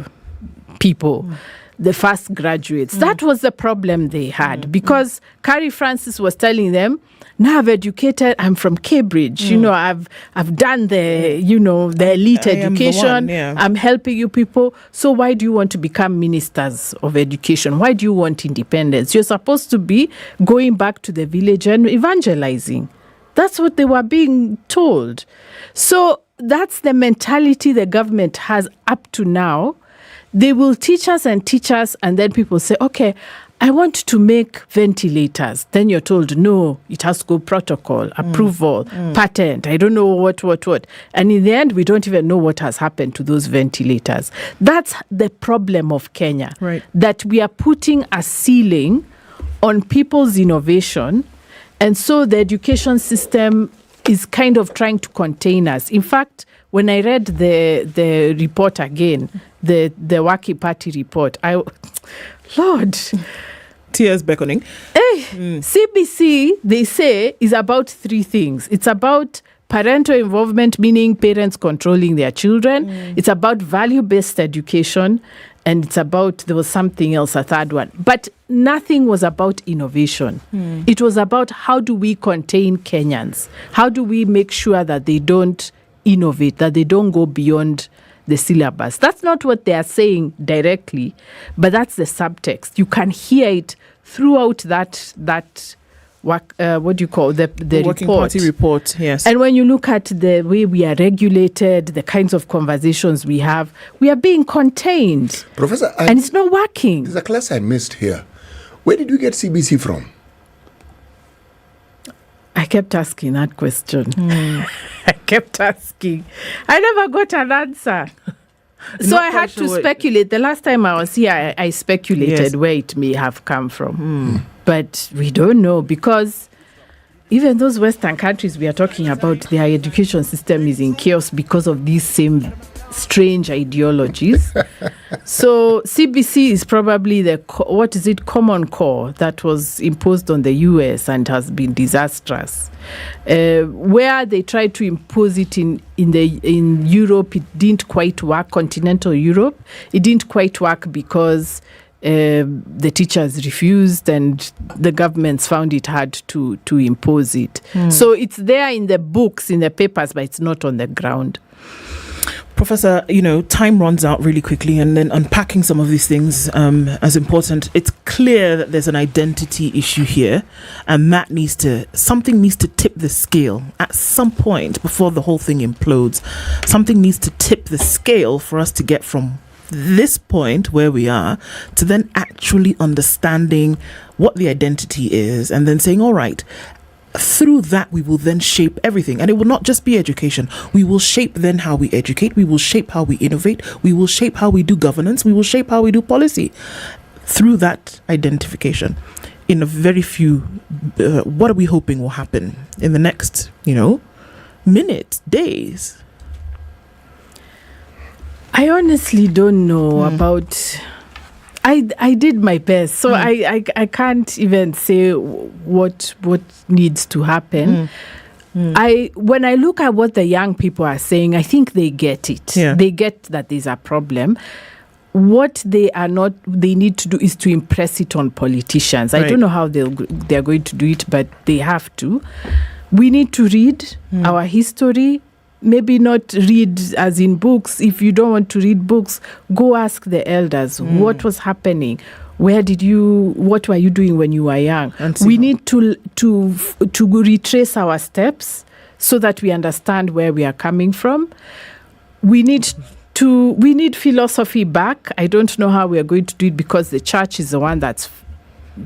people, the first graduates, that was the problem they had, because Carrie Francis was telling them, now I've educated, I'm from Cambridge, I've done the elite education, I'm helping you people. So why do you want to become ministers of education? Why do you want independence? You're supposed to be going back to the village and evangelizing. That's what they were being told. So that's the mentality the government has up to now. They will teach us, and then people say, okay, I want to make ventilators. Then you're told, no, it has to go protocol, approval, patent, I don't know what. And in the end, we don't even know what has happened to those ventilators. That's the problem of Kenya, that we are putting a ceiling on people's innovation. And so the education system is kind of trying to contain us. In fact, when I read the report again, the Waki Party report, Lord, tears beckoning. CBC, they say, is about three things. It's about parental involvement, meaning parents controlling their children. It's about value-based education. And it's about, there was something else, a third one. But nothing was about innovation. It was about how do we contain Kenyans? How do we make sure that they don't innovate, that they don't go beyond the syllabus? That's not what they are saying directly, but that's the subtext. You can hear it throughout that what do you call the Working report. Party report, yes. And when you look at the way we are regulated, the kinds of conversations we have, we are being contained. Professor, and it's not working. There's a class I missed here. Where did you get CBC from? I kept asking that question. I kept asking. I never got an answer. So I had to speculate. The last time I was here, I speculated where it may have come from. But we don't know, because even those Western countries we are talking about, their education system is in chaos because of these same strange ideologies. So CBC is probably the common core that was imposed on the US and has been disastrous. Where they tried to impose it in Europe, it didn't quite work. Continental Europe, it didn't quite work because the teachers refused and the governments found it hard to impose it. So it's there in the books, in the papers, but it's not on the ground. Professor, time runs out really quickly, and then unpacking some of these things as important. It's clear that there's an identity issue here, and that something needs to tip the scale at some point before the whole thing implodes. Something needs to tip the scale for us to get from this point where we are to then actually understanding what the identity is, and then saying, all right, through that we will then shape everything. And it will not just be education. We will shape then how we educate, we will shape how we innovate, we will shape how we do governance, we will shape how we do policy through that identification. In a very few what are we hoping will happen in the next minutes, days? I honestly don't know about. I did my best, so I can't even say what needs to happen. When I look at what the young people are saying, I think they get it. Yeah. They get that there's a problem. What they need to do is to impress it on politicians. Right. I don't know how they're going to do it, but they have to. We need to read our history. Maybe not read as in books. If you don't want to read books, go ask the elders what was happening. What were you doing when you were young? We need to retrace our steps so that we understand where we are coming from. We need philosophy back. I don't know how we are going to do it because the church is the one that's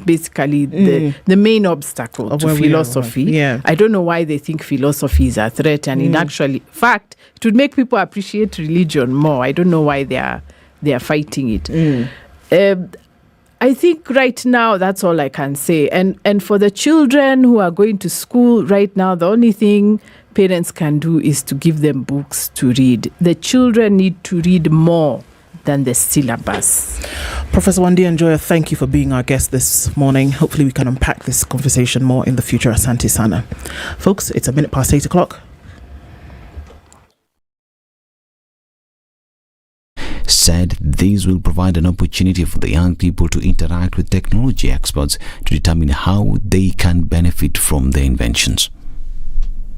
basically the main obstacle to philosophy. Yeah. I don't know why they think philosophy is a threat, and in actual fact, it would make people appreciate religion more. I don't know why they are fighting it. I think right now that's all I can say. And for the children who are going to school right now, the only thing parents can do is to give them books to read. The children need to read more than the syllabus. Professor Wandi Njoya, thank you for being our guest this morning. Hopefully we can unpack this conversation more in the future. Asante sana. Folks, it's 8:01. Said these will provide an opportunity for the young people to interact with technology experts to determine how they can benefit from their inventions.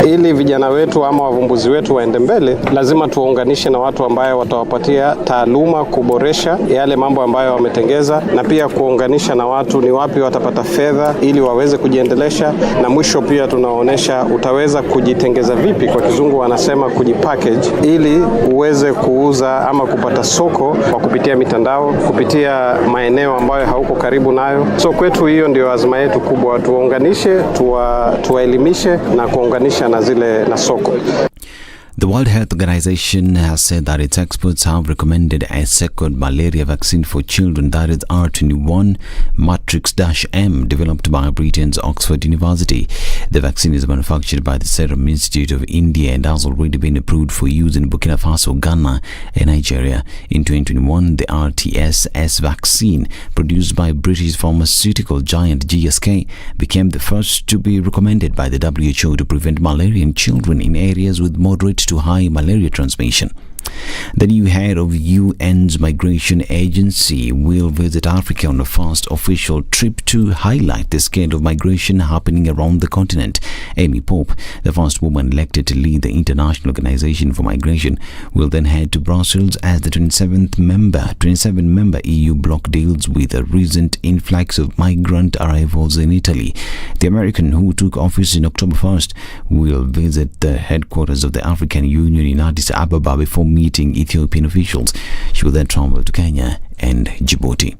Ili vijana wetu ama wavumbuzi wetu waende mbele, lazima tuwaunganishe na watu ambayo watawapatia taaluma kuboresha yale mambo ambayo wametengeza, na pia kuunganisha na watu ni wapi watapata fedha ili waweze kujiendelesha, na mwisho pia tunaonesha utaweza kujitengeza vipi, kwa kizungu wanasema kujipackage, ili uweze kuuza ama kupata soko kwa kupitia mitandao, kupitia maeneo ambayo hauko karibu nayo. So kwetu hiyo ndio azma yetu kubwa, tuwaunganishe, tuwaelimishe na kuunganisha na soko. The World Health Organization has said that its experts have recommended a second malaria vaccine for children, that is R21 Matrix-M, developed by Britain's Oxford University. The vaccine is manufactured by the Serum Institute of India and has already been approved for use in Burkina Faso, Ghana, and Nigeria. In 2021, the RTS-S vaccine, produced by British pharmaceutical giant GSK, became the first to be recommended by the WHO to prevent malaria in children in areas with moderate to high malaria transmission. The new head of UN's migration agency will visit Africa on a first official trip to highlight the scale of migration happening around the continent. Amy Pope, the first woman elected to lead the International Organization for Migration, will then head to Brussels as the 27-member EU bloc deals with a recent influx of migrant arrivals in Italy. The American, who took office in October 1st, will visit the headquarters of the African Union in Addis Ababa before meeting Ethiopian officials. She will then travel to Kenya and Djibouti.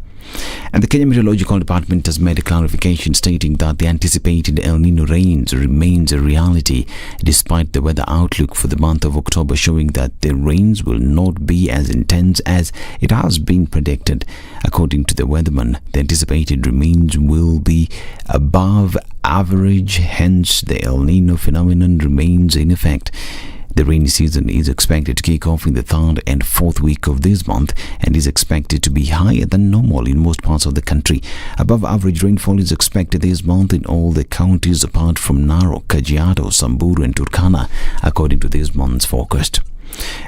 And the Kenya Meteorological Department has made a clarification stating that the anticipated El Nino rains remains a reality despite the weather outlook for the month of October showing that the rains will not be as intense as it has been predicted. According to the weatherman, the anticipated rains will be above average, hence the El Nino phenomenon remains in effect. The rainy season is expected to kick off in the 3rd and 4th week of this month and is expected to be higher than normal in most parts of the country. Above average rainfall is expected this month in all the counties apart from Narok, Kajiado, Samburu and Turkana, according to this month's forecast.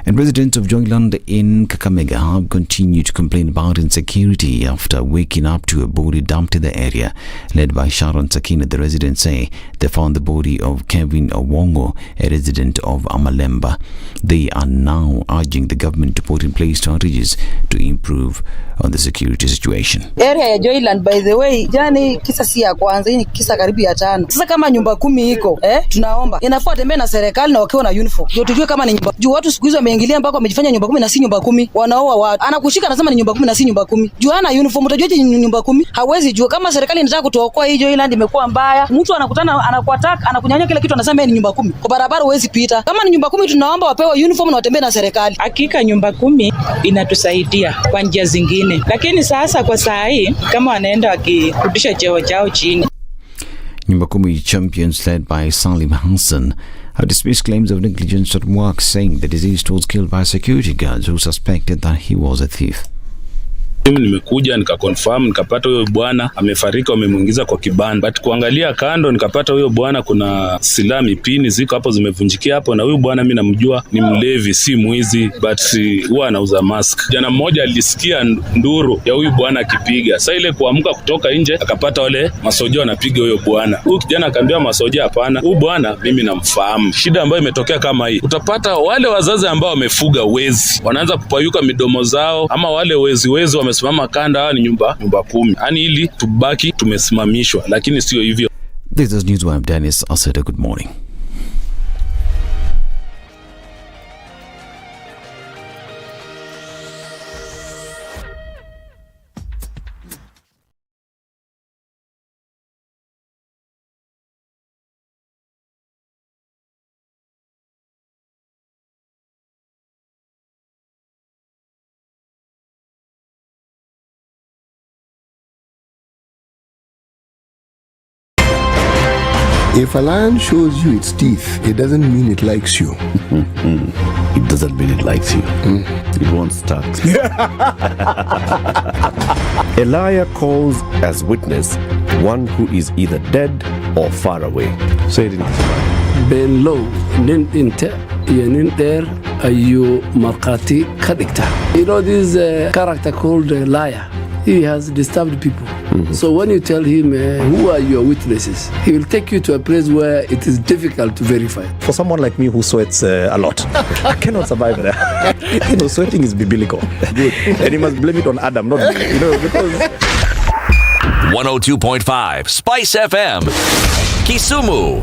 And residents of Joyland in Kakamega have continued to complain about insecurity after waking up to a body dumped in the area. Led by Sharon Sakina, the residents say they found the body of Kevin Owongo, a resident of Amalemba. They are now urging the government to put in place strategies to improve on the security situation. Area ya Joyland, by the way, jani kisa si ya kwanza, hii ni kisa karibu ya 5. Sasa kama nyumba 10 iko, tunaomba inafaa tembea na serikali na wakiwa na uniform. Ndio tujue kama ni nyumba. Juu watu siku hizo wameingilia mpaka wamejifanya nyumba 10 na si nyumba 10. Wanaoa watu. Anakushika anasema ni nyumba 10 na si nyumba 10. Juu hana uniform, utajuaje ni nyumba 10? Hawezi jua. Kama serikali inataka kutuokoa hii Joyland imekuwa mbaya. Mtu anakutana anakuattack, anakunyanya kila kitu anasema ni nyumba 10. Kwa barabara huwezi pita. Kama ni nyumba 10 tunaomba wapewe uniform na watembee na serikali. Hakika nyumba 10 inatusaidia kwa njia zingine. Lakini sasa kwa saa hii kama wanaenda wakirudisha cheo chao chini. Nyumba 10 champions led by Salim Hassan have dismissed claims of negligence at work, saying the deceased was killed by security guards who suspected that he was a thief. Mimi nimekuja nikakonfirm nikapata huyo bwana amefarika, wamemuingiza kwa kibanda, but kuangalia kando nikapata huyo bwana kuna silaha mipini ziko hapo zimevunjikia hapo, na huyo bwana mimi namjua ni mlevi, si mwizi, but huwa anauza mask. Jana mmoja alisikia nduru ya huyu bwana akipiga, sasa ile kuamka kutoka nje akapata wale masoja wanapiga huyo bwana. Huyu kijana akaambia masoja, hapana, huyu bwana mimi namfahamu. Shida ambayo imetokea kama hii, utapata wale wazazi ambao wamefuga wezi wanaanza kupayuka midomo zao, ama wale wezi wamesimama kanda ni nyumba 10. Yaani ili tubaki tumesimamishwa, lakini sio hivyo. This is Newswire. Dennis Asada, good morning. If a lion shows you its teeth, it doesn't mean it likes you. It doesn't mean it likes you. It won't start. A liar calls as witness one who is either dead or far away. Say it in Kiswahili. Ben low, nin inte, nin there, ayu markati kadikta. You know this character called liar. He has disturbed people. So when you tell him who are your witnesses, he will take you to a place where it is difficult to verify. For someone like me who sweats a lot, I cannot survive there. Sweating is biblical. Good. And you must blame it on Adam, not me. Because 102.5 Spice FM, Kisumu.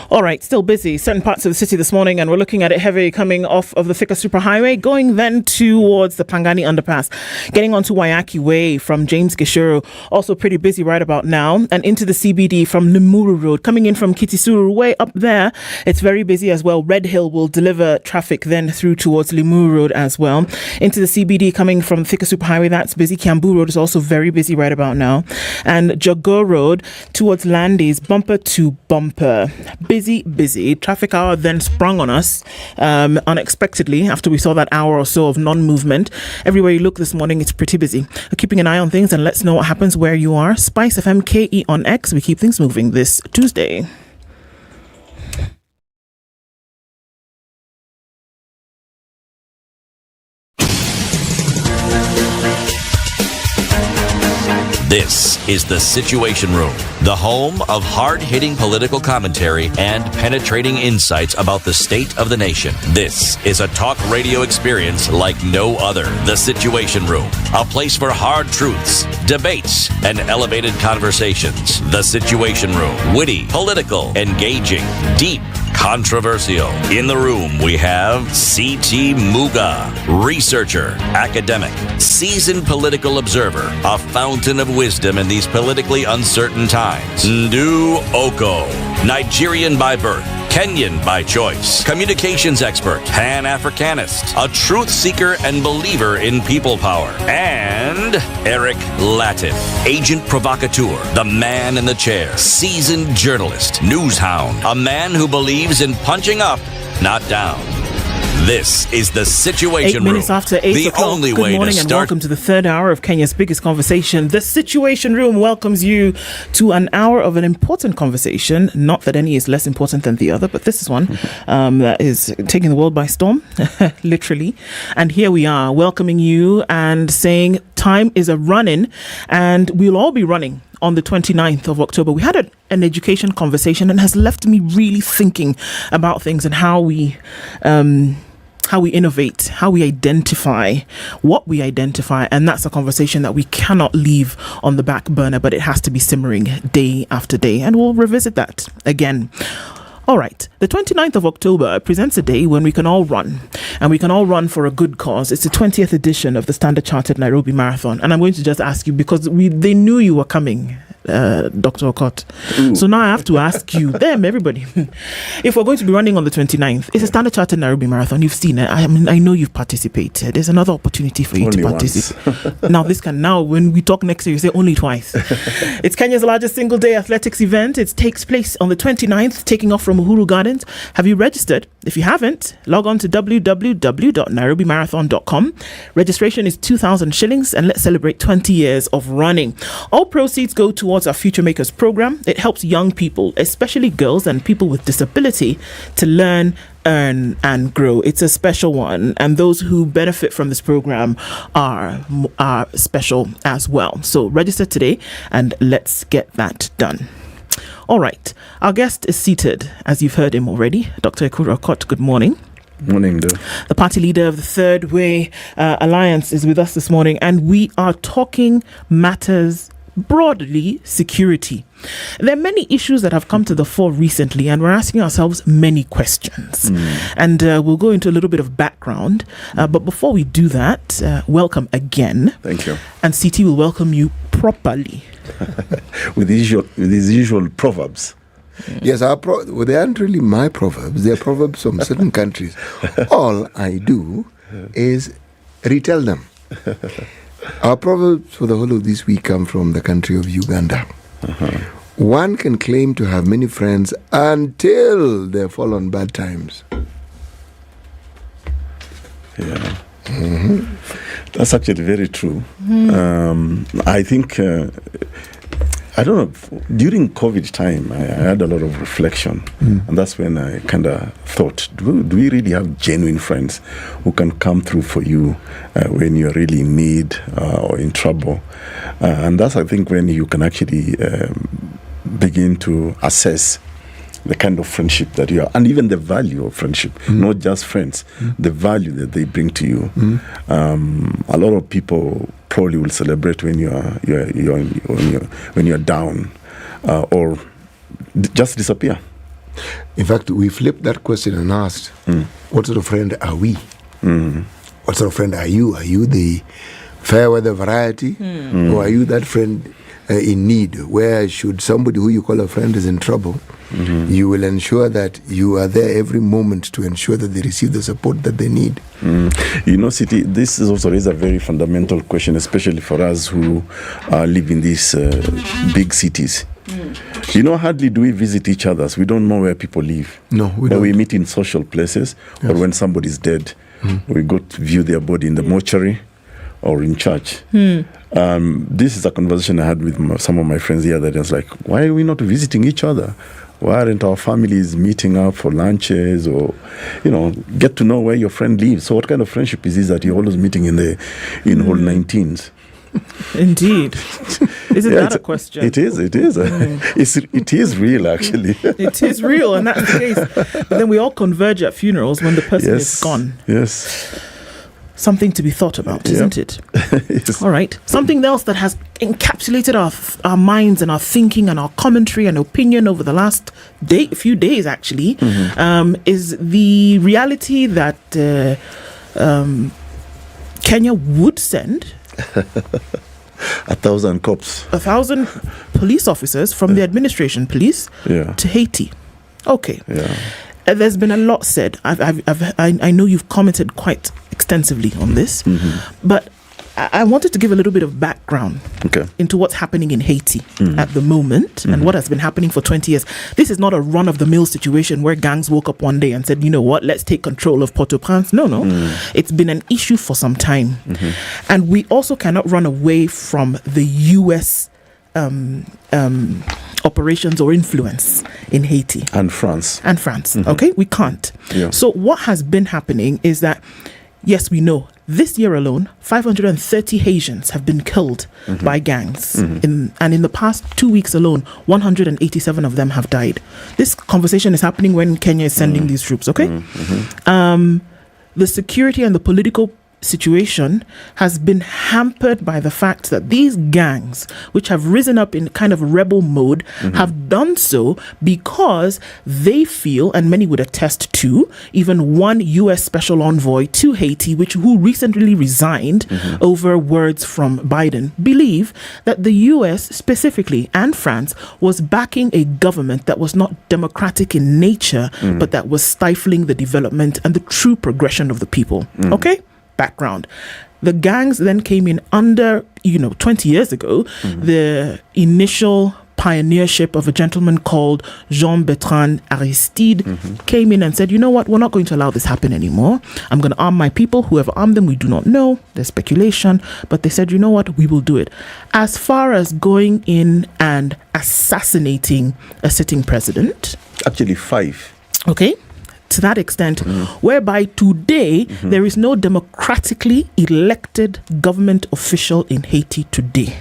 All right, still busy. Certain parts of the city this morning, and we're looking at it heavy coming off of the Thika Superhighway, going then towards the Pangani Underpass, getting onto Wayaki Way from James Gishuru. Also pretty busy right about now, and into the CBD from Limuru Road. Coming in from Kitisuru Way up there, it's very busy as well. Red Hill will deliver traffic then through towards Limuru Road as well. Into the CBD coming from Thika Superhighway, that's busy. Kiambu Road is also very busy right about now. And Jago Road towards Landis, bumper to bumper. Busy. Traffic hour then sprung on us unexpectedly after we saw that hour or so of non-movement. Everywhere you look this morning, it's pretty busy. Keeping an eye on things, and let's know what happens where you are. Spice FM KE on X. We keep things moving this Tuesday. This is The Situation Room, the home of hard-hitting political commentary and penetrating insights about the state of the nation. This is a talk radio experience like no other. The Situation Room, a place for hard truths, debates, and elevated conversations. The Situation Room, witty, political, engaging, deep, controversial. In the room, we have C.T. Muga, researcher, academic, seasoned political observer, a fountain of wisdom in these politically uncertain times. Ndu Okoh, Nigerian by birth, Kenyan by choice, communications expert, Pan-Africanist, a truth seeker and believer in people power, and Eric Latiff, agent provocateur, the man in the chair, seasoned journalist, news hound, a man who believes in punching up, not down. This is the Situation 8 minutes Room. after 8 the o'clock. only Good way morning to and start. welcome to the third hour of Kenya's biggest conversation. The Situation Room welcomes you to an hour of an important conversation. Not that any is less important than the other, but this is one that is taking the world by storm, literally. And here we are welcoming you and saying time is a running, and we'll all be running on the 29th of October. We had an education conversation and has left me really thinking about things and how we innovate, how we identify, what we identify. And that's a conversation that we cannot leave on the back burner, but it has to be simmering day after day. And we'll revisit that again. All right, the 29th of October presents a day when we can all run, and we can all run for a good cause. It's the 20th edition of the Standard Chartered Nairobi Marathon, and I'm going to just ask you, because they knew you were coming, Dr. Okoh. So now I have to ask you, everybody, if we're going to be running on the 29th, it's a Standard Chartered Nairobi Marathon. You've seen it. I mean, I know you've participated. There's another opportunity for you Only to participate. Now, when we talk next year, you say only twice. It's Kenya's largest single-day athletics event. It takes place on the 29th, taking off from Uhuru Gardens. Have you registered? If you haven't, log on to www.nairobimarathon.com. Registration is 2,000 shillings, and let's celebrate 20 years of running. All proceeds go towards our Future Makers program. It helps young people, especially girls and people with disability, to learn, earn and grow. It's a special one, and those who benefit from this program are special as well. So register today and let's get that done. All right, our guest is seated, as you've heard him already. Dr. Okoh, good morning. Morning, though. The party leader of the Third Way Alliance is with us this morning, and we are talking matters broadly security. There are many issues that have come to the fore recently, and we're asking ourselves many questions. And we'll go into a little bit of background. But before we do that, welcome again. Thank you. And CT will welcome you properly. with these usual proverbs. Yes, they aren't really my proverbs. They're proverbs from certain countries. All I do is retell them. Our proverbs for the whole of this week come from the country of Uganda. One can claim to have many friends until they fall on bad times. Yeah. That's actually very true. I think, I don't know, during COVID time, I had a lot of reflection. And that's when I kind of thought, do we really have genuine friends who can come through for you when you're really in need or in trouble? And that's, I think, when you can actually begin to assess the kind of friendship that you are, and even the value of friendship, not just friends, the value that they bring to you. A lot of people probably will celebrate when you're down, or just disappear. In fact, we flipped that question and asked, what sort of friend are we? What sort of friend are you? Are you the fair weather variety, or are you that friend in need, where should somebody who you call a friend is in trouble, you will ensure that you are there every moment to ensure that they receive the support that they need. You know, City, this is also a very fundamental question, especially for us who live in these big cities. You know, hardly do we visit each other. We don't know where people live. No, we don't. We meet in social places, or when somebody's dead, we go to view their body in the mortuary or in church. This is a conversation I had with some of my friends the other day. I was like, why are we not visiting each other? Why aren't our families meeting up for lunches, or, get to know where your friend lives? So what kind of friendship is this that you're always meeting in whole 19s? Indeed. Isn't that a question? It is. It is real, actually. It is real, and that's the case. But then we all converge at funerals when the person is gone. Yes. Something to be thought about, isn't it? Yes. All right. Something else that has encapsulated our minds and our thinking and our commentary and opinion over the last few days, actually, is the reality that Kenya would send 1,000 cops, 1,000 police officers from the administration police to Haiti. Okay. There's been a lot said. I know you've commented quite extensively on this, but I wanted to give a little bit of background into what's happening in Haiti at the moment and what has been happening for 20 years. This is not a run-of-the-mill situation where gangs woke up one day and said, you know what, let's take control of Port-au-Prince. No. It's been an issue for some time. And we also cannot run away from the U.S. Operations or influence in Haiti. And France. Okay? We can't. Yeah. So what has been happening is that, yes, we know, this year alone, 530 Haitians have been killed by gangs. And in the past 2 weeks alone, 187 of them have died. This conversation is happening when Kenya is sending these troops, okay? The security and the political situation has been hampered by the fact that these gangs, which have risen up in kind of rebel mode, have done so because they feel, and many would attest to, even one U.S. special envoy to Haiti, who recently resigned over words from Biden, believe that the U.S. specifically and France was backing a government that was not democratic in nature, but that was stifling the development and the true progression of the people. Okay? Background. The gangs then came in under, 20 years ago, the initial pioneership of a gentleman called Jean-Bertrand Aristide came in and said, you know what, we're not going to allow this happen anymore. I'm going to arm my people. Whoever armed them, we do not know. There's speculation. But they said, you know what, we will do it. As far as going in and assassinating a sitting president. Actually, 5. Okay. To that extent, whereby today there is no democratically elected government official in Haiti today.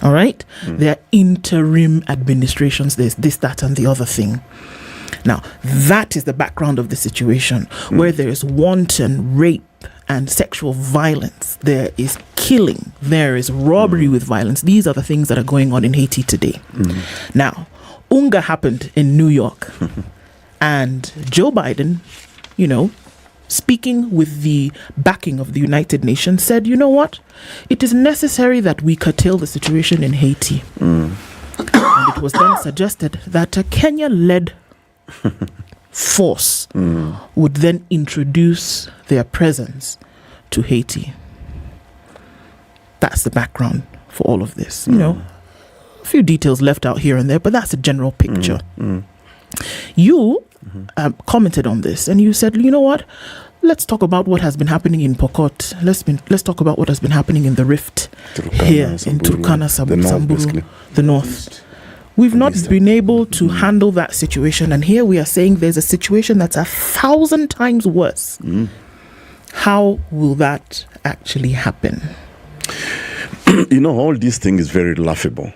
All right? There are interim administrations. There's this, that, and the other thing. Now, that is the background of the situation, where there is wanton rape and sexual violence. There is killing. There is robbery with violence. These are the things that are going on in Haiti today. Now, Unga happened in New York. And Joe Biden, speaking with the backing of the United Nations, said, you know what? It is necessary that we curtail the situation in Haiti. And it was then suggested that a Kenya-led force would then introduce their presence to Haiti. That's the background for all of this. A few details left out here and there, but that's a general picture. You commented on this and you said, you know what, let's talk about what has been happening in Pokot. Let's talk about what has been happening in the Rift here in Turkana, Samburu, the north. We've not been able to handle that situation, and here we are saying there's a situation that's 1,000 times worse. How will that actually happen? All these things is very laughable.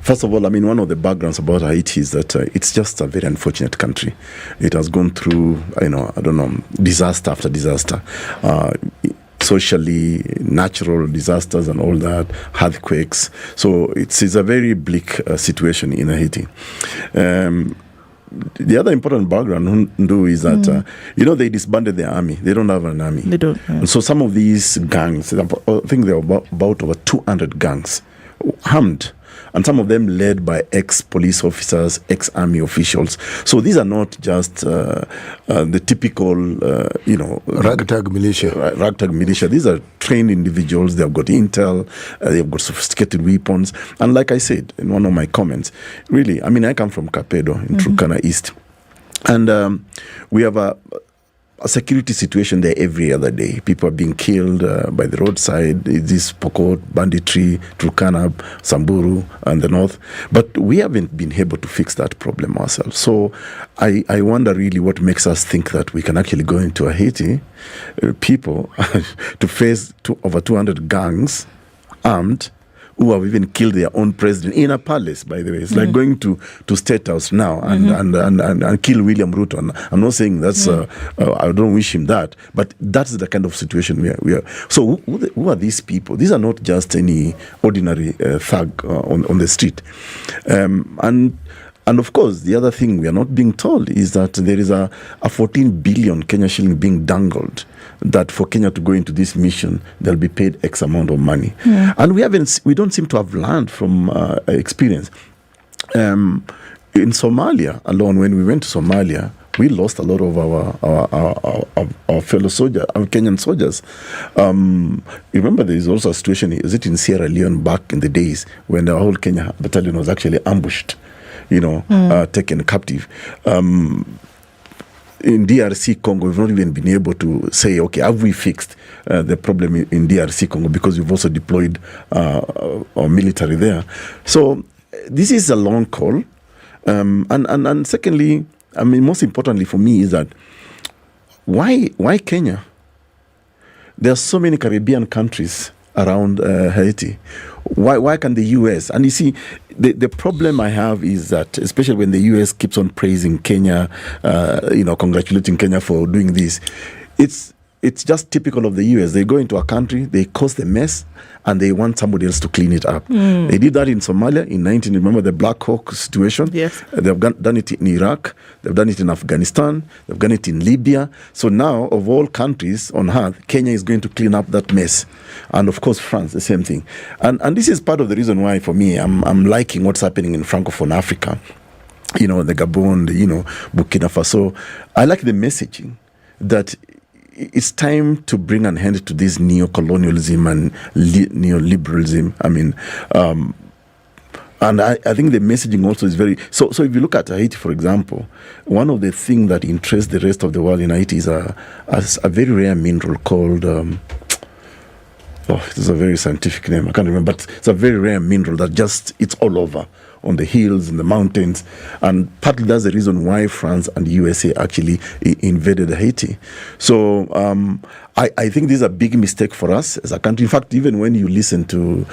First of all, one of the backgrounds about Haiti is that it's just a very unfortunate country. It has gone through, disaster after disaster, socially, natural disasters and all that, earthquakes. So it's a very bleak situation in Haiti. The other important background is that, they disbanded their army. They don't have an army. They don't. And so some of these gangs, I think there are about over 200 gangs, armed, and some of them led by ex-police officers, ex-army officials. So these are not just the typical, ragtag militia. Ragtag militia. These are trained individuals. They've got intel. They've got sophisticated weapons. And like I said in one of my comments, really, I come from Kapedo in Turkana East. And we have a security situation there every other day. People are being killed by the roadside. This Pokot, banditry, Turkana, Samburu, and the north. But we haven't been able to fix that problem ourselves. So I wonder really what makes us think that we can actually go into a Haiti, people, to face over 200 gangs, armed, who have even killed their own president in a palace, by the way. It's like going to State House now and kill William Ruto. And I'm not saying that's, I don't wish him that, but that's the kind of situation we are. So who are these people? These are not just any ordinary thug on the street. And of course, the other thing we are not being told is that there is a 14 billion Kenya shilling being dangled, that for Kenya to go into this mission, they'll be paid X amount of money. And we don't seem to have learned from experience. In Somalia alone, when we went to Somalia, we lost a lot of our fellow soldiers, our Kenyan soldiers. Remember, there is also a situation, is it in Sierra Leone back in the days when the whole Kenya battalion was actually ambushed, taken captive. In DRC Congo, we've not even been able to say, okay, have we fixed the problem in DRC Congo, because we've also deployed our military there. So this is a long call. And secondly, I mean, most importantly for me is that why Kenya? There are so many Caribbean countries around Haiti. Why can the U.S.? And you see, the problem I have is that, especially when the U.S. keeps on praising Kenya, congratulating Kenya for doing this, it's just typical of the U.S. They go into a country, they cause the mess, and they want somebody else to clean it up. They did that in Somalia in remember the Black Hawk situation? Yes. They've done it in Iraq, they've done it in Afghanistan, they've done it in Libya. So now, of all countries on earth, Kenya is going to clean up that mess. And of course, France, the same thing. And this is part of the reason why, for me, I'm liking what's happening in Francophone Africa. The Gabon, Burkina Faso. I like the messaging that it's time to bring an end to this neo-colonialism and neoliberalism. I mean, and I think the messaging also is very... So if you look at Haiti, for example, one of the things that interests the rest of the world in Haiti is a very rare mineral called... it's a very scientific name, I can't remember, but it's a very rare mineral that it's all over, on the hills, in the mountains, and partly that's the reason why France and the USA actually invaded Haiti. So I think this is a big mistake for us as a country. In fact, even when you listen to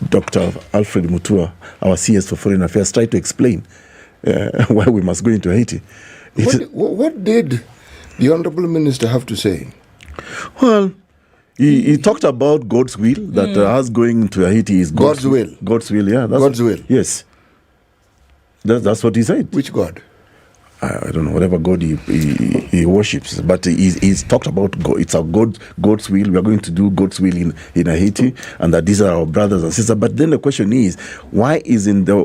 Dr. Alfred Mutua, our CS for Foreign Affairs, try to explain why we must go into Haiti. What did the Honorable Minister have to say? Well, he talked about God's will, that us going to Haiti is God's will. God's will, yeah. God's will. Yes. That's what he said. Which God? I don't know, whatever God he worships. But he's talked about God. It's God's will. We are going to do God's will in Haiti, and that these are our brothers and sisters. But then the question is, why isn't the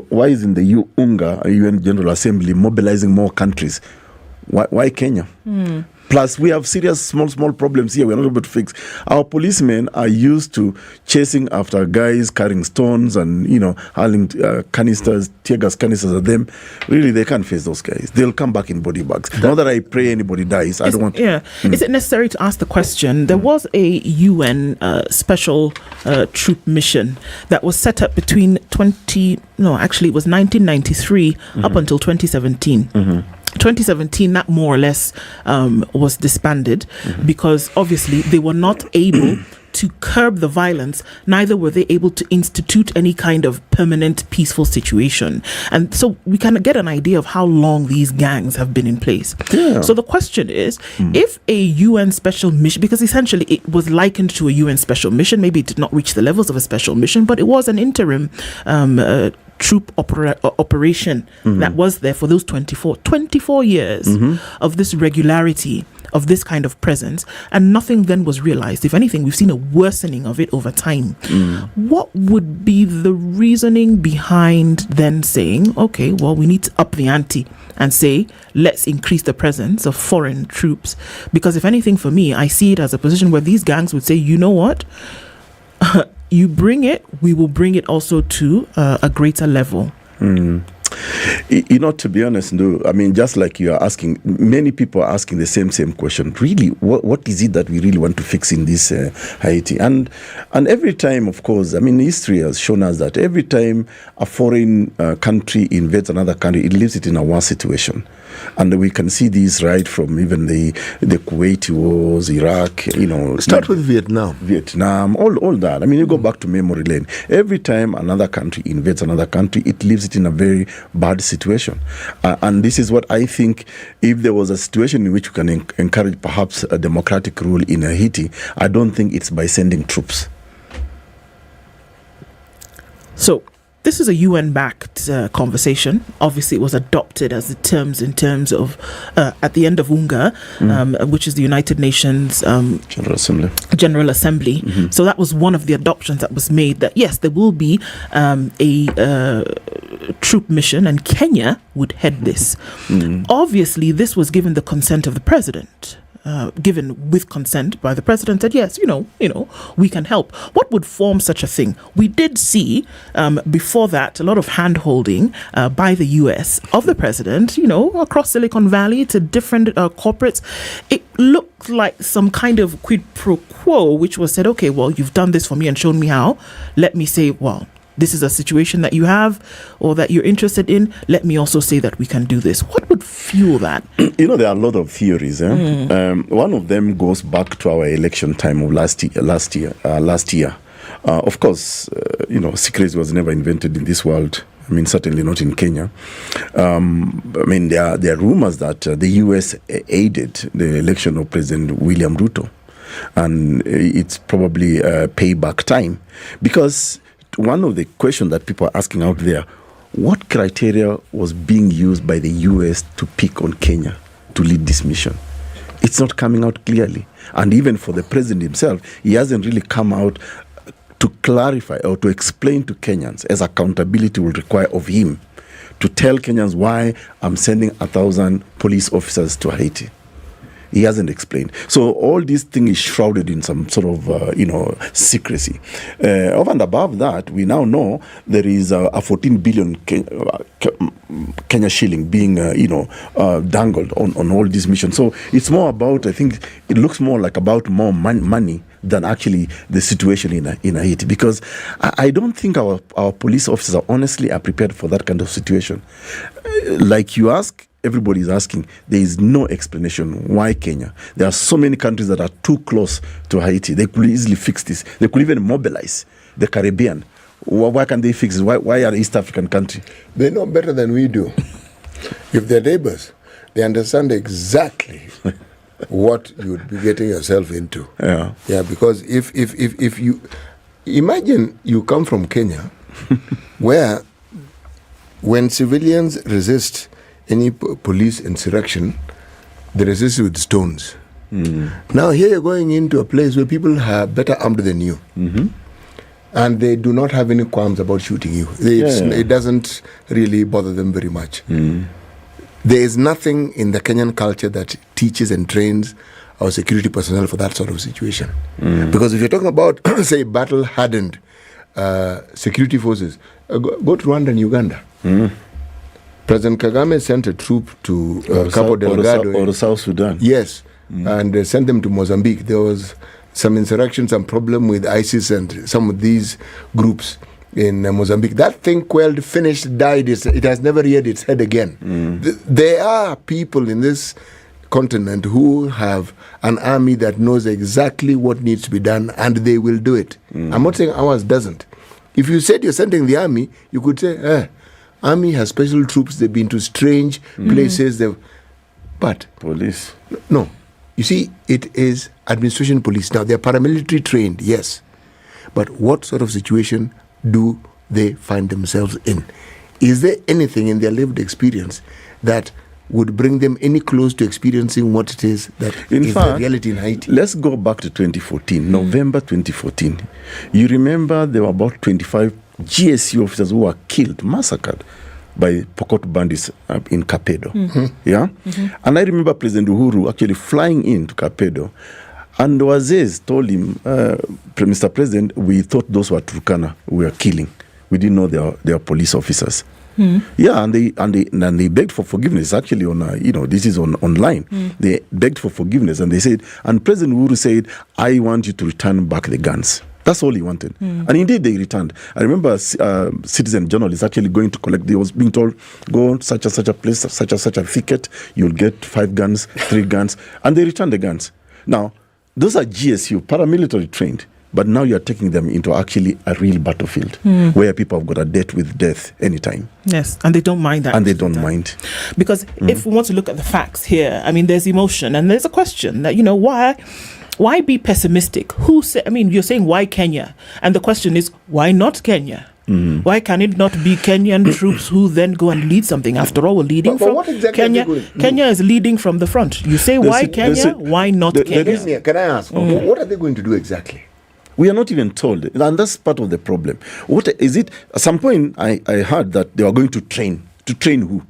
UN General Assembly mobilizing more countries? Why Kenya? Plus, we have serious small problems here we're not able to fix. Our policemen are used to chasing after guys carrying stones and, hurling canisters, tear gas canisters at them. Really, they can't face those guys. They'll come back in body bags. Not that I pray anybody dies. I don't want... Yeah. Is it necessary to ask the question? There was a UN special troop mission that was set up between it was 1993 up until 2017. 2017, that more or less was disbanded because obviously they were not able to curb the violence, neither were they able to institute any kind of permanent peaceful situation. And so we can get an idea of how long these gangs have been in place. Yeah. So the question is, if a UN special mission, because essentially it was likened to a UN special mission, maybe it did not reach the levels of a special mission, but it was an interim troop operation that was there for those 24 years of this regularity, of this kind of presence, and nothing then was realized. If anything, we've seen a worsening of it over time. What would be the reasoning behind then saying, okay, well, we need to up the ante and say, let's increase the presence of foreign troops? Because if anything, for me, I see it as a position where these gangs would say, you know what? You bring it, we will bring it also to a greater level. To be honest, I mean, just like you are asking, many people are asking the same question. Really, what is it that we really want to fix in this Haiti? And every time, of course, I mean, history has shown us that every time a foreign country invades another country, it leaves it in a worse situation. And we can see this right from even the Kuwaiti wars, Iraq, Start with Vietnam, all that. I mean, you go back to memory lane. Every time another country invades another country, it leaves it in a very bad situation. And this is what I think, if there was a situation in which we can encourage perhaps a democratic rule in Haiti, I don't think it's by sending troops. So, this is a UN-backed conversation. Obviously, it was adopted as the terms in terms of at the end of UNGA, which is the United Nations General Assembly. So that was one of the adoptions that was made. That yes, there will be a troop mission, and Kenya would head this. Obviously, this was given the consent of the president. Given with consent by the president, that yes, we can help. What would form such a thing? We did see before that a lot of hand-holding by the US of the president, across Silicon Valley to different corporates. It looked like some kind of quid pro quo, which was said, okay, well, you've done this for me and shown me how. Let me say, well, this is a situation that you have or that you're interested in. Let me also say that we can do this. What would fuel that? There are a lot of theories. One of them goes back to our election time of last year. Of course, secrecy was never invented in this world. Certainly not in Kenya. There are rumors that the US aided the election of President William Ruto. And it's probably payback time. Because one of the questions that people are asking out there, what criteria was being used by the US to pick on Kenya to lead this mission? It's not coming out clearly. And even for the president himself, he hasn't really come out to clarify or to explain to Kenyans, as accountability will require of him, to tell Kenyans why I'm sending 1,000 police officers to Haiti. He hasn't explained. So all this thing is shrouded in some sort of, secrecy. Over and above that, we now know there is a 14 billion Kenya shilling being, dangled on all these missions. So it's more about, I think, it looks more like about more money than actually the situation in Haiti. Because I don't think our police officers honestly are prepared for that kind of situation. Like you ask, everybody is asking, there is no explanation why Kenya. There are so many countries that are too close to Haiti. They could easily fix this. They could even mobilize the Caribbean. Why can't they fix it? Why are East African countries? They know better than we do. If they're neighbors, they understand exactly what you would be getting yourself into. Yeah, because if you imagine you come from Kenya, where when civilians resist any police insurrection, they resist with stones. Now here you're going into a place where people are better armed than you. And they do not have any qualms about shooting you. It doesn't really bother them very much. There is nothing in the Kenyan culture that teaches and trains our security personnel for that sort of situation. Because if you're talking about, say, battle-hardened security forces, go to Rwanda and Uganda. President Kagame sent a troop to Cabo Delgado. Or South Sudan. Yes, and sent them to Mozambique. There was some insurrection, some problem with ISIS and some of these groups in Mozambique. That thing quelled, finished, died. It has never reared its head again. There are people in this continent who have an army that knows exactly what needs to be done, and they will do it. I'm not saying ours doesn't. If you said you're sending the army, you could say, Army has special troops. They've been to strange places. But police. No. You see, it is administration police. Now, they're paramilitary trained, yes. But what sort of situation do they find themselves in? Is there anything in their lived experience that would bring them any close to experiencing what it is that is the reality in Haiti? Let's go back to 2014, November 2014. You remember there were about 25 GSU officers who were killed, massacred by Pokot bandits in Kapedo. And I remember President Uhuru actually flying into Kapedo, and Wazez told him, Mr. President, we thought those were Turkana we were killing. We didn't know they are police officers. Yeah, and they begged for forgiveness. Actually, on this is online. They begged for forgiveness, and they said, and President Uhuru said, I want you to return back the guns. That's all he wanted. And indeed, they returned. I remember citizen journalists actually going to collect. They was being told, go such and such a place, such and such a thicket, you'll get 5 guns, 3 guns. And they returned the guns. Now, those are GSU, paramilitary trained. But now you're taking them into actually a real battlefield where people have got a date with death anytime. Yes, and they don't mind that. And they don't mind. Because if we want to look at the facts here, there's emotion and there's a question that, why be pessimistic? You're saying why Kenya? And the question is, why not Kenya? Why can it not be Kenyan troops who then go and lead something? After all, we're leading from what exactly Kenya. Kenya is leading from the front. You say, why Kenya? Why not Kenya? Can I ask, what are they going to do exactly? We are not even told, and that's part of the problem. What is it? At some point, I heard that they are going to train. To train who?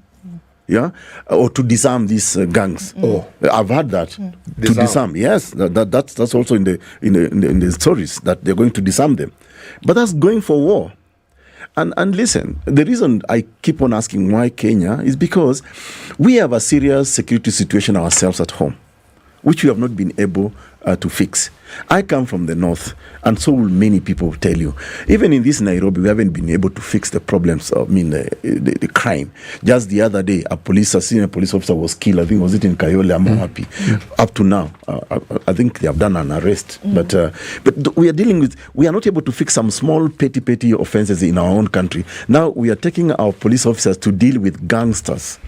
Yeah, or to disarm these gangs. I've heard that to disarm. Yes, that's also in the stories that they're going to disarm them. But that's going for war. And listen, the reason I keep on asking why Kenya is because we have a serious security situation ourselves at home, which we have not been able to fix. I come from the north, and so will many people tell you. Even in this Nairobi, we haven't been able to fix the problems of the crime. Just the other day, a senior police officer was killed. I think was it in Kayole? I'm happy. Up to now, I think they have done an arrest. But we are not able to fix some small petty offenses in our own country. Now we are taking our police officers to deal with gangsters,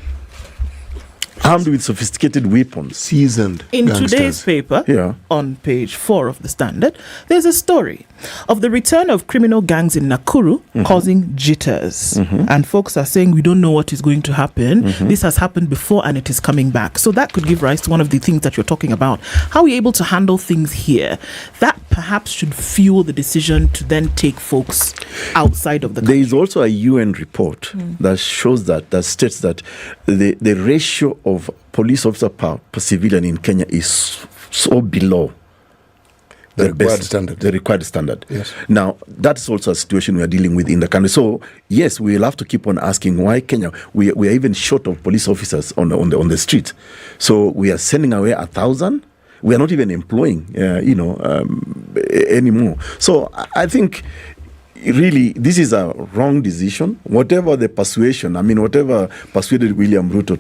armed with sophisticated weapons, seasoned in gangsters. Today's paper, on page 4 of the Standard, there's a story of the return of criminal gangs in Nakuru causing jitters. And folks are saying, we don't know what is going to happen. This has happened before and it is coming back. So that could give rise to one of the things that you're talking about. How are we able to handle things here? That perhaps should fuel the decision to then take folks outside of the country. There is also a UN report that shows that states that the ratio of police officer per civilian in Kenya is so below the required standard. Yes. Now, that's also a situation we are dealing with in the country. So, yes, we will have to keep on asking why Kenya. We are even short of police officers on the street. So we are sending away 1,000. We are not even employing, anymore. So I think really this is a wrong decision. Whatever the persuasion, whatever persuaded William Ruto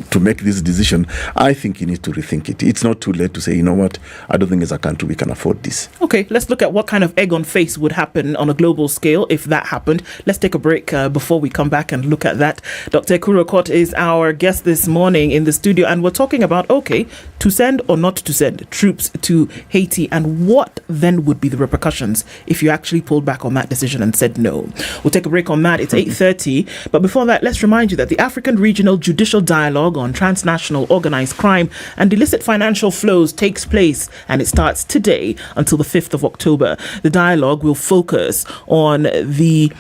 to make this decision, I think you need to rethink it. It's not too late to say, you know what, I don't think as a country we can afford this. Okay, let's look at what kind of egg on face would happen on a global scale if that happened. Let's take a break before we come back and look at that. Dr. Okoh is our guest this morning in the studio, and we're talking about, to send or not to send troops to Haiti, and what then would be the repercussions if you actually pulled back on that decision and said no. We'll take a break on that. It's 8:30. But before that, let's remind you that the African Regional Judicial Dialogue on Transnational Organized Crime and Illicit Financial Flows takes place, and it starts today until the 5th of October. The dialogue will focus on the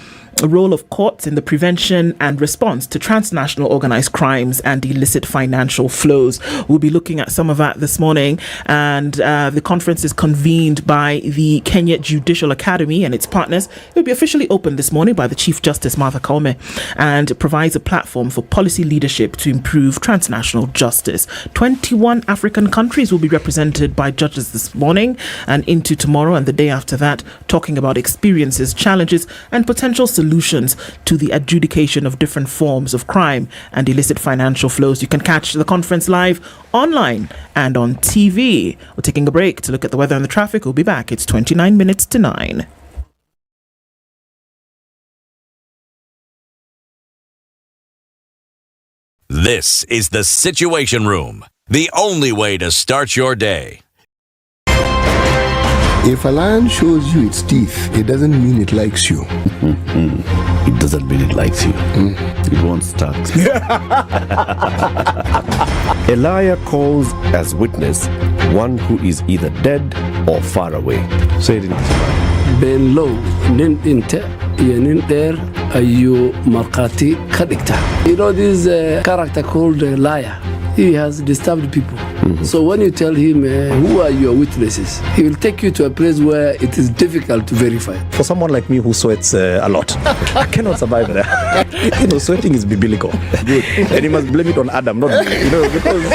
role of courts in the prevention and response to transnational organized crimes and illicit financial flows. We'll be looking at some of that this morning, and the conference is convened by the Kenya Judicial Academy and its partners. It will be officially opened this morning by the Chief Justice Martha Koome and provides a platform for policy leadership to improve transnational justice. 21 African countries will be represented by judges this morning and into tomorrow and the day after that, talking about experiences, challenges, and potential solutions to the adjudication of different forms of crime and illicit financial flows. You can catch the conference live online and on TV. We're taking a break to look at the weather and the traffic. We'll be back. It's 29 minutes to 9. This is the Situation Room, the only way to start your day. If a lion shows you its teeth, it doesn't mean it likes you. It doesn't mean it likes you. It won't start. A liar calls as witness one who is either dead or far away. Say it in Kiswahili. Ben low, nin inte, yenin there, ayu markati kadikta. You know this character called a liar. He has disturbed people. So when you tell him, who are your witnesses, he will take you to a place where it is difficult to verify. For someone like me who sweats a lot, I cannot survive there. Sweating is biblical. Good. And you must blame it on Adam, not me. Because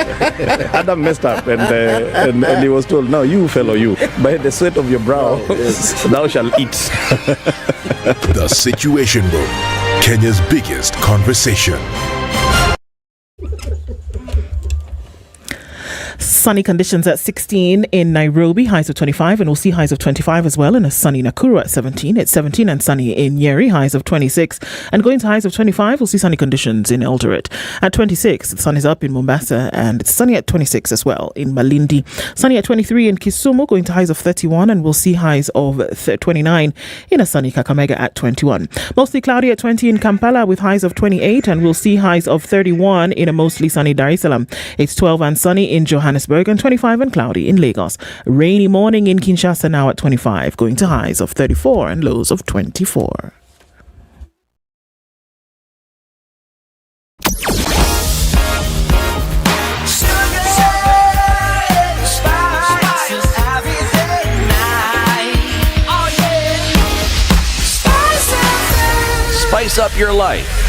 Adam messed up and he was told, now you fellow you, by the sweat of your brow, thou shalt eat. The Situation Room, Kenya's biggest conversation. Sunny conditions at 16 in Nairobi, highs of 25, and we'll see highs of 25 as well in a sunny Nakuru at 17. It's 17 and sunny in Nyeri, highs of 26. And going to highs of 25, we'll see sunny conditions in Eldoret. At 26, the sun is up in Mombasa, and it's sunny at 26 as well in Malindi. Sunny at 23 in Kisumu, going to highs of 31, and we'll see highs of 29 in a sunny Kakamega at 21. Mostly cloudy at 20 in Kampala with highs of 28, and we'll see highs of 31 in a mostly sunny Dar es Salaam. It's 12 and sunny in Johannesburg and 25 and cloudy in Lagos. Rainy morning in Kinshasa now at 25, going to highs of 34 and lows of 24. Spice up your life.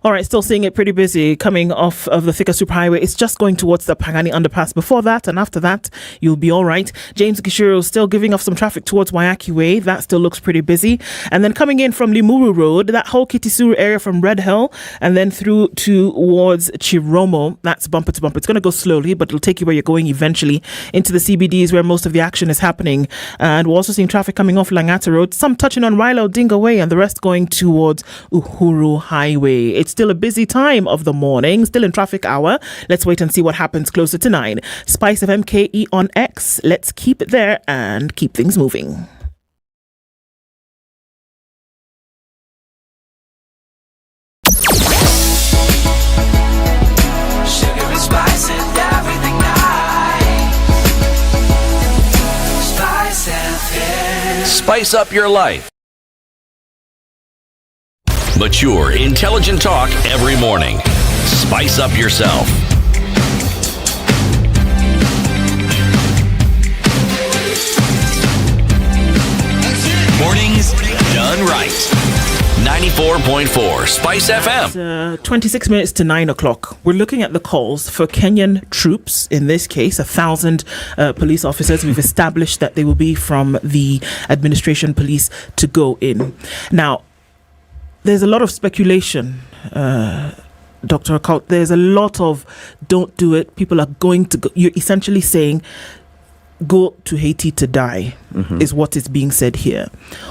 All right, still seeing it pretty busy coming off of the Thika Superhighway. It's just going towards the Pangani underpass before that, and after that, you'll be all right. James Gishuru still giving off some traffic towards Wayaki Way. That still looks pretty busy. And then coming in from Limuru Road, that whole Kitisuru area from Red Hill, and then through towards Chiromo, that's bumper to bumper. It's going to go slowly, but it'll take you where you're going eventually into the CBDs where most of the action is happening. And we're also seeing traffic coming off Langata Road, some touching on Raila Odinga Way, and the rest going towards Uhuru Highway. It's still a busy time of the morning, still in traffic hour. Let's wait and see what happens closer to 9. Spice of MKE on X. Let's keep it there and keep things moving. Sugar and spice and everything nice. Spice FM. Spice up your life. Mature, intelligent talk every morning. Spice up yourself. Mornings done right. 94.4 Spice FM. 26 minutes to 9 o'clock. We're looking at the calls for Kenyan troops, in this case 1,000 police officers. We've established that they will be from the administration police to go in. Now, there's a lot of speculation, Dr. Okoh. There's a lot of don't do it. People are going to go. You're essentially saying go to Haiti to die, is what is being said here.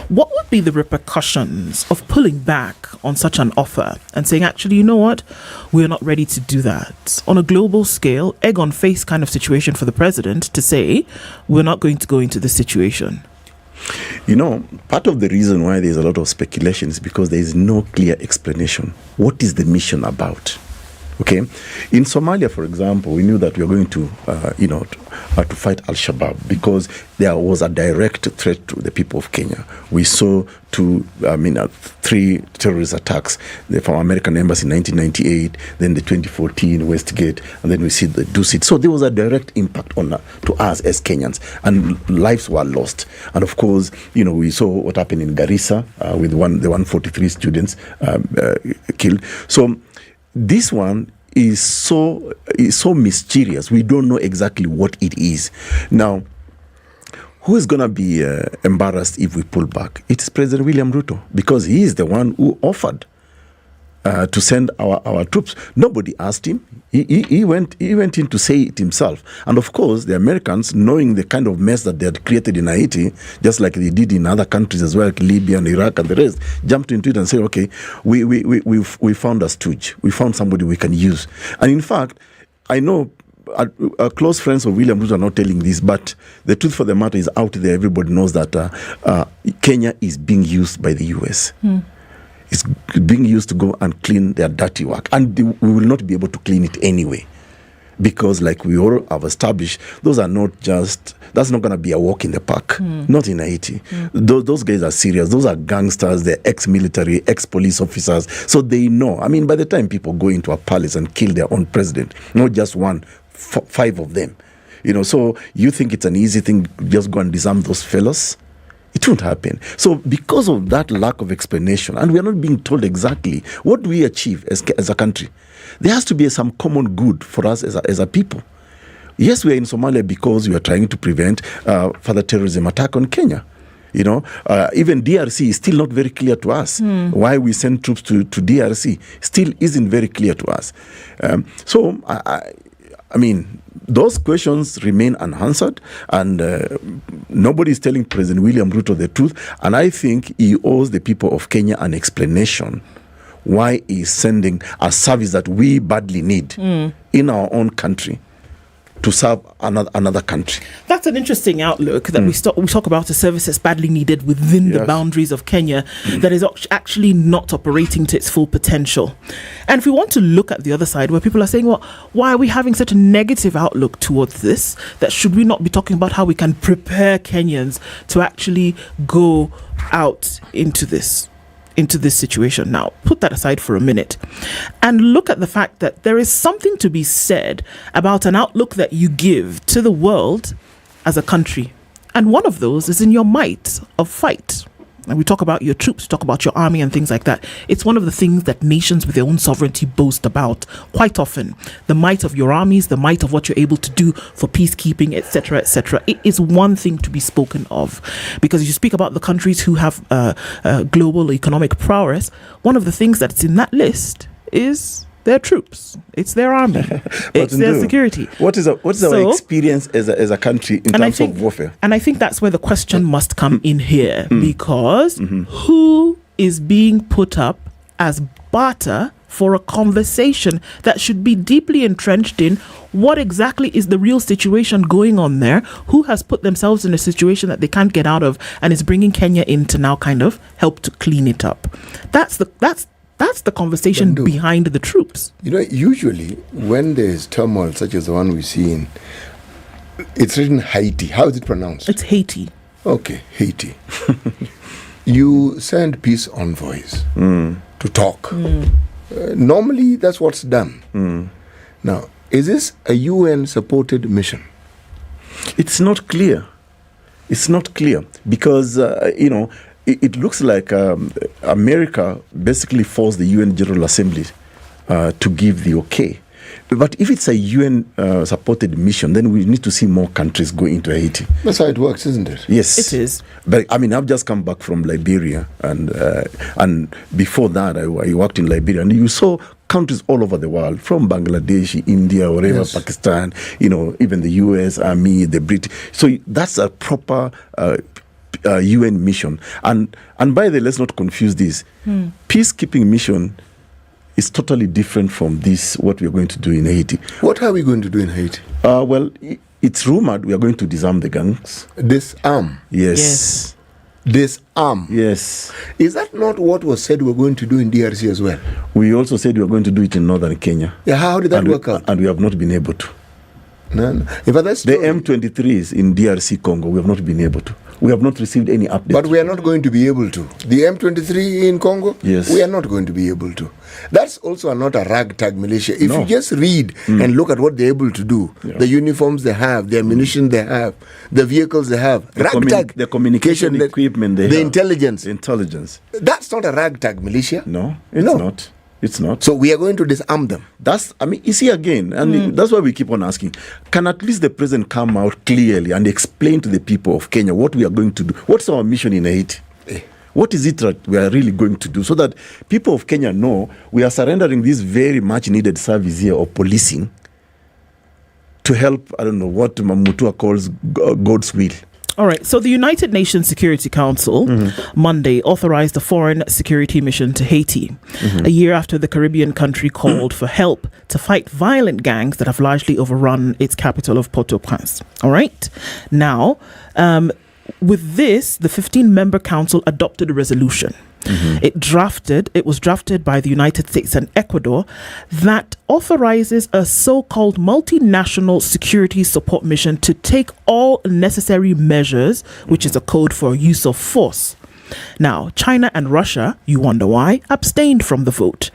What would be the repercussions of pulling back on such an offer and saying, actually, you know what? We're not ready to do that. On a global scale, egg on face kind of situation for the president to say, we're not going to go into this situation. You know, part of the reason why there's a lot of speculation is because there is no clear explanation. What is the mission about? Okay, in Somalia, for example, we knew that we were going to, to fight Al-Shabaab because there was a direct threat to the people of Kenya. We saw 3 terrorist attacks from American embassy in 1998, then the 2014 Westgate, and then we see the Dusit. So there was a direct impact on to us as Kenyans, and lives were lost. And of course, we saw what happened in Garissa with the 143 students killed. So this one is so mysterious. We don't know exactly what it is. Now, who is going to be embarrassed if we pull back? It is President William Ruto, because he is the one who offered to send our troops. Nobody asked him. He went in to say it himself. And of course, the Americans, knowing the kind of mess that they had created in Haiti, just like they did in other countries as well, like Libya and Iraq and the rest, jumped into it and said, okay, we found a stooge. We found somebody we can use. And in fact, I know close friends of William Ruto are not telling this, but the truth for the matter is out there. Everybody knows that Kenya is being used by the U.S. It's being used to go and clean their dirty work. And we will not be able to clean it anyway. Because like we all have established, that's not going to be a walk in the park. Not in Haiti. Those guys are serious. Those are gangsters. They're ex-military, ex-police officers. So they know. I mean, by the time people go into a palace and kill their own president, not just one, 5 of them. So you think it's an easy thing, just go and disarm those fellas? It won't happen. So because of that lack of explanation, and we are not being told exactly what do we achieve as a country, there has to be some common good for us as a people. Yes, we are in Somalia because we are trying to prevent further terrorism attack on Kenya. Even DRC is still not very clear to us. Why we send troops to DRC still isn't very clear to us. So, I mean, those questions remain unanswered, and nobody is telling President William Ruto the truth. And I think he owes the people of Kenya an explanation why he is sending a service that we badly need in our own country to serve another country. That's an interesting outlook that we talk about a service that's badly needed within the boundaries of Kenya that is actually not operating to its full potential. And if we want to look at the other side where people are saying, well, why are we having such a negative outlook towards this? That should we not be talking about how we can prepare Kenyans to actually go out into this situation? Now, put that aside for a minute and look at the fact that there is something to be said about an outlook that you give to the world as a country. And one of those is in your might of fight. And we talk about your troops, talk about your army and things like that. It's one of the things that nations with their own sovereignty boast about quite often. The might of your armies, the might of what you're able to do for peacekeeping, etc., etc. It is one thing to be spoken of. Because you speak about the countries who have global economic prowess, one of the things that's in that list is their troops. It's their army. It's their security. What is our experience as a country in terms of warfare? And I think that's where the question must come in here, because who is being put up as barter for a conversation that should be deeply entrenched in what exactly is the real situation going on there? Who has put themselves in a situation that they can't get out of and is bringing Kenya in to now kind of help to clean it up? That's the conversation behind the troops. Usually when there's turmoil such as the one we see in, it's written Haiti. How is it pronounced? It's Haiti. Okay, Haiti. You send peace envoys to talk. Normally, that's what's done. Now, is this a UN-supported mission? It's not clear. It's not clear because, it looks like America basically forced the UN General Assembly to give the okay. But if it's a UN-supported mission, then we need to see more countries go into Haiti. That's how it works, isn't it? Yes. It is. But, I've just come back from Liberia, and before that, I worked in Liberia, and you saw countries all over the world, from Bangladesh, India, wherever, Pakistan, even the US Army, the British. So that's a proper UN mission. And by the way, let's not confuse this. Peacekeeping mission is totally different from what we are going to do in Haiti. What are we going to do in Haiti? Well, it's rumored we are going to disarm the gangs. Disarm? Yes. Disarm? Yes. Is that not what was said we were going to do in DRC as well? We also said we were going to do it in northern Kenya. Yeah, how did that work out? And we have not been able to. No. In fact, that's the M23s in DRC Congo, we have not been able to. We have not received any updates. But we are not going to be able to. The M23 in Congo? Yes. We are not going to be able to. That's also not a ragtag militia. If you just read and look at what they're able to do, the uniforms they have, the ammunition they have, the vehicles they have, ragtag. The communication equipment they have. The intelligence. Intelligence. That's not a ragtag militia. No, it's not. It's not. So we are going to disarm them. You see again, and that's why we keep on asking, can at least the president come out clearly and explain to the people of Kenya what we are going to do? What's our mission in Haiti? What is it that we are really going to do so that people of Kenya know we are surrendering this very much needed service here of policing to help, what Mutua calls God's will. All right. So the United Nations Security Council Monday authorized a foreign security mission to Haiti, a year after the Caribbean country called for help to fight violent gangs that have largely overrun its capital of Port-au-Prince. All right. Now, with this, the 15-member council adopted a resolution. It was drafted by the United States and Ecuador that authorizes a so-called multinational security support mission to take all necessary measures, which is a code for use of force, Now, China and Russia, you wonder why, abstained from the vote,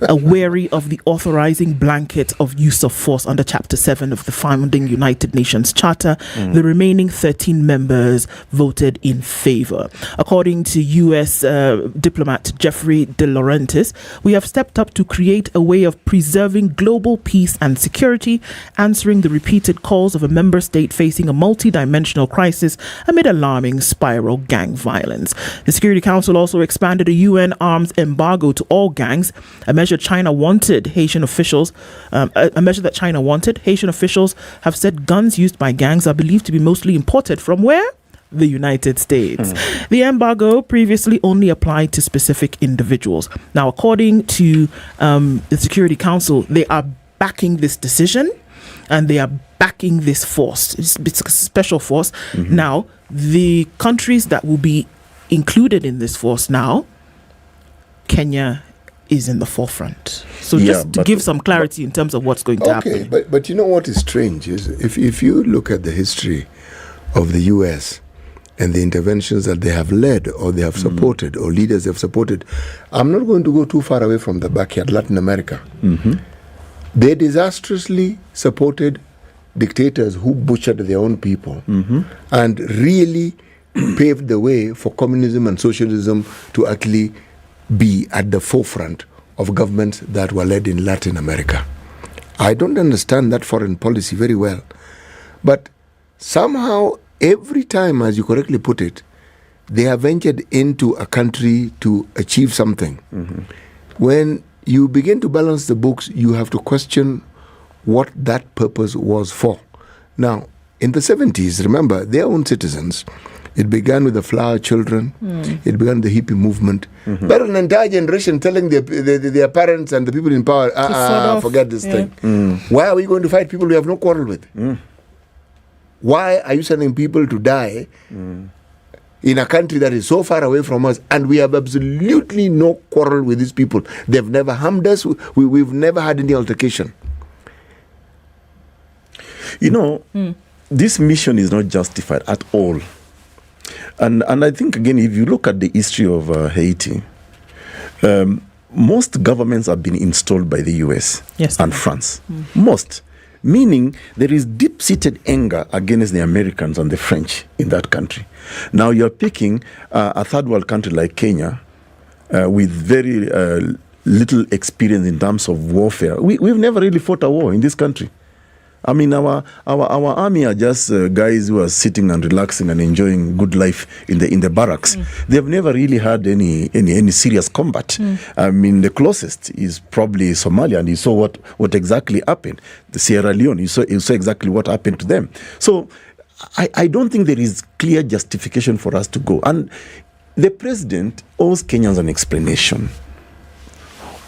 wary of the authorizing blanket of use of force under Chapter 7 of the founding United Nations Charter. The remaining 13 members voted in favor. According to U.S. diplomat Jeffrey De Laurentiis, we have stepped up to create a way of preserving global peace and security, answering the repeated calls of a member state facing a multi-dimensional crisis amid alarming spiral gang violence. The Security Council also expanded a UN arms embargo to all gangs, a measure China wanted. Haitian officials have said guns used by gangs are believed to be mostly imported from where? The United States. The embargo previously only applied to specific individuals. Now, according to the Security Council, they are backing this decision and they are backing this force. It's a special force. Now, the countries that will be included in this force now, Kenya is in the forefront. So just to give some clarity in terms of what's going to happen. But you know what is strange is if you look at the history of the US and the interventions that they have led or they have supported or leaders they have supported, I'm not going to go too far away from the backyard, Latin America. They disastrously supported dictators who butchered their own people and really paved the way for communism and socialism to actually be at the forefront of governments that were led in Latin America. I don't understand that foreign policy very well. But somehow, every time, as you correctly put it, they have ventured into a country to achieve something. When you begin to balance the books, you have to question what that purpose was for. Now, in the 70s, remember, their own citizens, it began with the flower children. It began the hippie movement. But an entire generation telling their parents and the people in power, forget this thing. Why are we going to fight people we have no quarrel with? Why are you sending people to die in a country that is so far away from us and we have absolutely no quarrel with these people? They've never harmed us. We've never had any altercation. You know, this mission is not justified at all. And I think, again, if you look at the history of Haiti, most governments have been installed by the US and France. Most. Meaning there is deep-seated anger against the Americans and the French in that country. Now you're picking a third world country like Kenya with very little experience in terms of warfare. We've never really fought a war in this country. I mean, our army are just guys who are sitting and relaxing and enjoying good life in the barracks. They've never really had any serious combat. I mean, the closest is probably Somalia, and you saw what exactly happened. The Sierra Leone, you saw exactly what happened to them. So I don't think there is clear justification for us to go. And the president owes Kenyans an explanation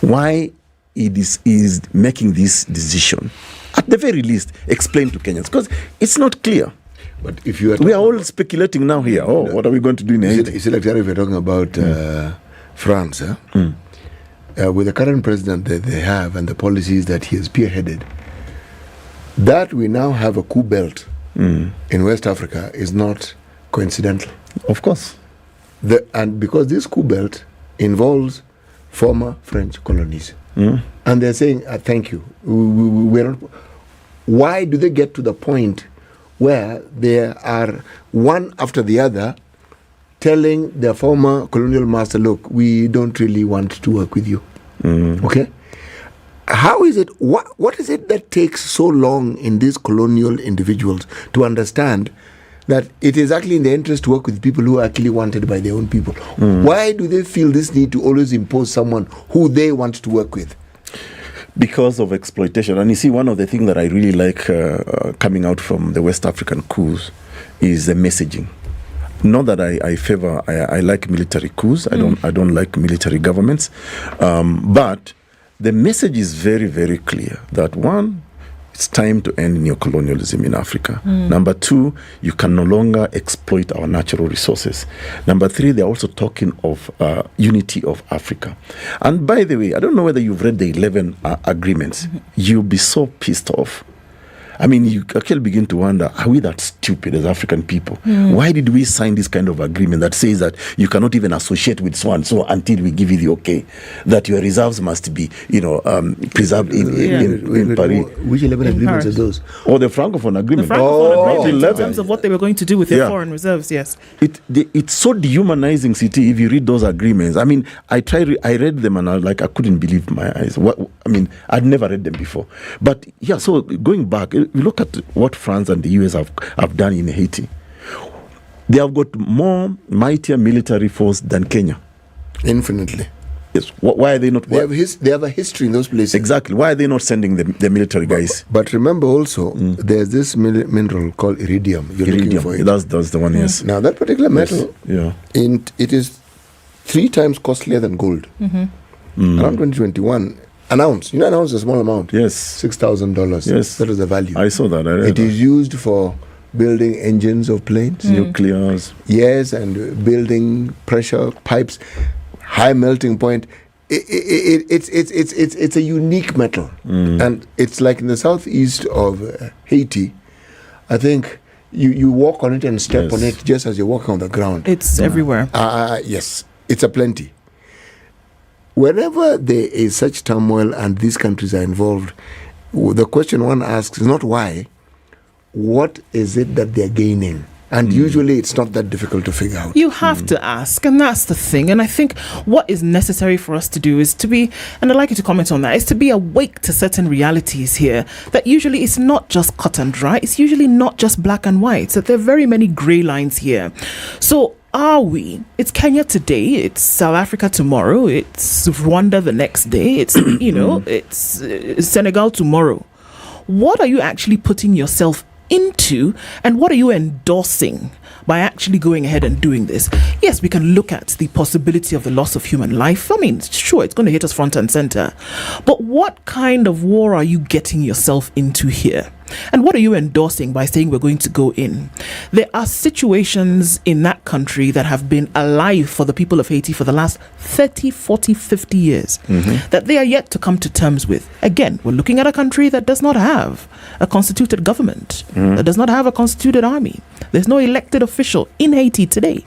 why he is making this decision. At the very least, explain to Kenyans, because it's not clear. But if you are we are all speculating now here. What are we going to do in Haiti? Is it like if you're talking about France, with the current president that they have and the policies that he has spearheaded, that we now have a coup belt in West Africa is not coincidental. Of course. And because this coup belt involves former French colonies. And they're saying, thank you. We're not. Why do they get to the point where they are one after the other telling their former colonial master, look, we don't really want to work with you? Okay? How is it, what is it that takes so long in these colonial individuals to understand that it is actually in their interest to work with people who are actually wanted by their own people? Why do they feel this need to always impose someone who they want to work with? Because of exploitation. And you see, one of the things that I really like coming out from the West African coups is the messaging. Not that I favor, I like military coups. I don't like military governments. But the message is very, very clear that one, it's time to end neocolonialism in Africa. Number two, you can no longer exploit our natural resources. Number three, they're also talking of unity of Africa. And by the way, I don't know whether you've read the 11 agreements. You'll be so pissed off. I mean, you actually begin to wonder, are we that stupid as African people? Why did we sign this kind of agreement that says that you cannot even associate with so and so until we give you the okay, that your reserves must be, preserved in Paris? Which 11 agreements are those? Or the Francophone agreement. The Francophone agreement, in terms of what they were going to do with their foreign reserves, yes. It's so dehumanizing, City, if you read those agreements. I mean, I read them and I couldn't believe my eyes. I'd never read them before. But yeah, so going back, you look at what France and the US have done in Haiti. They have got more mightier military force than Kenya. Infinitely. Yes. Why are they not? They have a history in those places. Exactly. Why are they not sending the military guys? But remember also, there's this mineral called iridium. You're looking for it. That's the one, yes. Now, that particular metal, it is 3 times costlier than gold. Around 2021, an ounce. You know, an ounce is a small amount. Yes. $6,000. Yes. That is the value. I saw that. It is used for building engines of planes. Nuclears. Yes, and building pressure pipes. High melting point. It's a unique metal, and it's like in the southeast of Haiti. I think you walk on it and step on it just as you're walking on the ground. It's everywhere. Yes, it's a plenty. Whenever there is such turmoil and these countries are involved, the question one asks is not why. What is it that they're gaining? And usually it's not that difficult to figure out. You have to ask, and that's the thing. And I think what is necessary for us to do is to be, and I'd like you to comment on that, is to be awake to certain realities here. That usually it's not just cut and dry. It's usually not just black and white. So there are very many grey lines here. So are we? It's Kenya today. It's South Africa tomorrow. It's Rwanda the next day. It's, it's Senegal tomorrow. What are you actually putting yourself into, and what are you endorsing by actually going ahead and doing this? Yes, we can look at the possibility of the loss of human life. I mean, sure, it's going to hit us front and center. But what kind of war are you getting yourself into here? And what are you endorsing by saying we're going to go in? There are situations in that country that have been alive for the people of Haiti for the last 30, 40, 50 years that they are yet to come to terms with. Again, we're looking at a country that does not have a constituted government, that does not have a constituted army. There's no elected official in Haiti today.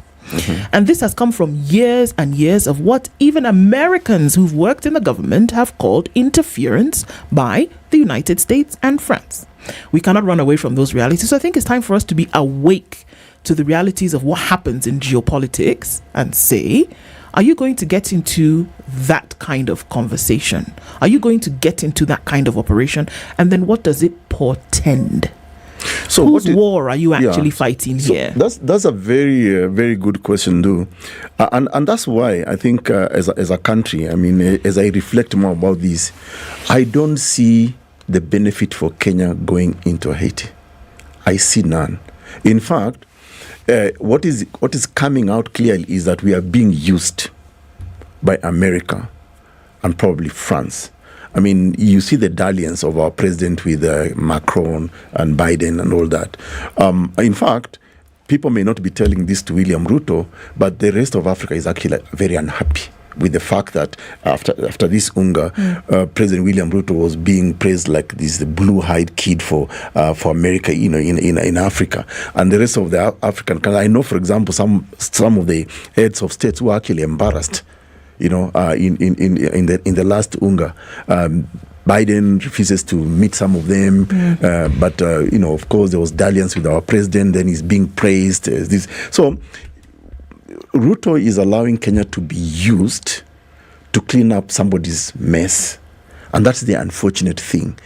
And this has come from years and years of what even Americans who've worked in the government have called interference by the United States and France. We cannot run away from those realities. So I think it's time for us to be awake to the realities of what happens in geopolitics and say, are you going to get into that kind of conversation? Are you going to get into that kind of operation? And then what does it portend? So whose war are you actually fighting here? That's a very very good question, too, and that's why I think as a country, I mean, as I reflect more about this, I don't see the benefit for Kenya going into Haiti. I see none. In fact, what is coming out clearly is that we are being used by America and probably France. I mean, you see the dalliance of our president with Macron and Biden and all that. In fact, people may not be telling this to William Ruto, but the rest of Africa is actually very unhappy with the fact that after this UNGA, President William Ruto was being praised like this blue-eyed kid for America, in Africa, and the rest of the African countries. I know, for example, some of the heads of states were actually embarrassed, in the last UNGA. Biden refuses to meet some of them, but of course there was dalliance with our president. Then he's being praised as this. So Ruto is allowing Kenya to be used to clean up somebody's mess, and that's the unfortunate thing.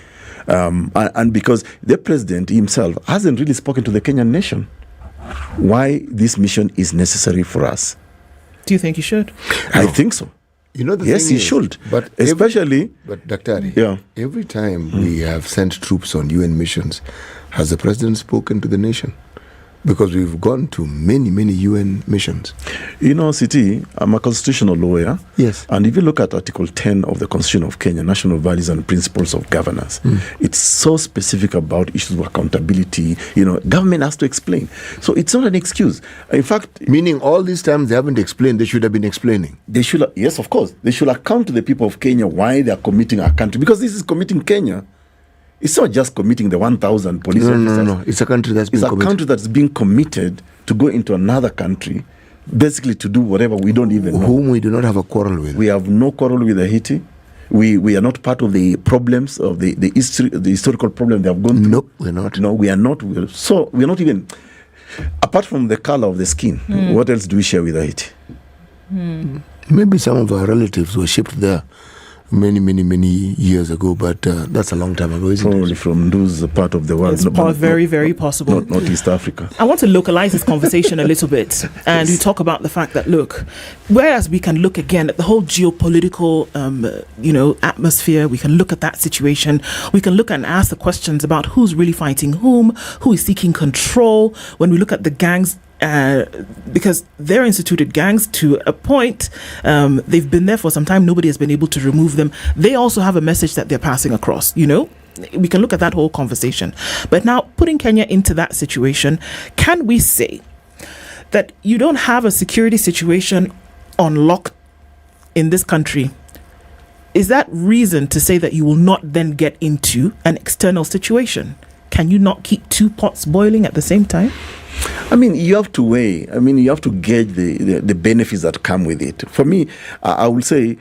And because the president himself hasn't really spoken to the Kenyan nation why this mission is necessary for us. Do you think he should? I think so. Yes, he should. But especially, Dr. Every time we have sent troops on UN missions, has the president spoken to the nation? Because we've gone to many, many UN missions. Siti, I'm a constitutional lawyer. Yes. And if you look at Article 10 of the Constitution of Kenya, National Values and Principles of Governance, it's so specific about issues of accountability. Government has to explain. So it's not an excuse. In fact... Meaning all these times they haven't explained, they should have been explaining. They should, yes, of course. They should account to the people of Kenya why they are committing our country. Because this is committing Kenya It's not just committing the 1,000 police officers. No. It's a country that's been committed. It's a country that's being committed to go into another country, basically to do whatever we don't even know. Whom we do not have a quarrel with. We have no quarrel with Haiti. We are not part of the problems of the historical problem they have gone through. Nope, we're not. No, we are not. We're not even, apart from the color of the skin, what else do we share with Haiti? Maybe some of our relatives were shipped there many years ago, but that's a long time ago, isn't Probably it? from those part of the world. It's very, very possible. Not East Africa. I want to localize this conversation a little bit, and we talk about the fact that, look, whereas we can look again at the whole geopolitical, atmosphere, we can look at that situation, we can look and ask the questions about who's really fighting whom, who is seeking control. When we look at the gangs, because they're instituted gangs to a point, they've been there for some time, nobody has been able to remove them. They also have a message that they're passing across, we can look at that whole conversation. But now, putting Kenya into that situation, can we say that you don't have a security situation on lock in this country? Is that reason to say that you will not then get into an external situation? Can you not keep two pots boiling at the same time? I mean, you have to weigh. I mean, you have to gauge the benefits that come with it. For me, I will say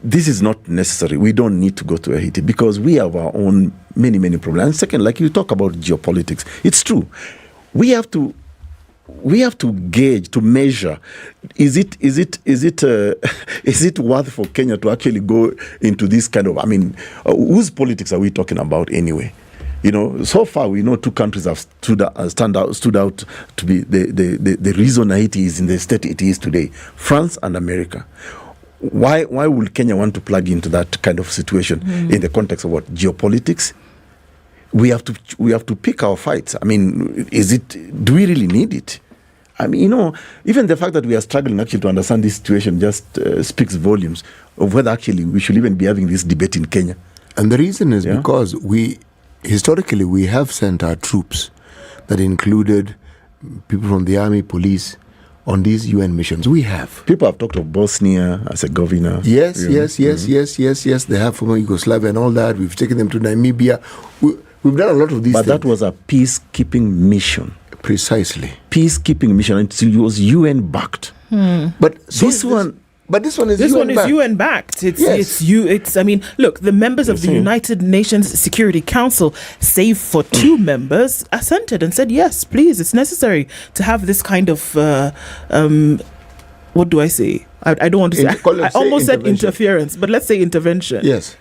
this is not necessary. We don't need to go to Haiti because we have our own many problems. And second, like you talk about geopolitics, it's true. We have to gauge, to measure. Is it worth for Kenya to actually go into this kind of? I mean, whose politics are we talking about anyway? So far we know two countries have stood out to be the reason Haiti is in the state it is today: France and America. Why would Kenya want to plug into that kind of situation in the context of what? Geopolitics? We have to pick our fights. I mean, do we really need it? I mean, even the fact that we are struggling actually to understand this situation just speaks volumes of whether actually we should even be having this debate in Kenya. And the reason is because historically, we have sent our troops that included people from the army, police, on these UN missions. We have. People have talked of Bosnia as a governor. Yes. They have former Yugoslavia and all that. We've taken them to Namibia. We've done a lot of these things. But that was a peacekeeping mission. Precisely. Peacekeeping mission. It was UN-backed. But this one is UN backed. It's I mean, look, the members of the United Nations Security Council, save for two members, assented and said, yes, please, it's necessary to have this kind of what do I say? I don't want to say. I almost said interference, but let's say intervention. Yes.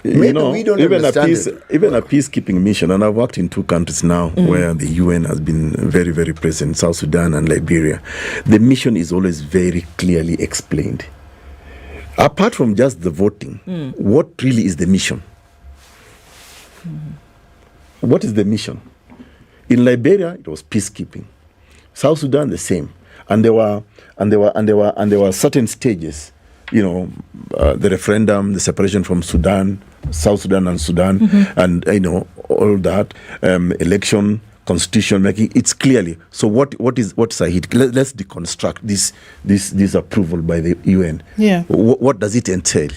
We don't even a peacekeeping mission, and I've worked in two countries now where the UN has been very, very present, South Sudan and Liberia. The mission is always very clearly explained. Apart from just the voting, what really is the mission? What is the mission? In Liberia, it was peacekeeping. South Sudan, the same. And there were certain stages. The referendum, the separation from Sudan, South Sudan and Sudan, and all that, election, constitution making. It's clearly. So what's Haiti? Let's deconstruct this approval by the UN. Yeah. What does it entail?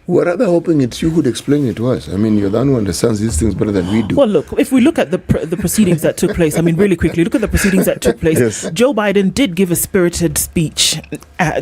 We're rather hoping it's you who'd explain it to us. I mean, you're the one who understands these things better than we do. Well, look, if we look at the proceedings that took place, I mean, really quickly, look at the proceedings that took place. Yes. Joe Biden did give a spirited speech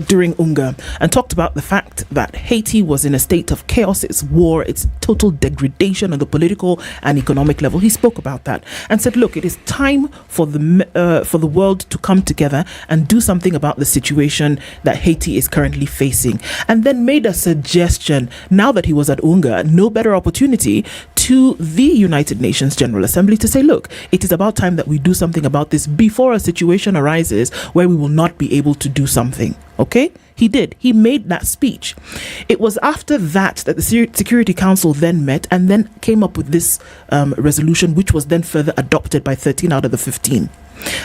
during UNGA and talked about the fact that Haiti was in a state of chaos, it's war, it's total degradation on the political and economic level. He spoke about that and said, look, it is time for the world to come together and do something about the situation that Haiti is currently facing. And then made a suggestion. Now that he was at UNGA, no better opportunity to the United Nations General Assembly to say, look, it is about time that we do something about this before a situation arises where we will not be able to do something. Okay? He did. He made that speech. It was after that the Security Council then met and then came up with this resolution, which was then further adopted by 13 out of the 15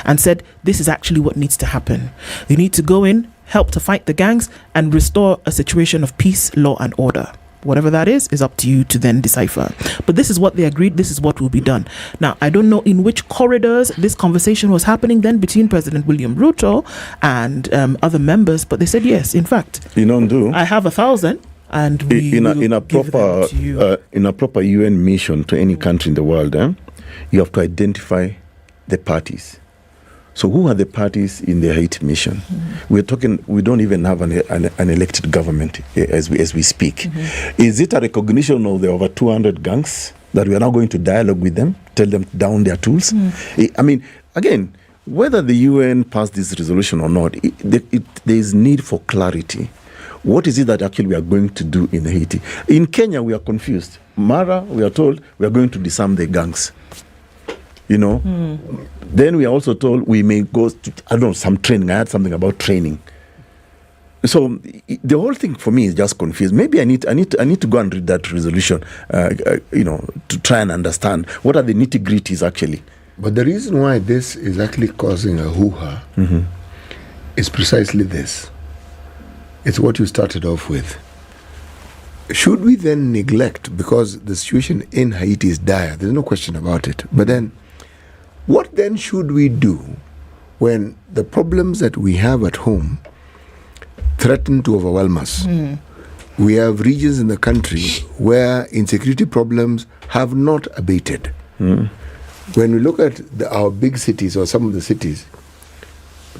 and said, this is actually what needs to happen. You need to go in, help to fight the gangs and restore a situation of peace, law and order. Whatever that is up to you to then decipher. But this is what they agreed. This is what will be done. Now, I don't know in which corridors this conversation was happening then between President William Ruto and other members, but they said, yes, in fact, I have 1,000. and we in a give proper them to you. in a proper UN mission to any country in the world, you have to identify the parties. So who are the parties in the Haiti mission? We're talking. We don't even have an elected government as we speak. Is it a recognition of the over 200 gangs that we are now going to dialogue with them, tell them to down their tools? I mean, again, whether the UN passed this resolution or not, there is need for clarity. What is it that actually we are going to do in Haiti? In Kenya, we are confused. Mara, we are told we are going to disarm the gangs. Then we are also told we may go to, some training. I had something about training. So the whole thing for me is just confused. Maybe I need to go and read that resolution, to try and understand what are the nitty-gritties actually. But the reason why this is actually causing a hoo-ha is precisely this. It's what you started off with. Should we then neglect, because the situation in Haiti is dire, there's no question about it, but then what then should we do when the problems that we have at home threaten to overwhelm us? We have regions in the country where insecurity problems have not abated. When we look at our big cities or some of the cities,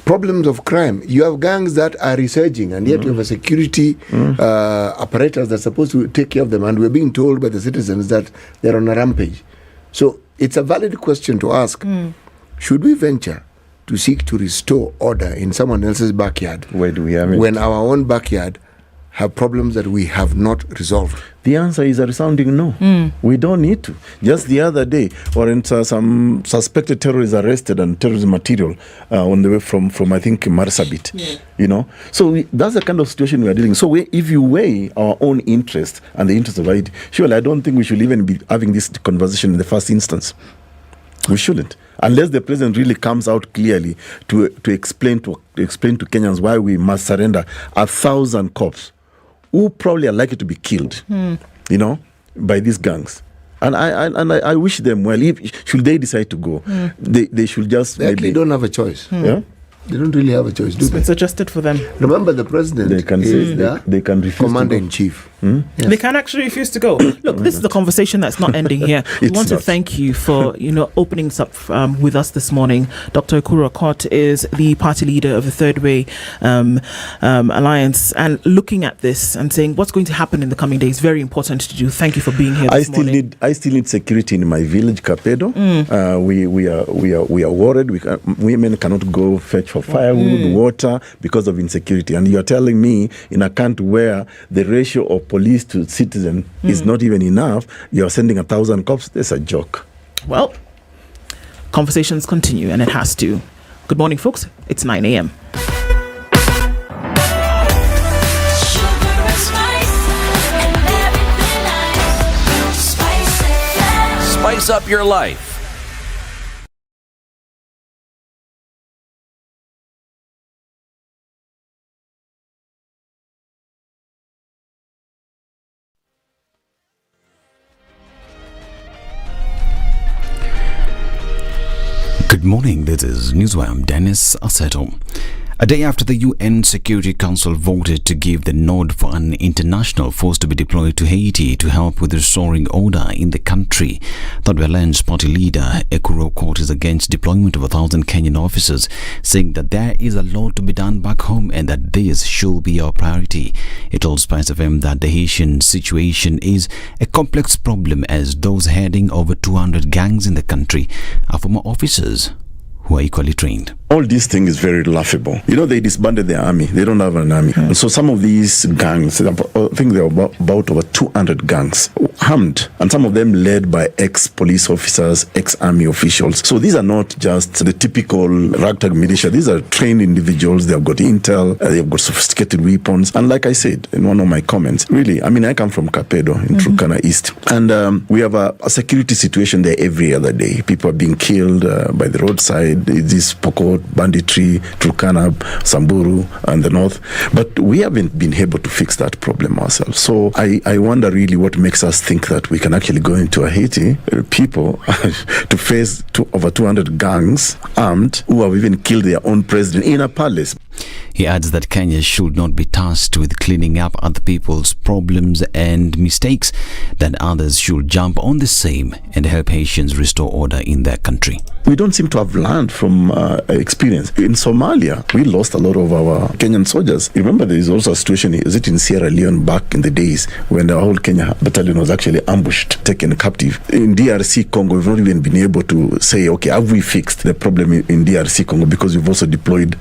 problems of crime, you have gangs that are resurging, and yet you have a security apparatus that's supposed to take care of them, and we're being told by the citizens that they're on a rampage. So it's a valid question to ask, should we venture to seek to restore order in someone else's backyard? Where do we have it? When our own backyard have problems that we have not resolved? The answer is a resounding no. We don't need to. Just the other day, some suspected terrorists arrested and terrorism material on the way from I think Marsabit. So that's the kind of situation we are dealing with. So if you weigh our own interest and the interest of Haiti, surely I don't think we should even be having this conversation in the first instance. We shouldn't, unless the president really comes out clearly to explain to Kenyans why we must surrender 1,000 cops who probably are likely to be killed, by these gangs. And I wish them well. Should they decide to go, they should just... They actually don't have a choice. Yeah? They don't really have a choice, do they? It's adjusted for them. Remember, the president they can is they can refuse commander-in-chief. Yes. They can actually refuse to go. Look, this is the conversation that's not ending here. We want to thank you for opening us up with us this morning. Dr. Okoh is the party leader of the Third Way Alliance, and looking at this and saying what's going to happen in the coming days, very important to do. Thank you for being here this morning. I still need security in my village, Kapedo. We are worried. Women cannot go fetch for firewood, water, because of insecurity. And you're telling me in a country where the ratio of police to citizen is not even enough, you're sending 1,000 cops? That's a joke. Well, conversations continue, and it has to. Good morning, folks. It's 9 a.m. Spice up your life. Good morning, this is Newswire. Dennis Aseto. A day after the UN Security Council voted to give the nod for an international force to be deployed to Haiti to help with restoring order in the country, Third Way Alliance party leader Okoh is against deployment of 1,000 Kenyan officers, saying that there is a lot to be done back home and that this should be our priority. It told Spice FM that the Haitian situation is a complex problem, as those heading over 200 gangs in the country are former officers who are equally trained. All this thing is very laughable. They disbanded their army. They don't have an army. And so some of these gangs, I think there are about over 200 gangs, armed, and some of them led by ex-police officers, ex-army officials. So these are not just the typical ragtag militia. These are trained individuals. They have got intel. They've got sophisticated weapons. And like I said in one of my comments, really, I come from Kapedo in Turkana East. And we have a security situation there every other day. People are being killed by the roadside. This Okoh, banditry, Turkana, Samburu, and the north. But we haven't been able to fix that problem ourselves. So I wonder really what makes us think that we can actually go into a Haiti, people, to face over 200 gangs armed who have even killed their own president in a palace. He adds that Kenya should not be tasked with cleaning up other people's problems and mistakes, that others should jump on the same and help Haitians restore order in their country. We don't seem to have learned from experience. In Somalia, we lost a lot of our Kenyan soldiers. Remember, there is also a situation, is it in Sierra Leone back in the days when the whole Kenya battalion was actually ambushed, taken captive. In DRC Congo, we've not even been able to say, okay, have we fixed the problem in DRC Congo, because we've also deployed.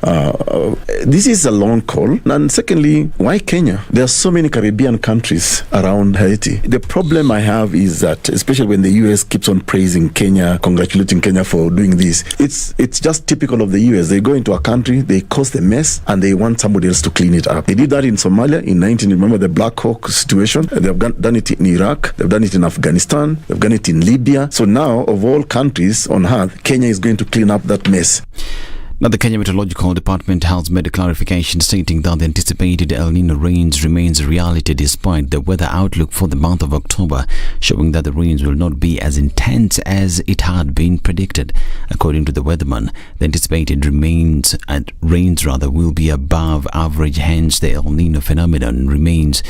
This is a long call. And secondly, why Kenya? There are so many Caribbean countries around Haiti. The problem I have is that, especially when the US keeps on praising Kenya, congratulating Kenya for doing this, it's just typical of the US. They go into a country, they cause the mess, and they want somebody else to clean it up. They did that in Somalia in remember the Black Hawk situation? They've done it in Iraq, they've done it in Afghanistan, they've done it in Libya. So now, of all countries on earth, Kenya is going to clean up that mess. Now, the Kenya Meteorological Department has made a clarification stating that the anticipated El Nino rains remains a reality despite the weather outlook for the month of October, showing that the rains will not be as intense as it had been predicted. According to the weatherman, the anticipated rains will be above average, hence the El Nino phenomenon remains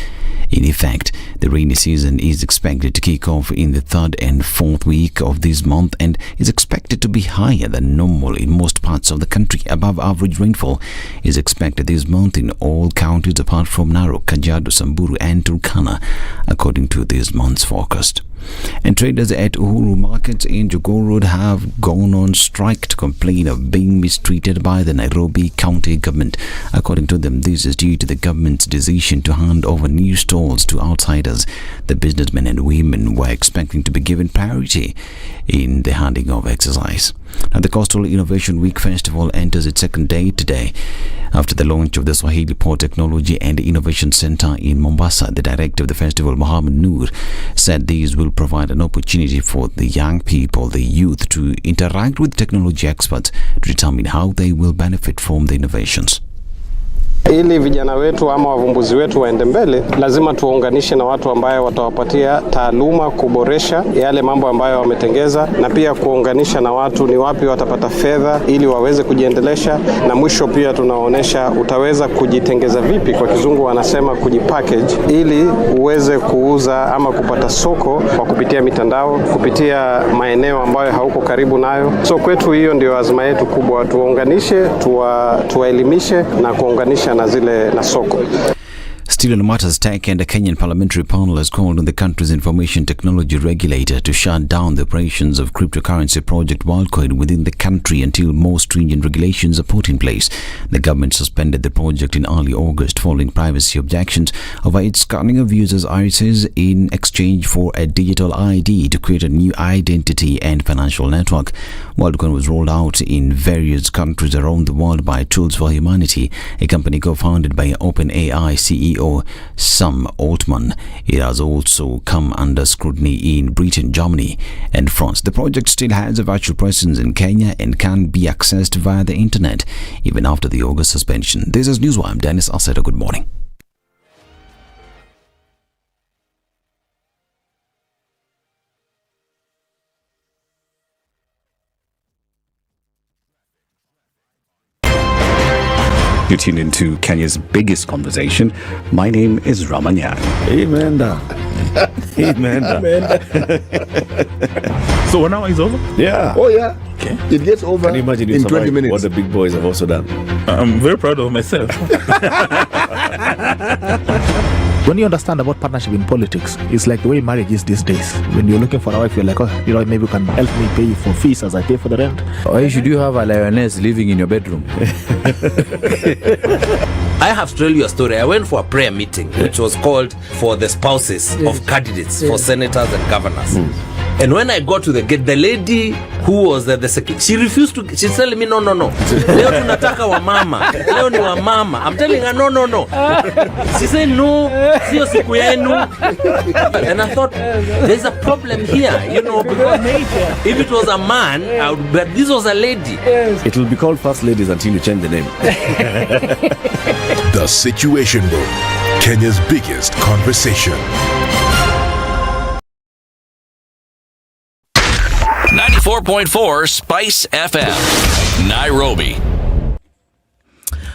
in effect. The rainy season is expected to kick off in the 3rd and 4th week of this month and is expected to be higher than normal in most parts of the country. Above average rainfall is expected this month in all counties apart from Narok, Kajiado, Samburu and Turkana, according to this month's forecast. And traders at Uhuru Markets in Jogoo Road have gone on strike to complain of being mistreated by the Nairobi County government. According to them, this is due to the government's decision to hand over new stalls to outsiders. The businessmen and women were expecting to be given priority in the handing over exercise. Now, the Coastal Innovation Week Festival enters its second day today. After the launch of the Swahili Port Technology and Innovation Center in Mombasa, the director of the festival, Mohammed Noor, said these will provide an opportunity for the young people, the youth, to interact with technology experts to determine how they will benefit from the innovations. Ili vijana wetu ama wavumbuzi wetu waende mbele, lazima tuwaunganishe na watu ambayo watawapatia taaluma, kuboresha yale mambo ambayo wametengeza, na pia kuunganisha na watu ni wapi watapata fedha ili waweze kujiendelesha, na mwisho pia tunaonesha utaweza kujitengeza vipi, kwa kizungu wanasema kujipackage, ili uweze kuuza ama kupata soko kwa kupitia mitandao, kupitia maeneo ambayo hauko karibu nayo. So kwetu hiyo ndio azma yetu kubwa, tuwaunganishe, tuwaelimishe na kuunganisha na soko. Still on matters tech, and a Kenyan parliamentary panel has called on the country's information technology regulator to shut down the operations of cryptocurrency project WorldCoin within the country until more stringent regulations are put in place. The government suspended the project in early August following privacy objections over its scanning of users' irises in exchange for a digital ID to create a new identity and financial network. WorldCoin was rolled out in various countries around the world by Tools for Humanity, a company co-founded by OpenAI CEO Sam Altman. It has also come under scrutiny in Britain, Germany and France. The project still has a virtual presence in Kenya and can be accessed via the internet even after the August suspension. This is Newswire. I'm Dennis Aseto. Good morning. You tune into Kenya's biggest conversation. My name is Ramanyan. Amen. Amen. So 1 hour is over? Yeah. Oh, yeah. Okay. It gets over Can you imagine in 20 minutes. What the big boys have also done? I'm very proud of myself. When you understand about partnership in politics, it's like the way marriage is these days. When you're looking for a wife, you're like, oh, maybe you can help me pay for fees as I pay for the rent. Why should you have a lioness living in your bedroom? I have to tell you a story. I went for a prayer meeting, which was called for the spouses of candidates for senators and governors. And when I got to the gate, the lady who was the secretary, she refused to. She's telling me, no. Leo tunataka wa mama. Leo ni wa mama. I'm telling her, no. She said, no, sio siku yenu. And I thought, there's a problem here, because if it was a man, but this was a lady. It will be called First Ladies until you change the name. The Situation Room, Kenya's biggest conversation. 94.4 Spice FM, Nairobi.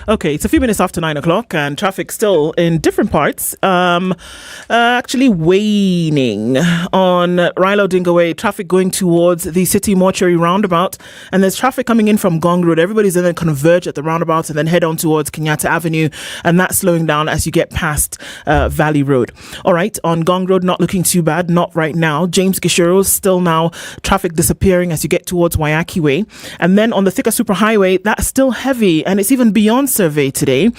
Okay, it's a few minutes after 9 o'clock and traffic still in different parts. Actually waning on Raila Odinga Way, traffic going towards the City Mortuary roundabout, and there's traffic coming in from Gong Road. Everybody's going to converge at the roundabout and then head on towards Kenyatta Avenue, and that's slowing down as you get past Valley Road. All right, on Gong Road, not looking too bad, not right now. James Gishuru, still now traffic disappearing as you get towards Wayaki Way. And then on the Thika Superhighway, that's still heavy, and it's even beyond survey today,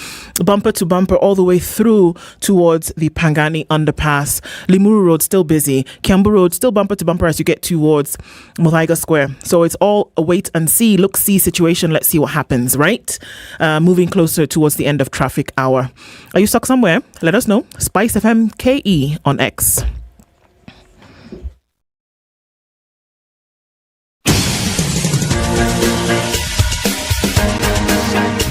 bumper to bumper all the way through towards the Pangani underpass. Limuru Road still busy. Kiambu Road still bumper to bumper as you get towards Muthaiga Square. So it's all a wait and see, look see situation. Let's see what happens, right? Moving closer towards the end of traffic hour. Are you stuck somewhere? Let us know. Spice FM KE on X.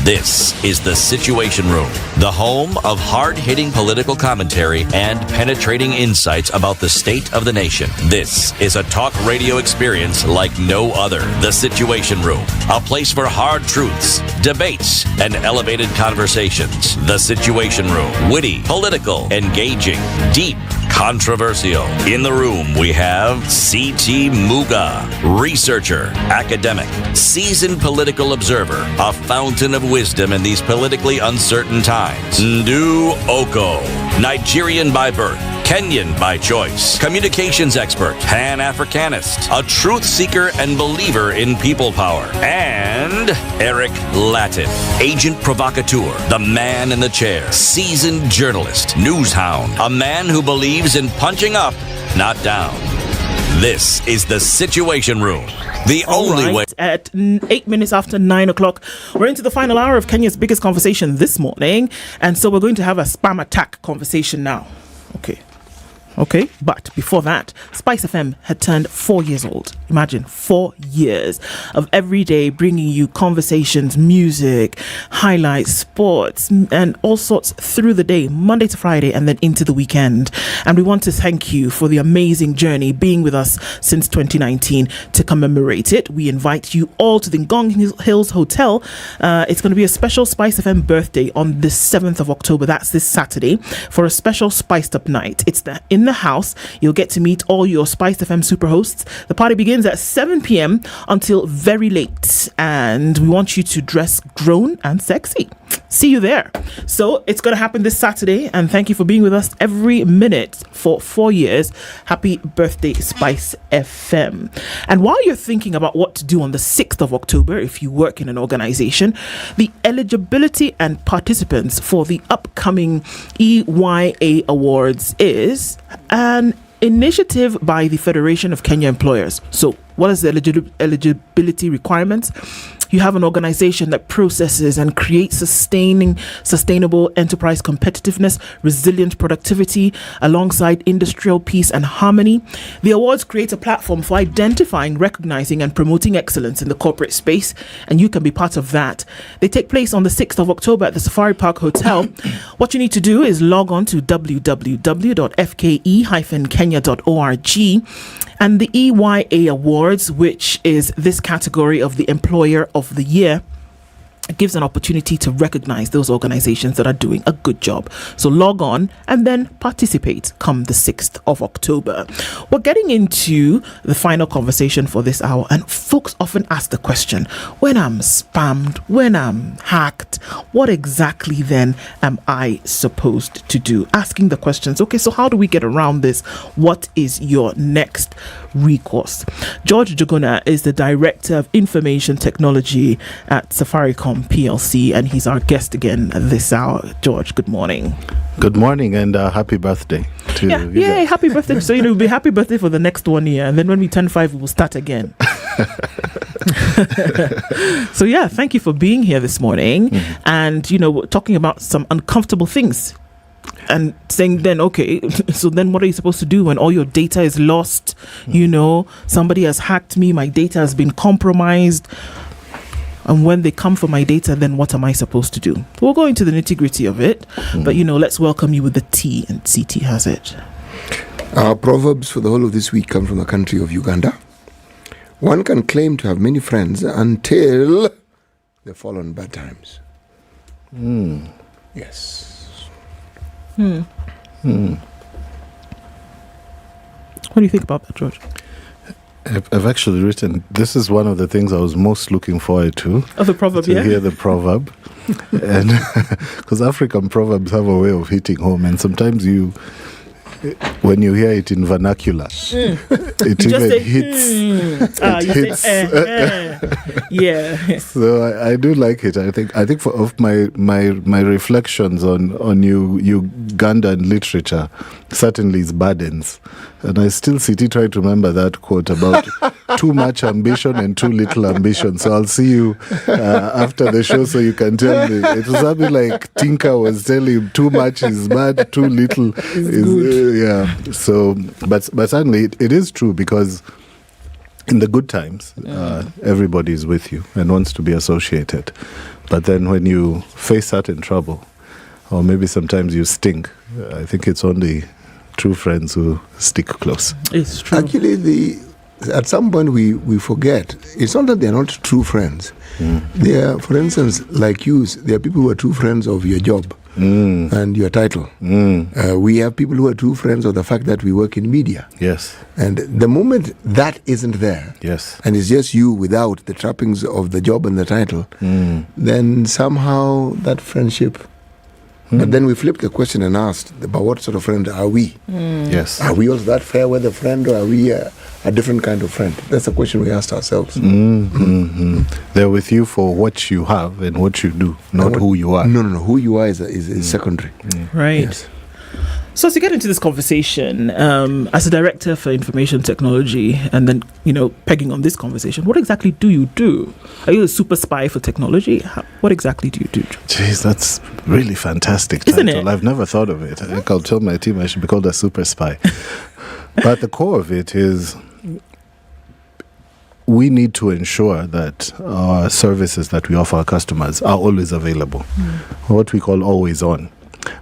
This is The Situation Room, the home of hard-hitting political commentary and penetrating insights about the state of the nation. This is a talk radio experience like no other. The Situation Room, a place for hard truths, debates, and elevated conversations. The Situation Room, witty, political, engaging, deep, controversial. In the room, we have C.T. Muga, researcher, academic, seasoned political observer, a fountain of wisdom in these politically uncertain times. Ndu Okoh, Nigerian by birth, Kenyan by choice, communications expert, Pan-Africanist, a truth seeker and believer in people power, and Eric Latiff, agent provocateur, the man in the chair, seasoned journalist, news hound, a man who believes in punching up, not down. This is The Situation Room. The only way. At 8 minutes after 9 o'clock, we're into the final hour of Kenya's biggest conversation this morning. And so we're going to have a spam attack conversation now. Okay, but before that, Spice FM had turned 4 years old. Imagine 4 years of every day bringing you conversations, music, highlights, sports, and all sorts through the day, Monday to Friday, and then into the weekend. And we want to thank you for the amazing journey being with us since 2019. To commemorate it, we invite you all to the Ngong Hills Hotel. It's going to be a special Spice FM birthday on the 7th of October. That's this Saturday for a special spiced up night. It's in the house. You'll get to meet all your Spice FM super hosts. The party begins at 7 p.m. until very late, and we want you to dress grown and sexy. See you there. So it's going to happen this Saturday, and thank you for being with us every minute for 4 years. Happy birthday, Spice FM. And while you're thinking about what to do on the 6th of October, if you work in an organization, the eligibility and participants for the upcoming EYA Awards is an initiative by the Federation of Kenya Employers. So what is the eligibility requirements? You have an organization that processes and creates sustainable enterprise competitiveness, resilient productivity, alongside industrial peace and harmony. The awards create a platform for identifying, recognizing, and promoting excellence in the corporate space, and you can be part of that. They take place on the 6th of October at the Safari Park Hotel. What you need to do is log on to www.fke-kenya.org. And the EYA Awards, which is this category of the Employer of the Year, it gives an opportunity to recognize those organizations that are doing a good job. So log on and then participate come the 6th of October. We're getting into the final conversation for this hour, and folks often ask the question, when I'm spammed, when I'm hacked, what exactly then am I supposed to do? Asking the questions, okay, so how do we get around this? What is your next recourse? George Juguna is the Director of Information Technology at Safaricom PLC, and he's our guest again this hour. George, good morning. Good morning, and happy birthday to you. Yay, happy birthday. So, it'll be happy birthday for the next 1 year, and then when we turn 5, we'll start again. So, thank you for being here this morning. Mm-hmm. And, we're talking about some uncomfortable things. And saying then, okay, so then what are you supposed to do when all your data is lost? Somebody has hacked me, my data has been compromised. And when they come for my data, then what am I supposed to do? We'll go into the nitty-gritty of it. But, let's welcome you with the T, and CT has it. Our proverbs for the whole of this week come from the country of Uganda. One can claim to have many friends until they fall on bad times. Yes. What do you think about that, George? I've actually written, this is one of the things I was most looking forward to. Of the proverb, to hear the proverb. And because African proverbs have a way of hitting home, and sometimes when you hear it in vernacular, it even hits. Yeah. So I do like it. I think for my reflections on Ugandan literature certainly is burdens, and I still try to remember that quote about too much ambition and too little ambition. So I'll see you after the show, so you can tell me. It was something like Tinker was telling him, too much is bad, too little is good. Yeah. So, but certainly it is true, because in the good times, everybody is with you and wants to be associated. But then when you face certain trouble, or maybe sometimes you stink, I think it's only true friends who stick close. It's true. Actually, at some point we forget. It's not that they're not true friends. They are, for instance, like you, there are people who are true friends of your job and your title. We have people who are true friends of the fact that we work in media. Yes. And the moment that isn't there, yes, and it's just you without the trappings of the job and the title, then somehow that friendship. But then we flipped the question and asked about what sort of friend are we? Yes. Are we also that fair weather friend, or are we a different kind of friend? That's the question we asked ourselves. They're with you for what you have and what you do, not who you are. No. Who you are is secondary. Right. Yes. So to get into this conversation, as a director for information technology, and then, pegging on this conversation, what exactly do you do? Are you a super spy for technology? What exactly do you do? Jeez, that's really fantastic. Isn't title. it? I've never thought of it. I think I'll tell my team I should be called a super spy. But the core of it is we need to ensure that our services that we offer our customers are always available, what we call always on.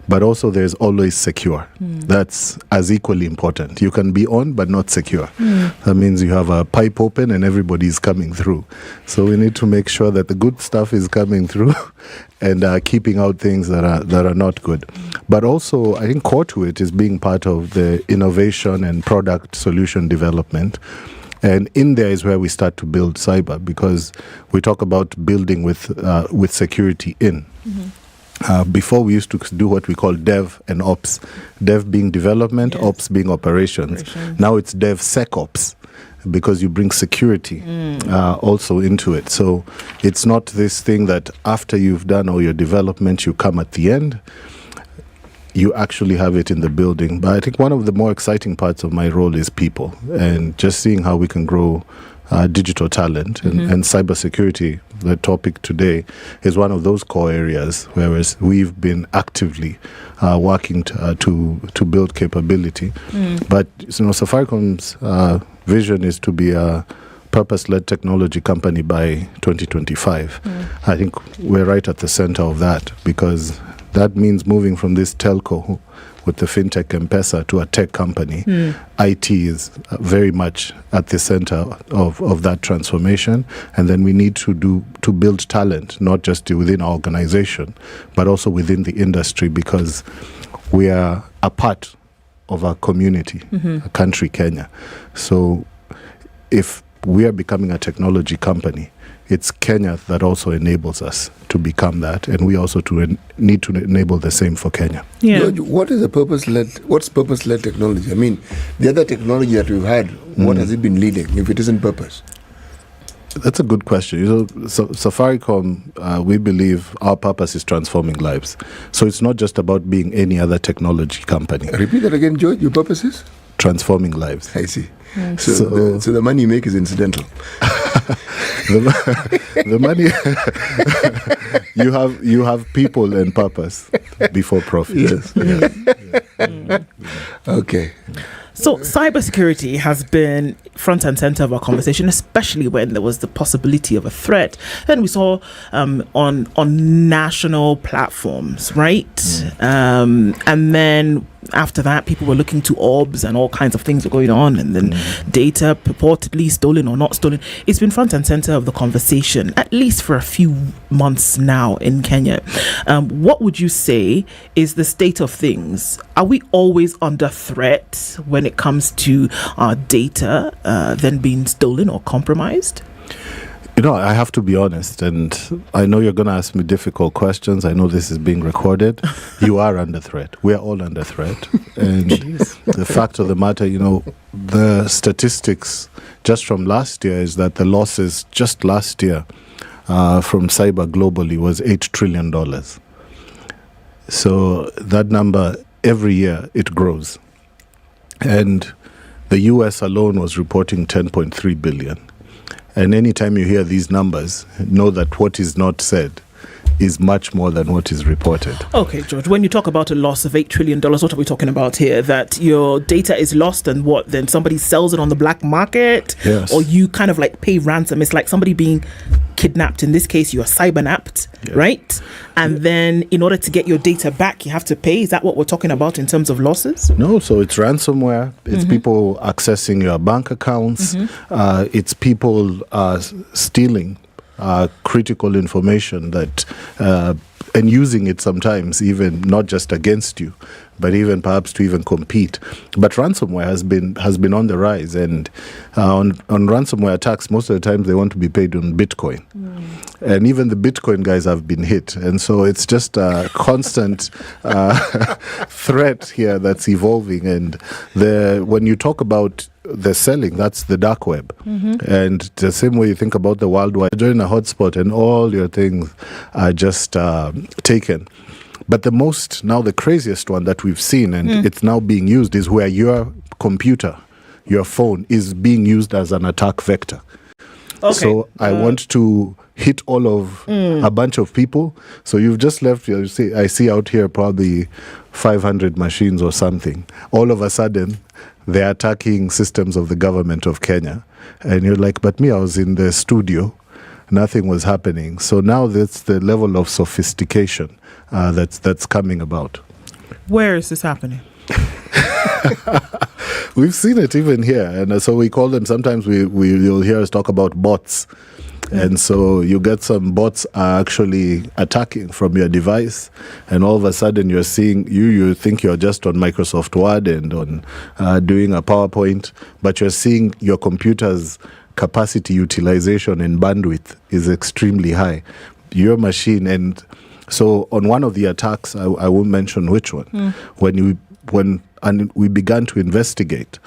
But also there's always secure. That's as equally important. You can be on but not secure. That means you have a pipe open and everybody's coming through. So we need to make sure that the good stuff is coming through and keeping out things that are not good. But also, I think core to it is being part of the innovation and product solution development. And in there is where we start to build cyber, because we talk about building with security in. Before we used to do what we call dev and ops. Dev being development, ops being operations. Now it's DevSecOps, because you bring security also into it. So it's not this thing that after you've done all your development, you come at the end. You actually have it in the building. But I think one of the more exciting parts of my role is people, and just seeing how we can grow digital talent and cybersecurity. The topic today is one of those core areas, whereas we've been actively working to build capability. But Safaricom's vision is to be a purpose-led technology company by 2025. I think we're right at the center of that, because that means moving from this telco with the fintech M-Pesa to a tech company. IT is very much at the center of that transformation. And then we need to build talent, not just within our organization, but also within the industry, because we are a part of our community, a country, Kenya. So if we are becoming a technology company, it's Kenya that also enables us to become that, and we also need to enable the same for Kenya. George, what's purpose-led technology? I mean, the other technology that we've had, what has it been leading if it isn't purpose? That's a good question. Safaricom, we believe our purpose is transforming lives. So it's not just about being any other technology company. Repeat that again, George. Your purpose is? Transforming lives. I see. So the money you make is incidental. the money you have people and purpose before profit. Yes. Okay. So cybersecurity has been front and center of our conversation, especially when there was the possibility of a threat. And we saw on national platforms, right? And then After that, people were looking to orbs and all kinds of things were going on, and then data purportedly stolen or not stolen. It's been front and center of the conversation, at least for a few months now in Kenya. What would you say is the state of things? Are we always under threat when it comes to our data then being stolen or compromised? You know, I have to be honest, and I know you're going to ask me difficult questions. I know this is being recorded. You are under threat. We are all under threat. And the fact of the matter, you know, the statistics just from last year is that the losses just last year from cyber globally was $8 trillion. So that number, every year, it grows. And the US alone was reporting 10.3 billion. And anytime you hear these numbers, know that what is not said is much more than what is reported. Okay, George, when you talk about a loss of $8 trillion, what are we talking about here? That your data is lost and what? Then somebody sells it on the black market? Yes. Or you kind of like pay ransom? It's like somebody being kidnapped. In this case, you are cybernapped, right? And then in order to get your data back, you have to pay. Is that what we're talking about in terms of losses? No, so it's ransomware. It's people accessing your bank accounts. It's people stealing critical information that and using it sometimes even not just against you, but even perhaps to even compete. But ransomware has been on the rise, and on ransomware attacks, most of the time they want to be paid on Bitcoin. And even the Bitcoin guys have been hit. And so it's just a constant threat here that's evolving. And when you talk about the selling, that's the dark web. And the same way you think about the World Wide, join a hotspot and all your things are just taken. But the craziest one that we've seen, and it's now being used, is where your computer, your phone, is being used as an attack vector. Okay. So I want to hit all of a bunch of people. So you've just left, I see out here probably 500 machines or something. All of a sudden, they're attacking systems of the government of Kenya. And you're like, but me, I was in the studio. Nothing was happening. So now that's the level of sophistication that's coming about. Where is this happening? We've seen it even here, and so we call them. Sometimes you'll hear us talk about bots, and so you get some bots are actually attacking from your device, and all of a sudden you're seeing you think you're just on Microsoft Word and on doing a PowerPoint, but you're seeing your computer's capacity utilization and bandwidth is extremely high. Your machine, and so on one of the attacks, I won't mention which one, when we began to investigate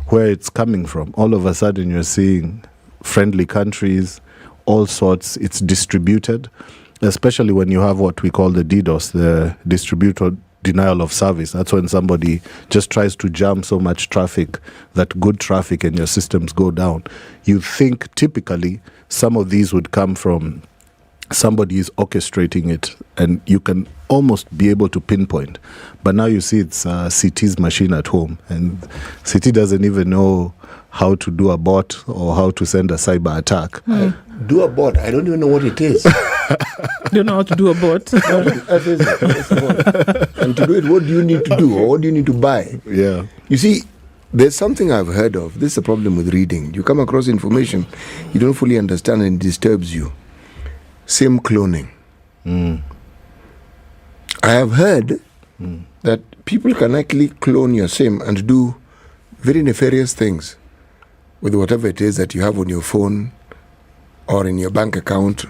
where it's coming from, all of a sudden you're seeing friendly countries, all sorts. It's distributed, especially when you have what we call the DDoS, the distributed denial of service. That's when somebody just tries to jam so much traffic that good traffic in your systems go down. You think typically some of these would come from somebody is orchestrating it, and you can almost be able to pinpoint. But now you see it's CT's machine at home, and CT doesn't even know how to do a bot or how to send a cyber attack. Do a bot? I don't even know what it is. Don't know how to do a bot. And to do it, what do you need to do, or what do you need to buy? Yeah. You see, there's something I've heard of. This is a problem with reading. You come across information you don't fully understand and it disturbs you. SIM cloning. I have heard that people can actually clone your SIM and do very nefarious things with whatever it is that you have on your phone or in your bank account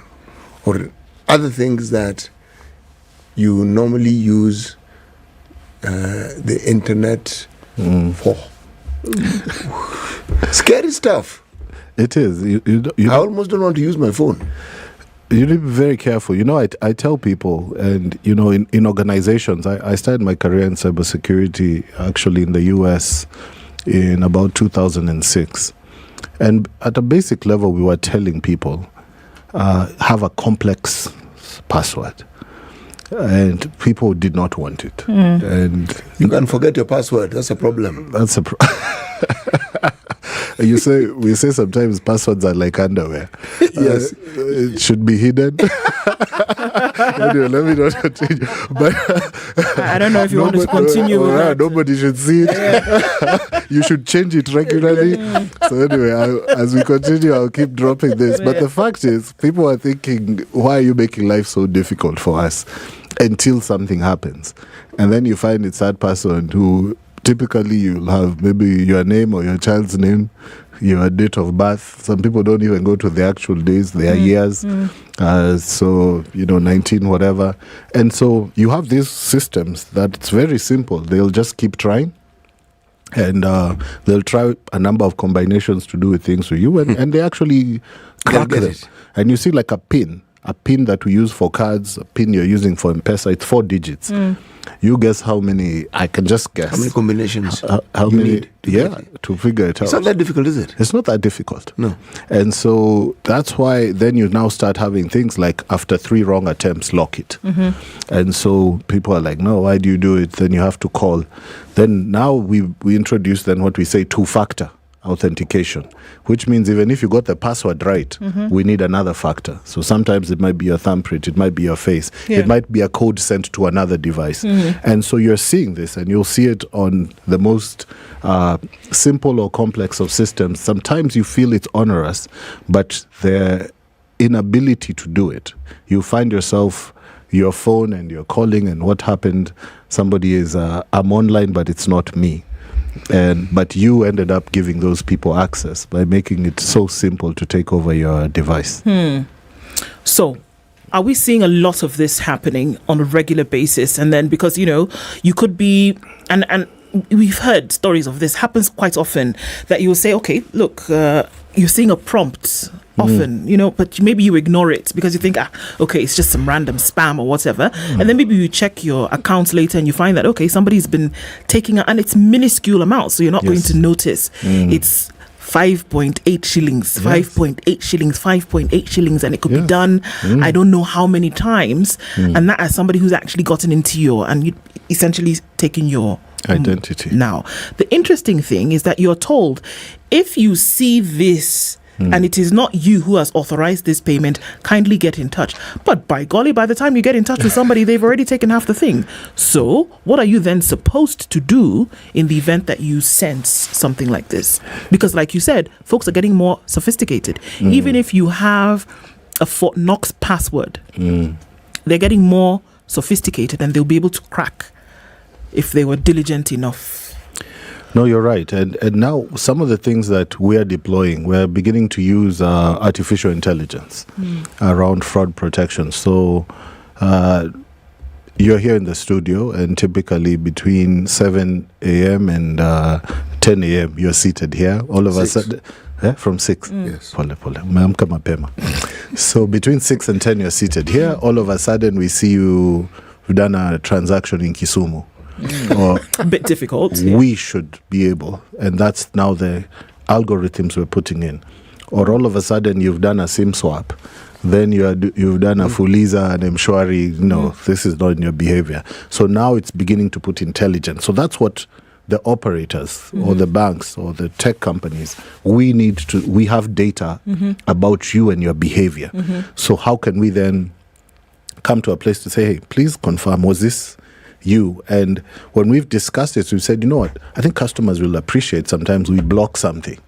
or other things that you normally use the internet for. Scary stuff. It is. I almost don't want to use my phone. You need to be very careful. You know, I tell people, and, you know, in organizations, I started my career in cybersecurity actually in the US in about 2006. And at a basic level, we were telling people, have a complex password. And people did not want it. And you can forget your password. That's a problem. That's a we say sometimes passwords are like underwear. Yes. It should be hidden. Anyway, let me not continue. But I don't know if you want to continue with that. Nobody should see it. You should change it regularly. So anyway, as we continue, I'll keep dropping this. But the fact is, people are thinking, why are you making life so difficult for us? Until something happens. And then you find it's that person who typically you'll have maybe your name or your child's name, your date of birth. Some people don't even go to the actual days, their years. So, 19, whatever. And so you have these systems that it's very simple. They'll just keep trying. And they'll try a number of combinations to do with things to you. And they actually crack them. And you see like a pin that we use for cards, a pin you're using for M-Pesa, it's 4 digits. You guess how many, I can just guess. How many combinations how you many, need to figure it out. It's not that difficult, is it? It's not that difficult. No. And so that's why then you now start having things like after 3 wrong attempts, lock it. And so people are like, no, why do you do it? Then you have to call. Then now we introduce then what we say 2-factor authentication, which means even if you got the password right, we need another factor. So sometimes it might be your thumbprint, it might be your face, it might be a code sent to another device. And so you're seeing this, and you'll see it on the most simple or complex of systems. Sometimes you feel it's onerous, but the inability to do it, you find yourself your phone and you're calling, and what happened, somebody is I'm online but it's not me. But you ended up giving those people access by making it so simple to take over your device. So, are we seeing a lot of this happening on a regular basis? And then because, you could be, and we've heard stories of this, happens quite often, that you'll say, okay, look, you're seeing a prompt often, but maybe you ignore it because you think, okay, it's just some random spam or whatever. And then maybe you check your accounts later and you find that, okay, somebody's been taking and it's minuscule amounts. So you're not going to notice. It's 5.8 shillings, 5.8 shillings, 5.8 shillings, and it could be done I don't know how many times. And that as somebody who's actually gotten into and you essentially taking your identity. Now, the interesting thing is that you're told, if you see this and it is not you who has authorized this payment, kindly get in touch. But by golly, by the time you get in touch with somebody, they've already taken half the thing. So what are you then supposed to do in the event that you sense something like this? Because like you said, folks are getting more sophisticated. Even if you have a Fort Knox password, they're getting more sophisticated, and they'll be able to crack if they were diligent enough. No, you're right. And now some of the things that we're deploying, we're beginning to use artificial intelligence around fraud protection. So you're here in the studio, and typically between 7 a.m. and 10 a.m. you're seated here. All of a sudden, from 6. Yes. So between 6 and 10 you're seated here. All of a sudden we see you've done a transaction in Kisumu. Or a bit difficult. We should be able, and that's now the algorithms we're putting in. Or all of a sudden you've done a SIM swap, then you've done a Fuliza and Mshwari. No, this is not in your behavior. So now it's beginning to put intelligence. So that's what the operators or the banks or the tech companies, we have data about you and your behavior. So how can we then come to a place to say, hey, please confirm, was this you? And when we've discussed it, we've said, you know what, I think customers will appreciate sometimes we block something,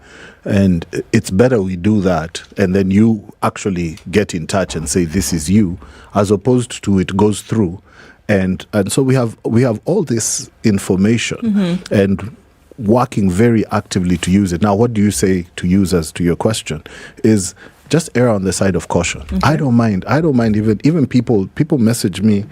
and it's better we do that, and then you actually get in touch and say this is you, as opposed to it goes through, and so we have all this information and working very actively to use it. Now, what do you say to users, to your question, is just err on the side of caution. I don't mind even people message me.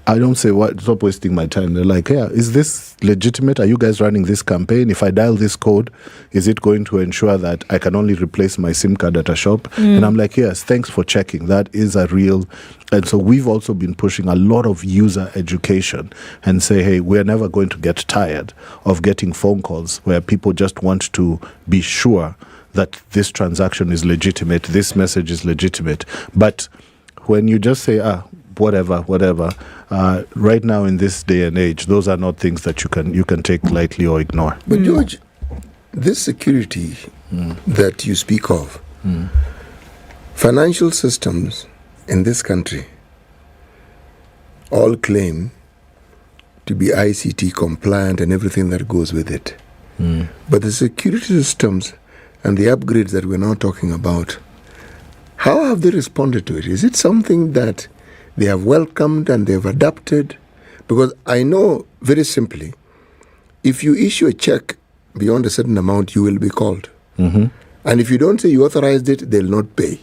I don't say, stop wasting my time. They're like, yeah, is this legitimate? Are you guys running this campaign? If I dial this code, is it going to ensure that I can only replace my SIM card at a shop? And I'm like, yes, thanks for checking. That is a real. And so we've also been pushing a lot of user education and say, hey, we're never going to get tired of getting phone calls where people just want to be sure that this transaction is legitimate, this message is legitimate. But when you just say, whatever, right now in this day and age, those are not things that you can take lightly or ignore. But George, this security that you speak of, financial systems in this country all claim to be ICT compliant and everything that goes with it. But the security systems and the upgrades that we're now talking about, how have they responded to it? Is it something that they have welcomed and they've adapted? Because I know very simply, if you issue a check beyond a certain amount, you will be called. And if you don't say you authorized it, they'll not pay.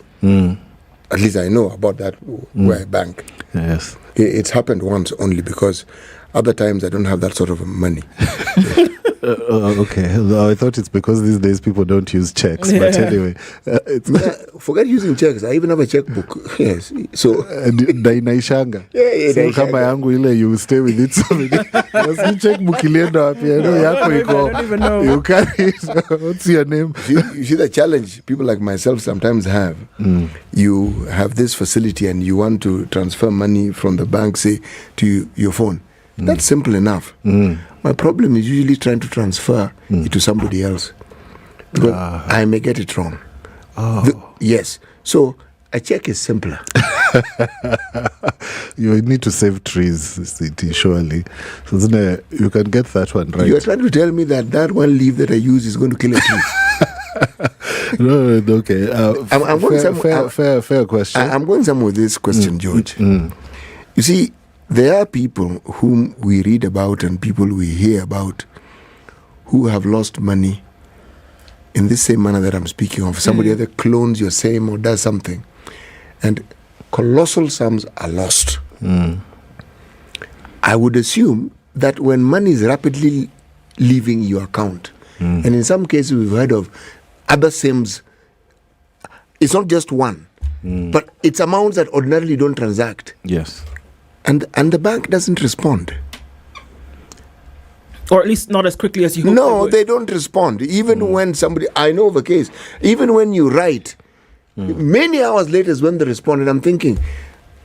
At least I know about that where I bank. Yes. It's happened once only, because other times I don't have that sort of money. Okay. I thought it's because these days people don't use checks. But anyway, forget using checks. I even have a checkbook. Yes. So Dainaishanga. So kama yangu ile, you stay with it. So many checkbook ilienda wapi? I don't even know. You carry it. What's your name? You see the challenge people like myself sometimes have. You have this facility and you want to transfer money from the bank, say, to your phone. That's simple enough. My problem is usually trying to transfer it to somebody else, because I may get it wrong. Yes. So a check is simpler. You need to save trees, surely. So then, you can get that one right. You are trying to tell me that one leaf that I use is going to kill a tree. No, okay. I'm going fair question. I'm going somewhere with this question, George. You see, there are people whom we read about and people we hear about who have lost money in this same manner that I'm speaking of. Somebody either clones your same or does something, and colossal sums are lost. I would assume that when money is rapidly leaving your account, and in some cases we've heard of other SIMs, it's not just one, but it's amounts that ordinarily don't transact. Yes. And the bank doesn't respond. Or at least not as quickly as you hope. No, they don't respond. Even when somebody, I know of a case, even when you write, many hours later is when they respond. And I'm thinking,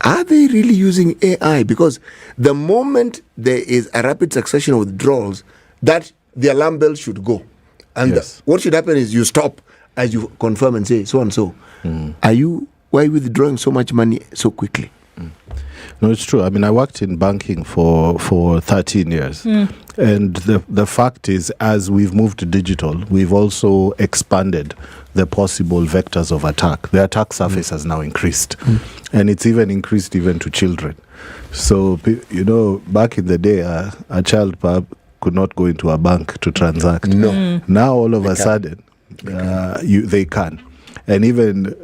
are they really using AI? Because the moment there is a rapid succession of withdrawals, that the alarm bell should go. And what should happen is you stop as you confirm and say, so and so. Why are you withdrawing so much money so quickly? No, it's true. I mean, I worked in banking for 13 years. And the fact is, as we've moved to digital, we've also expanded the possible vectors of attack. The attack surface has now increased. And it's even increased even to children. So, back in the day, a child could not go into a bank to transact. No. Now, all of a sudden, they can. And even...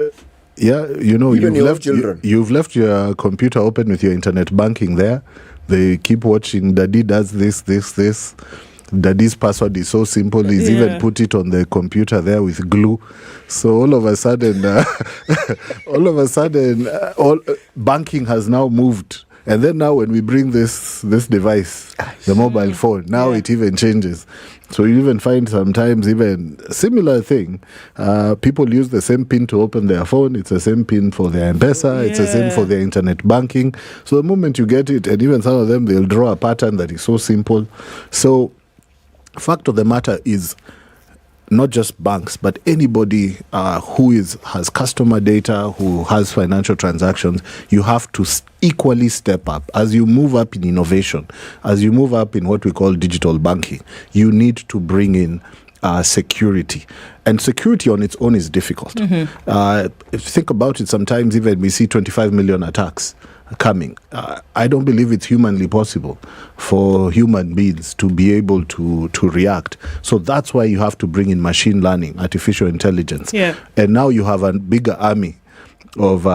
you've left your computer open with your internet banking there. They keep watching. Daddy does this. Daddy's password is so simple. He's even put it on the computer there with glue. So all of a sudden, all banking has now moved. And then now when we bring this device, the mobile phone, now it even changes. So you even find sometimes even similar thing. People use the same PIN to open their phone. It's the same PIN for their M-Pesa. It's the same for their internet banking. So the moment you get it, and even some of them, they'll draw a pattern that is so simple. So fact of the matter is, not just banks, but anybody who has customer data, who has financial transactions, you have to equally step up. As you move up in innovation, as you move up in what we call digital banking, you need to bring in security. And security on its own is difficult. If you think about it, sometimes even we see 25 million attacks coming. I don't believe it's humanly possible for human beings to be able to react. So that's why you have to bring in machine learning, artificial intelligence. And now you have a bigger army of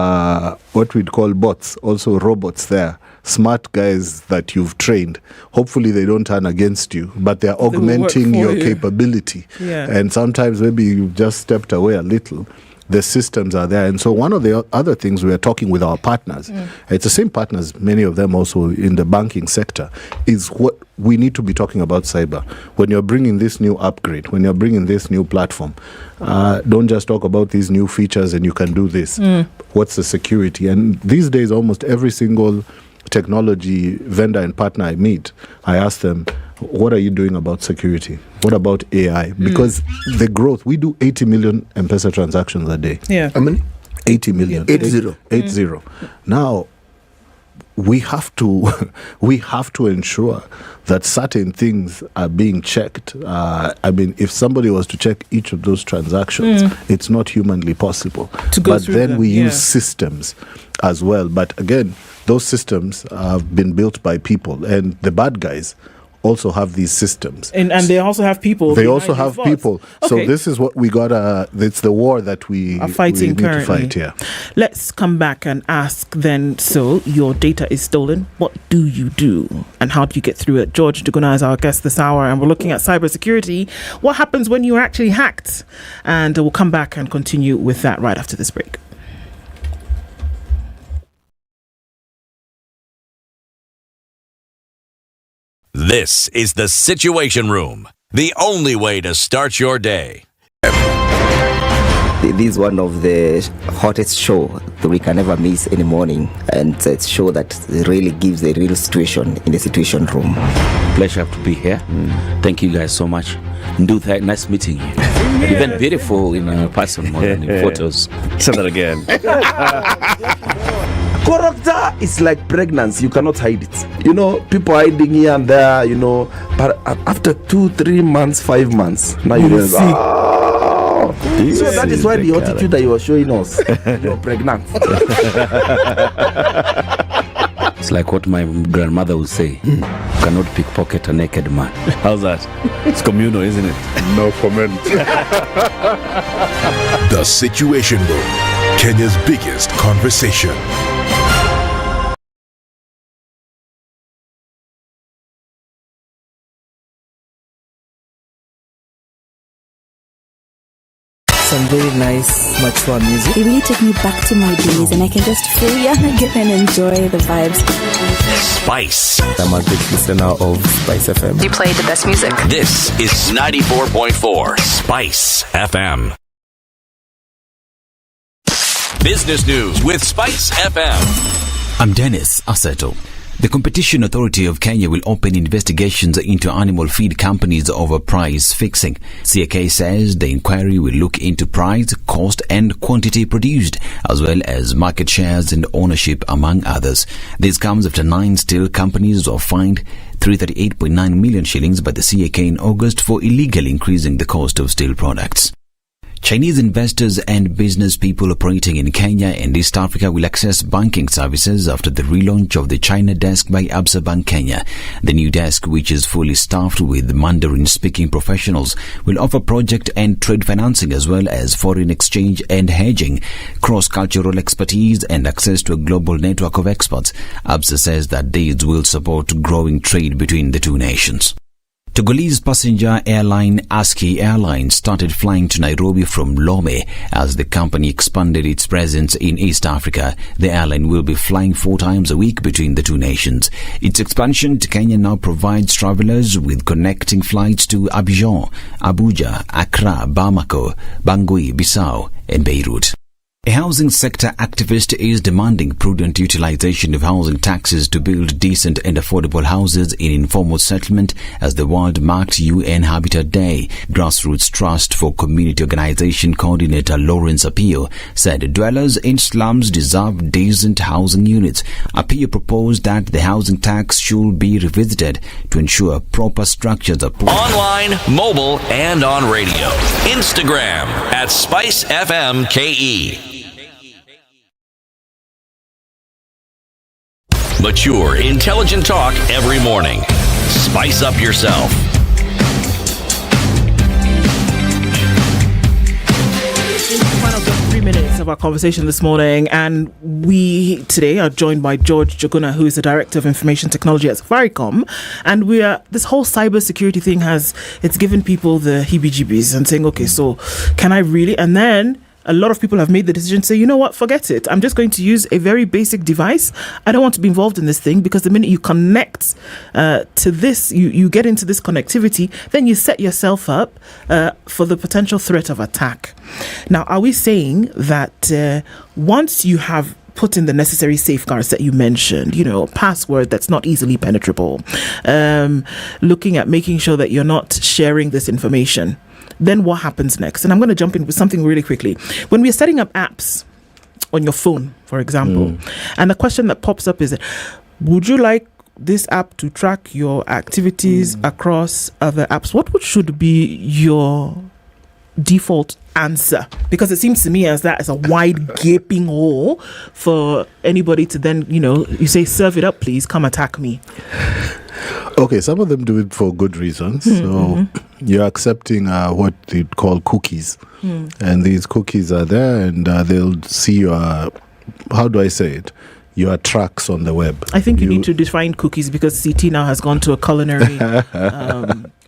what we'd call bots, also robots there, smart guys that you've trained. Hopefully they don't turn against you, but they're augmenting your capability. And sometimes maybe you've just stepped away a little. The systems are there. And so one of the other things we are talking with our partners, it's the same partners, many of them also in the banking sector, is what we need to be talking about cyber. When you're bringing this new upgrade, when you're bringing this new platform, don't just talk about these new features and you can do this. What's the security? And these days, almost every single technology vendor and partner I meet, I ask them, what are you doing about security? What about AI? Because the growth, we do 80 million M-Pesa transactions a day. How many? 80 million. 80. 80. Now, we have to ensure that certain things are being checked. I mean, if somebody was to check each of those transactions, it's not humanly possible. But then we use systems as well. But again, those systems have been built by people, and the bad guys also have these systems. And they also have people. They also have people. Okay. So this is what we got. It's the war that we are fighting currently. Need to fight, Let's come back and ask then, so your data is stolen. What do you do? And how do you get through it? George Duguna is our guest this hour, and we're looking at cybersecurity. What happens when you are actually hacked? And we'll come back and continue with that right after this break. This is the Situation Room, the only way to start your day. This is one of the hottest show that we can never miss in the morning, and it's a show that really gives a real situation in the Situation Room. Pleasure to be here. Thank you guys so much. Ndutha, nice meeting you. Even beautiful in person more than in photos. Say that again. Character is like pregnancy, you cannot hide it. You know, people hiding here and there, you know, but after 2-3 months, 5 months, now you realize, so that is why the attitude that you were showing us, you're pregnant. It's like what my grandmother would say, you cannot pickpocket a naked man. How's that? It's communal, isn't it? No comment. The Situation Room, Kenya's biggest conversation. Some very nice, mature music. They really take me back to my days, and I can just feel young again and enjoy the vibes. Spice. I'm a big listener of Spice FM. You play the best music. This is 94.4 Spice FM. Business News with Spice FM. I'm Dennis Aseto. The Competition Authority of Kenya will open investigations into animal feed companies over price fixing. CAK says the inquiry will look into price, cost and quantity produced, as well as market shares and ownership, among others. This comes after 9 steel companies were fined 338.9 million shillings by the CAK in August for illegally increasing the cost of steel products. Chinese investors and business people operating in Kenya and East Africa will access banking services after the relaunch of the China desk by Absa Bank Kenya. The new desk, which is fully staffed with Mandarin-speaking professionals, will offer project and trade financing as well as foreign exchange and hedging, cross-cultural expertise and access to a global network of experts. Absa says that these will support growing trade between the two nations. Togolese passenger airline ASKI Airlines started flying to Nairobi from Lome as the company expanded its presence in East Africa. The airline will be flying 4 times a week between the two nations. Its expansion to Kenya now provides travelers with connecting flights to Abidjan, Abuja, Accra, Bamako, Bangui, Bissau, and Beirut. A housing sector activist is demanding prudent utilization of housing taxes to build decent and affordable houses in informal settlement as the world marked UN Habitat Day. Grassroots Trust for Community Organization coordinator Lawrence Apio said dwellers in slums deserve decent housing units. Apio proposed that the housing tax should be revisited to ensure proper structures are put online, mobile, and on radio. Instagram at SpiceFMKE. Mature, intelligent talk every morning. Spice up yourself. Final 3 minutes of our conversation this morning, and we today are joined by George Duguna, who is the Director of Information Technology at Safaricom. And this whole cybersecurity thing it's given people the heebie-jeebies and saying, okay, so can I really? And then a lot of people have made the decision to say, you know what, forget it. I'm just going to use a very basic device. I don't want to be involved in this thing, because the minute you connect to this, you get into this connectivity, then you set yourself up for the potential threat of attack. Now, are we saying that once you have put in the necessary safeguards that you mentioned, a password that's not easily penetrable, looking at making sure that you're not sharing this information, then what happens next? And I'm going to jump in with something really quickly. When we're setting up apps on your phone, for example, and the question that pops up is, would you like this app to track your activities across other apps? What should be your default answer? Because it seems to me as that is a wide gaping hole for anybody to then, you say, serve it up, please, come attack me. Okay, some of them do it for good reasons. So you're accepting what they call cookies. And these cookies are there, and they'll see your, how do I say it? Your tracks on the web. I think you need to define cookies, because CT now has gone to a culinary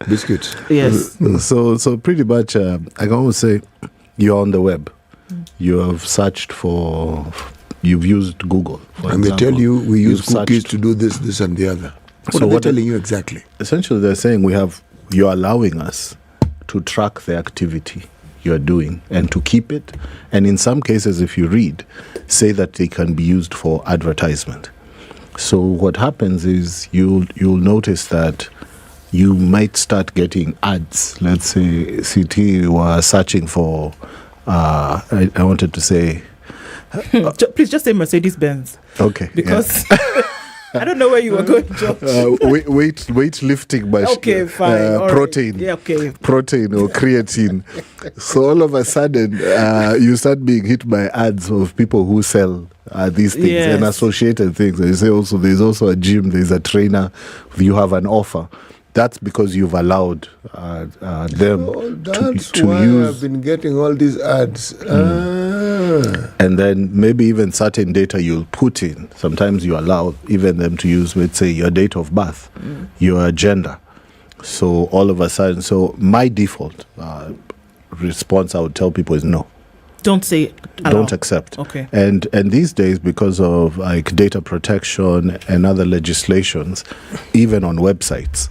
biscuits. Yes. So pretty much, I can almost say you're on the web. You have searched for, you've used Google. And they tell you we use cookies to do this, and the other. What are they telling you exactly? Essentially, they're saying you're allowing us to track the activity you're doing and to keep it. And in some cases, if you read, say that they can be used for advertisement. So what happens is you'll notice that you might start getting ads. Let's say CT were searching for, I wanted to say... Please just say Mercedes-Benz. Okay. Because... I don't know where you were going, George. Weightlifting machine. Okay, fine. Protein. Right. Yeah, okay. Protein or creatine. So all of a sudden, you start being hit by ads of people who sell these things and associated things. They say also there's also a gym, there's a trainer, you have an offer. That's because you've allowed them to why use. I've been getting all these ads. And then maybe even certain data you'll put in. Sometimes you allow even them to use, let's say, your date of birth, your gender. So all of a sudden, so my default response I would tell people is no. Don't say allow. Don't accept. Okay. And these days, because of like data protection and other legislations, even on websites,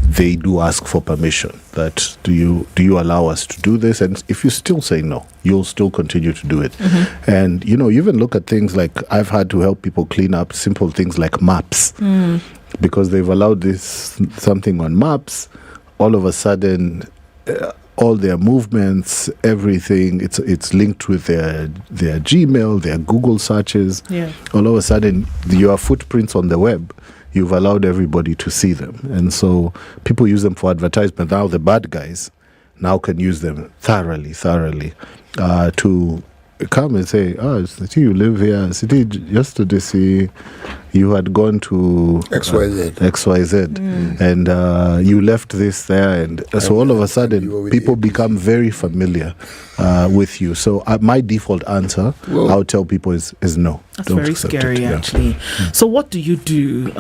they do ask for permission. That do you allow us to do this? And if you still say no, you'll still continue to do it. And you even look at things like I've had to help people clean up simple things like maps, because they've allowed this something on maps. All of a sudden, all their movements, everything, it's linked with their Gmail, their Google searches. Yeah. All of a sudden, your footprints on the web, you've allowed everybody to see them. And so people use them for advertisement. Now the bad guys now can use them thoroughly to come and say, see, you live here. See, yesterday, see, you had gone to XYZ and you left this there. And so all of a sudden, people become very familiar with you. So my default answer, I'll tell people is no. That's Don't very accept scary, it. Yeah. actually. So what do you do,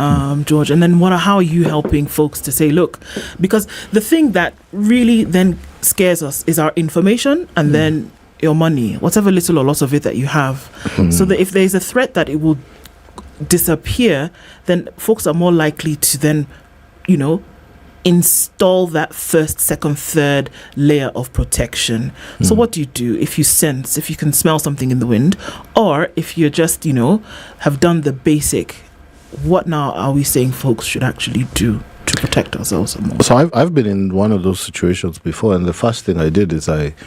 George? And then how are you helping folks to say, look, because the thing that really then scares us is our information and then your money, whatever little or lots of it that you have. So that if there's a threat that it will disappear, then folks are more likely to then, install that first, second, third layer of protection. So what do you do if you can smell something in the wind, or if you're just, have done the basic? What now are we saying folks should actually do to protect ourselves more? So I've been in one of those situations before, and the first thing I did is one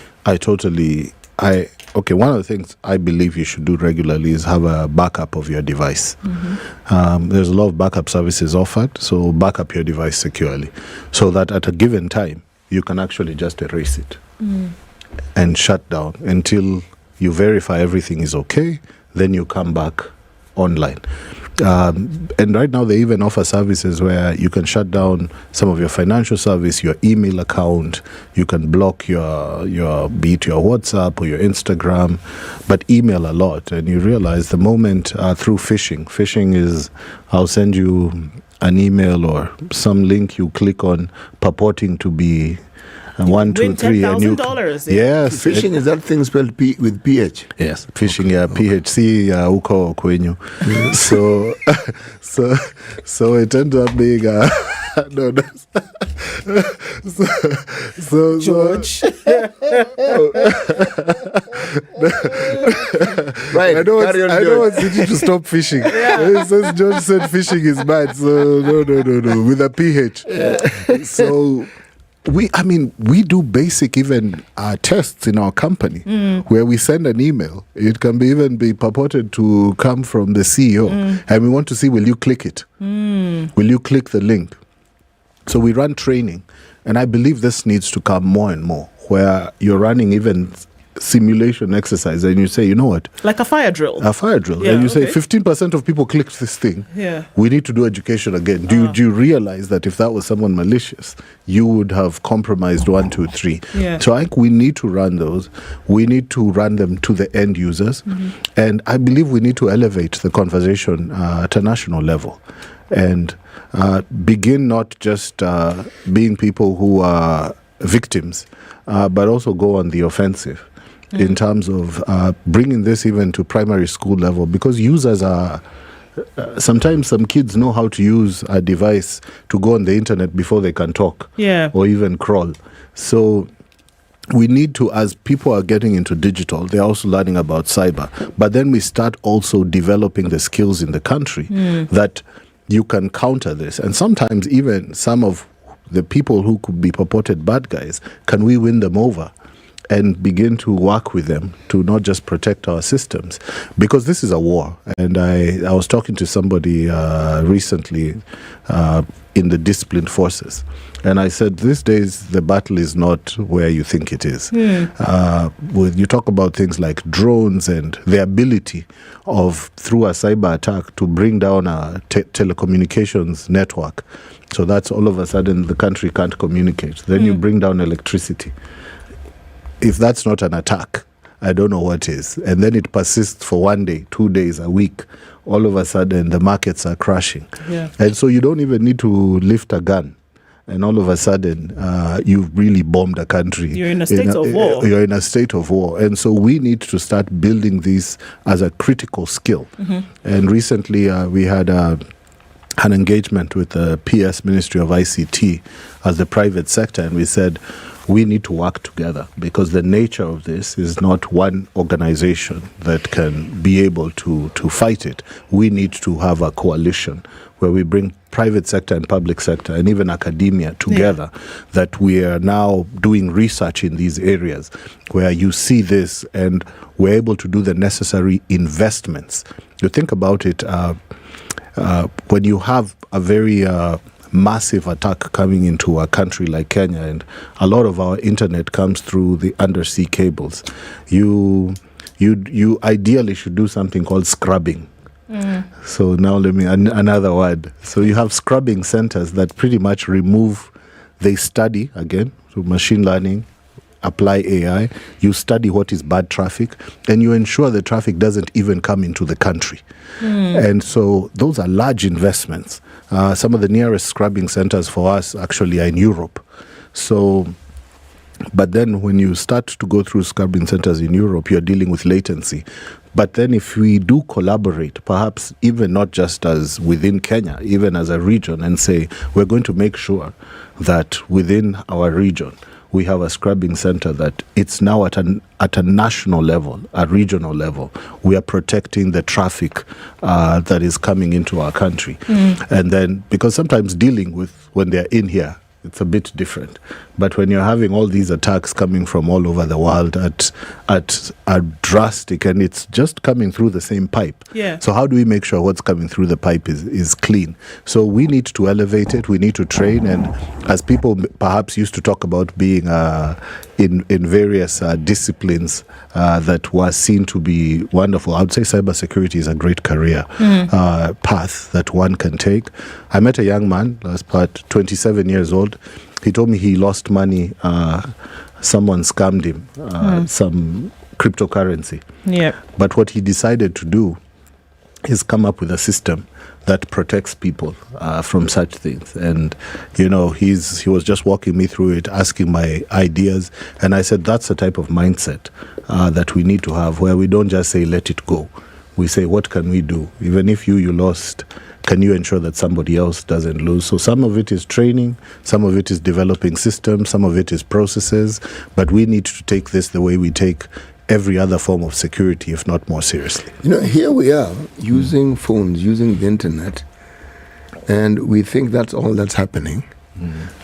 of the things I believe you should do regularly is have a backup of your device. There's a lot of backup services offered, so back up your device securely so that at a given time you can actually just erase it and shut down until you verify everything is okay, then you come back online. And right now they even offer services where you can shut down some of your financial service, your email account, you can block your be it your WhatsApp or your Instagram, but email a lot. And you realize the moment through phishing is I'll send you an email or some link you click on purporting to be 1, 2, 3, and you yes, phishing is that thing spelled with PH. Yes, phishing, PHC, Okoh kwenyu. So it ended up being no. So George. Right. I don't want City to stop fishing. Since George said fishing is bad, so no, with a PH. So we do basic even tests in our company where we send an email. It can even be purported to come from the CEO, and we want to see, will you click it? Will you click the link? So we run training, and I believe this needs to come more and more, where you're running even simulation exercise, and you say, you know what? Like a fire drill. Yeah, and you say 15% of people clicked this thing. Yeah. We need to do education again. Do you realize that if that was someone malicious, you would have compromised 1, 2, 3? Yeah. So I think we need to run those. We need to run them to the end users. And I believe we need to elevate the conversation at a national level and begin not just being people who are victims, but also go on the offensive. In terms of bringing this even to primary school level, because users are sometimes some kids know how to use a device to go on the internet before they can talk or even crawl. So we need to, as people are getting into digital, they're also learning about cyber. But then we start also developing the skills in the country that you can counter this. And sometimes even some of the people who could be purported bad guys, can we win them over and begin to work with them to not just protect our systems? Because this is a war. And I was talking to somebody recently in the disciplined forces. And I said, these days, the battle is not where you think it is. You talk about things like drones and the ability of, through a cyber attack, to bring down a telecommunications network. So that's all of a sudden the country can't communicate. Then you bring down electricity. If that's not an attack, I don't know what is. And then it persists for 1 day, 2 days, a week. All of a sudden, the markets are crashing. And so you don't even need to lift a gun. And all of a sudden, you've really bombed a country. You're in a state of war. You're in a state of war. And so we need to start building this as a critical skill. And recently, we had an engagement with the PS Ministry of ICT as the private sector, and we said we need to work together because the nature of this is not one organization that can be able to fight it. We need to have a coalition where we bring private sector and public sector and even academia together, that we are now doing research in these areas where you see this and we're able to do the necessary investments. You think about it, when you have a very massive attack coming into a country like Kenya, and a lot of our internet comes through the undersea cables, you ideally should do something called scrubbing. So now let me another word. So you have scrubbing centers that pretty much remove, they study again through machine learning, apply AI, you study what is bad traffic, and you ensure the traffic doesn't even come into the country. And so those are large investments. Some of the nearest scrubbing centers for us actually are in Europe. So, but then when you start to go through scrubbing centers in Europe, you're dealing with latency. But then if we do collaborate, perhaps even not just as within Kenya, even as a region, and say, we're going to make sure that within our region, we have a scrubbing center that it's now at a national level, a regional level. We are protecting the traffic that is coming into our country. And then, because sometimes dealing with when they're in here, it's a bit different. But when you're having all these attacks coming from all over the world at a drastic, and it's just coming through the same pipe. So how do we make sure what's coming through the pipe is clean? So we need to elevate it. We need to train. And as people perhaps used to talk about being in various disciplines that were seen to be wonderful, I would say cybersecurity is a great career path that one can take. I met a young man, last part, 27 years old. He told me he lost money. Someone scammed him, some cryptocurrency. But what he decided to do is come up with a system that protects people from such things. And, you know, he was just walking me through it, asking my ideas. And I said, that's the type of mindset that we need to have, where we don't just say, let it go. We say, what can we do? Even if you lost, can you ensure that somebody else doesn't lose? So some of it is training, some of it is developing systems, some of it is processes, but we need to take this the way we take every other form of security, if not more seriously. You know, here we are using phones, using the internet, and we think that's all that's happening.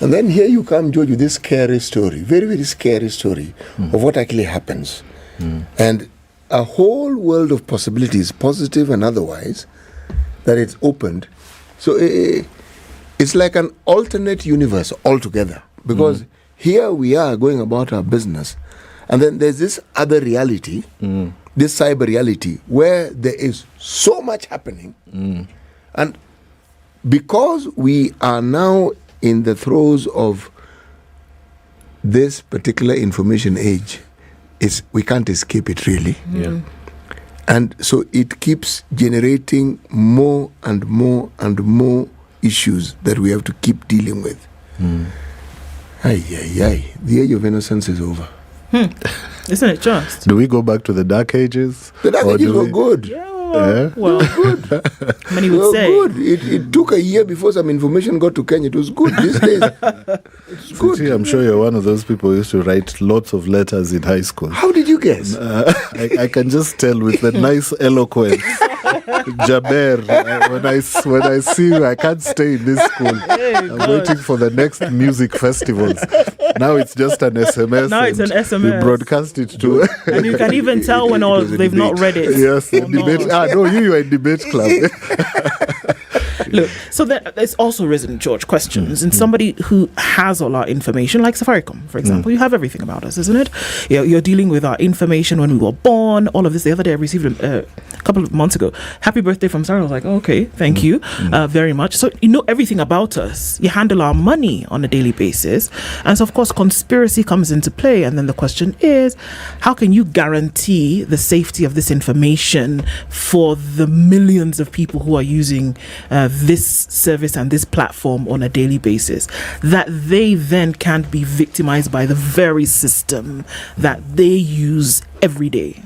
And then here you come, George, with this scary story, very, very scary story of what actually happens. And a whole world of possibilities, positive and otherwise, that it's opened. So it's like an alternate universe altogether. Because here we are going about our business. And then there's this other reality, this cyber reality, where there is so much happening. And because we are now in the throes of this particular information age, we can't escape it really. And so it keeps generating more and more and more issues that we have to keep dealing with. The age of innocence is over. Isn't it just? Do we go back to the dark ages? The dark ages were good. Well, good. Many would say. Good. It took a year before some information got to Kenya. It was good. These days, it's good. See, I'm sure you're one of those people who used to write lots of letters in high school. How did you guess? I can just tell with the nice eloquence. Jaber, when I see you, I can't stay in this school. I'm waiting for the next music festivals. Now it's just an SMS. Now it's an SMS. You broadcast it to. And you can even tell when they've not read it. Yes, debate. No, you are in debate club. Look, so there's also risen, George, questions. And somebody who has all our information, like Safaricom, for example, you have everything about us, isn't it? You're dealing with our information when we were born, all of this. The other day I received a couple of months ago, happy birthday from Sarah. I was like, okay, thank you very much. So you know everything about us. You handle our money on a daily basis. And so, of course, conspiracy comes into play. And then the question is, how can you guarantee the safety of this information for the millions of people who are using this service and this platform on a daily basis, that they then can't be victimized by the very system that they use every day?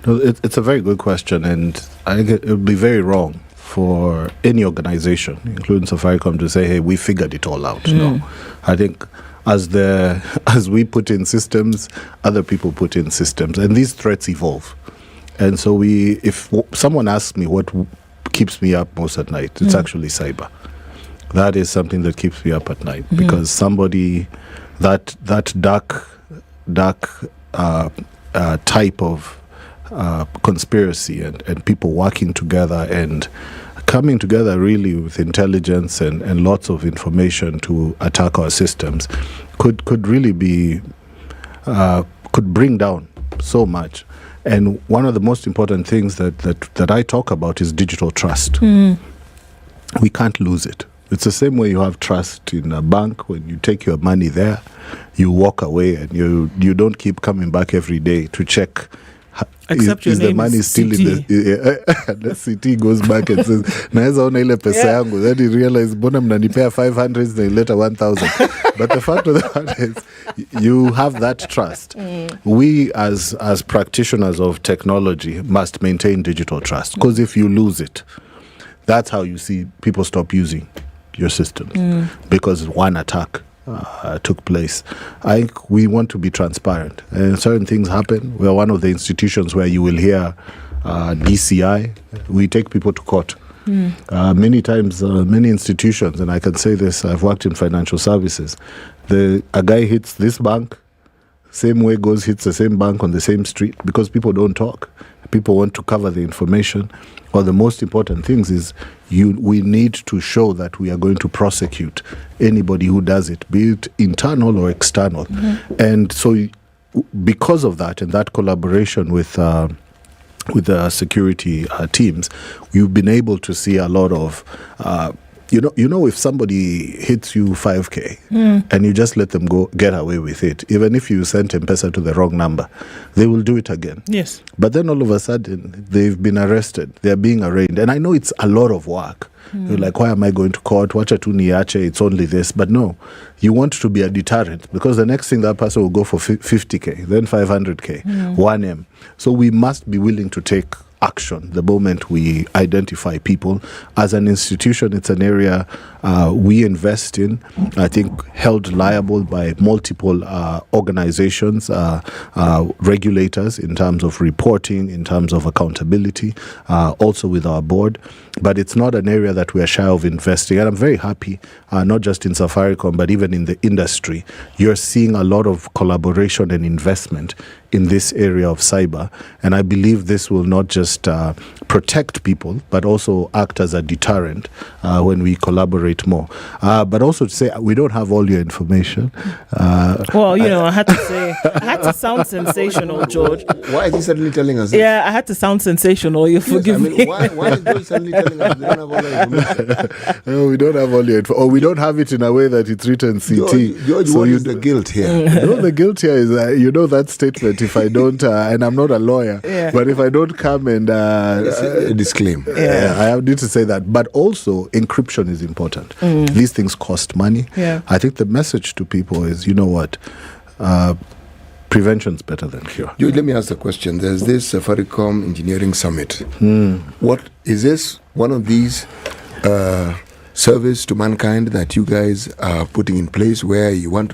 No, it's a very good question, and I think it would be very wrong for any organization, including Safaricom, to say, hey, we figured it all out. No. I think as we put in systems, other people put in systems, and these threats evolve. And so if someone asks me what keeps me up most at night, it's actually cyber. That is something that keeps me up at night, because somebody, that dark type of conspiracy and people working together and coming together really with intelligence and lots of information to attack our systems could really be could bring down so much. And one of the most important things that I talk about is digital trust. We can't lose it. It's the same way you have trust in a bank. When you take your money there, you walk away and you don't keep coming back every day to check. Except is the money still CT. in the the CT goes back and says naweza ona ile pesa yangu, then you realize mbona mnanipea 500 na ileta 1000. But the fact of the matter is you have that trust. We as practitioners of technology must maintain digital trust, because if you lose it, that's how you see people stop using your systems, because one attack took place. I think we want to be transparent, and certain things happen. We are one of the institutions where you will hear DCI. We take people to court. Many times, many institutions, and I can say this, I've worked in financial services, a guy hits this bank, same way hits the same bank on the same street, because people don't talk. People want to cover the information. Well, the most important things is we need to show that we are going to prosecute anybody who does it, be it internal or external. And so because of that and that collaboration with the security teams, you've been able to see a lot of you know if somebody hits you 5K and you just let them get away with it, even if you sent M-Pesa to the wrong number, they will do it again. Yes. But then all of a sudden they've been arrested, they're being arraigned, and I know it's a lot of work. You're like, why am I going to court? Wacha tu niache, it's only this. But no, you want to be a deterrent, because the next thing that person will go for 50K, then 500K, 1M. So we must be willing to take action, the moment we identify people. As an institution, it's an area we invest in, I think held liable by multiple organizations, regulators in terms of reporting, in terms of accountability, also with our board. But it's not an area that we are shy of investing. And I'm very happy, not just in Safaricom, but even in the industry, you're seeing a lot of collaboration and investment in this area of cyber. And I believe this will not just protect people, but also act as a deterrent when we collaborate more. But also to say, we don't have all your information. Well, I had to sound sensational, George. Why is he suddenly telling us this? Yeah, I had to sound sensational. You forgive me. Why is George suddenly telling us we don't have all your information? No, we don't have all your information. Or we don't have it in a way that it's written CT. George, what is the guilt here? No, the guilt here is, that statement, if I don't, and I'm not a lawyer, but if I don't come and disclaim, I need to say that. But also, encryption is important. These things cost money. I think the message to people is, you know what, prevention's better than cure. George, let me ask a question. There's this Safaricom Engineering Summit. What is this? One of these service to mankind that you guys are putting in place, where you want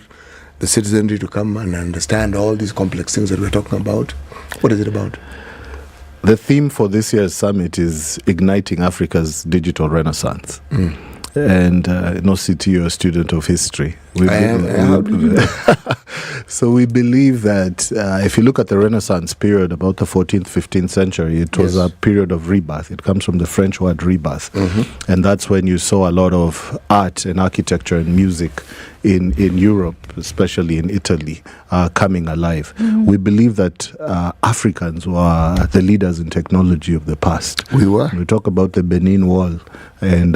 the citizenry to come and understand all these complex things that we're talking about? What is it about? The theme for this year's summit is Igniting Africa's Digital Renaissance. And no CT or a student of history. So we believe that if you look at the Renaissance period, about the 14th, 15th century, it was a period of rebirth. It comes from the French word rebirth. And that's when you saw a lot of art and architecture and music in Europe, especially in Italy, coming alive. We believe that Africans were the leaders in technology of the past. We were? We talk about the Benin Wall and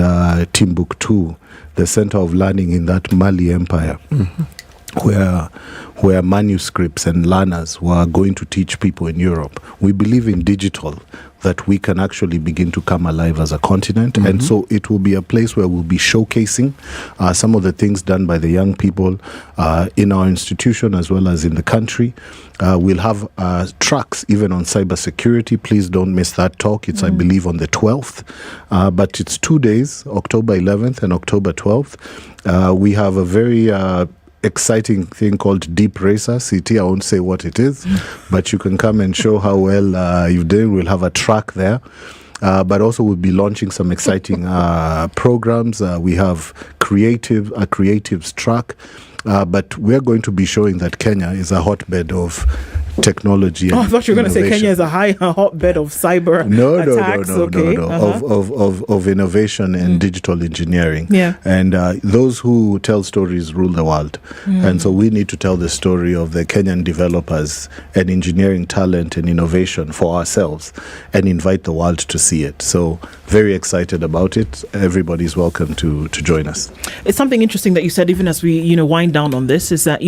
Timbuktu, the center of learning in that Mali Empire, where manuscripts and learners were going to teach people in Europe. We believe in digital, that we can actually begin to come alive as a continent. And so it will be a place where we'll be showcasing some of the things done by the young people in our institution as well as in the country. We'll have tracks even on cybersecurity. Please don't miss that talk. It's, I believe, on the 12th. But it's 2 days, October 11th and October 12th. We have a very exciting thing called Deep Racer CT. I won't say what it is, but you can come and show how well you've done. We'll have a track there. But also we'll be launching some exciting programs. We have a creatives track. But we're going to be showing that Kenya is a hotbed of technology. I thought you were going to say Kenya is a hotbed of cyber attacks. Of innovation and digital engineering. And those who tell stories rule the world. And so we need to tell the story of the Kenyan developers and engineering talent and innovation for ourselves and invite the world to see it. So very excited about it. Everybody's welcome to join us. It's something interesting that you said, even as we wind down on this, is that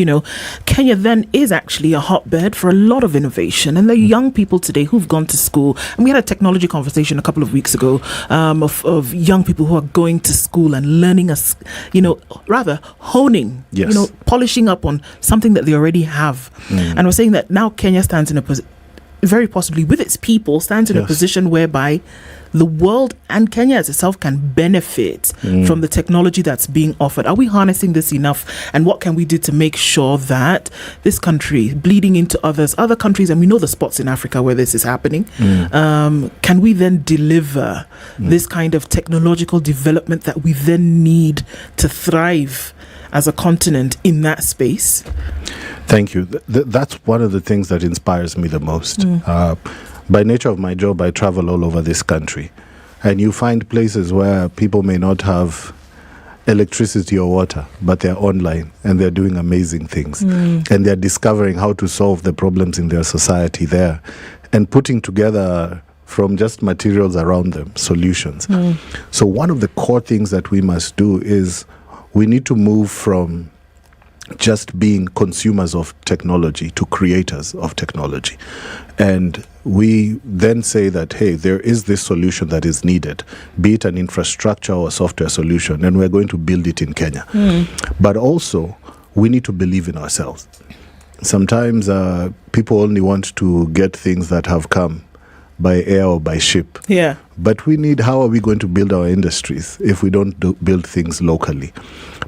Kenya then is actually a hotbed for a lot of innovation, and the young people today who've gone to school, and we had a technology conversation a couple of weeks ago of young people who are going to school and learning rather honing, polishing up on something that they already have. And we're saying that now Kenya stands in a position, very possibly with its people, stands in a position whereby the world and Kenya as itself can benefit from the technology that's being offered. Are we harnessing this enough? And what can we do to make sure that this country, bleeding into other countries, and we know the spots in Africa where this is happening, can we then deliver this kind of technological development that we then need to thrive as a continent in that space? Thank you. That's one of the things that inspires me the most. By nature of my job, I travel all over this country, and you find places where people may not have electricity or water, but they're online and they're doing amazing things, and they're discovering how to solve the problems in their society there and putting together from just materials around them solutions. So one of the core things that we must do is we need to move from just being consumers of technology to creators of technology. And we then say that, hey, there is this solution that is needed, be it an infrastructure or a software solution, and we're going to build it in Kenya. But also, we need to believe in ourselves. Sometimes people only want to get things that have come by air or by ship. Yeah. But we need, how are we going to build our industries if we don't build things locally?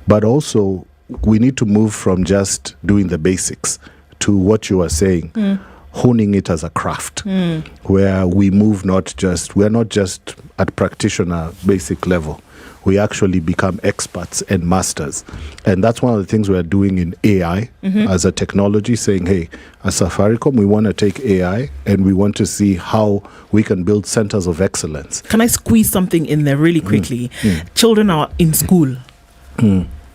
But also, we need to move from just doing the basics to what you are saying, honing it as a craft, where we move we're not just at practitioner basic level. We actually become experts and masters. And that's one of the things we're doing in AI as a technology, saying, hey, as Safaricom, we want to take AI and we want to see how we can build centers of excellence. Can I squeeze something in there really quickly? Children are in school.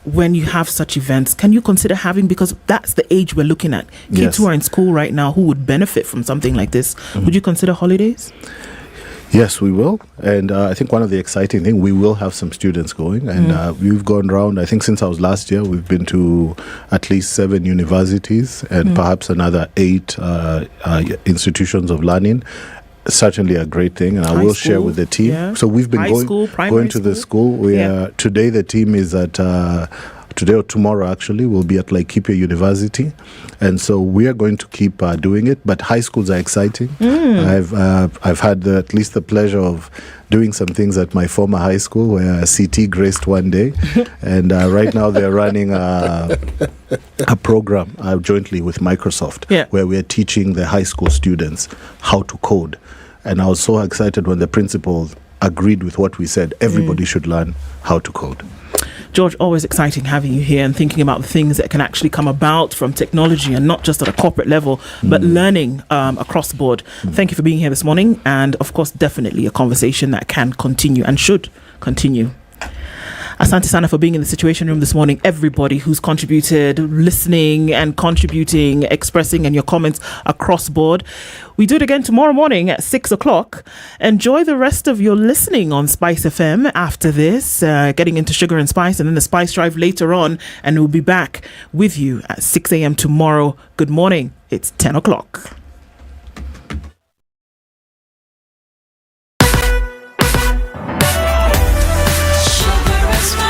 When you have such events, can you consider having, because that's the age we're looking at, kids who are in school right now who would benefit from something like this, would you consider holidays? Yes, we will. And I think one of the exciting things, we will have some students going. And we've gone around, I think since I was last year, we've been to at least 7 universities and perhaps another 8 institutions of learning. Certainly a great thing, and I will share with the team. So we've been going to the school. We are today. The team is at today or tomorrow. Actually, we'll be at Laikipia University, and so we are going to keep doing it. But high schools are exciting. I've had at least the pleasure of doing some things at my former high school where CT graced one day, and right now they're running a program jointly with Microsoft where we're teaching the high school students how to code. And I was so excited when the principal agreed with what we said. Everybody should learn how to code. George, always exciting having you here and thinking about the things that can actually come about from technology, and not just at a corporate level, but learning across the board. Thank you for being here this morning. And of course, definitely a conversation that can continue and should continue. Asante Sana for being in the Situation Room this morning. Everybody who's contributed, listening and contributing, expressing, and your comments across board. We do it again tomorrow morning at 6 o'clock. Enjoy the rest of your listening on Spice FM after this, getting into Sugar and Spice, and then the Spice Drive later on. And we'll be back with you at 6 a.m. tomorrow. Good morning. It's 10 o'clock.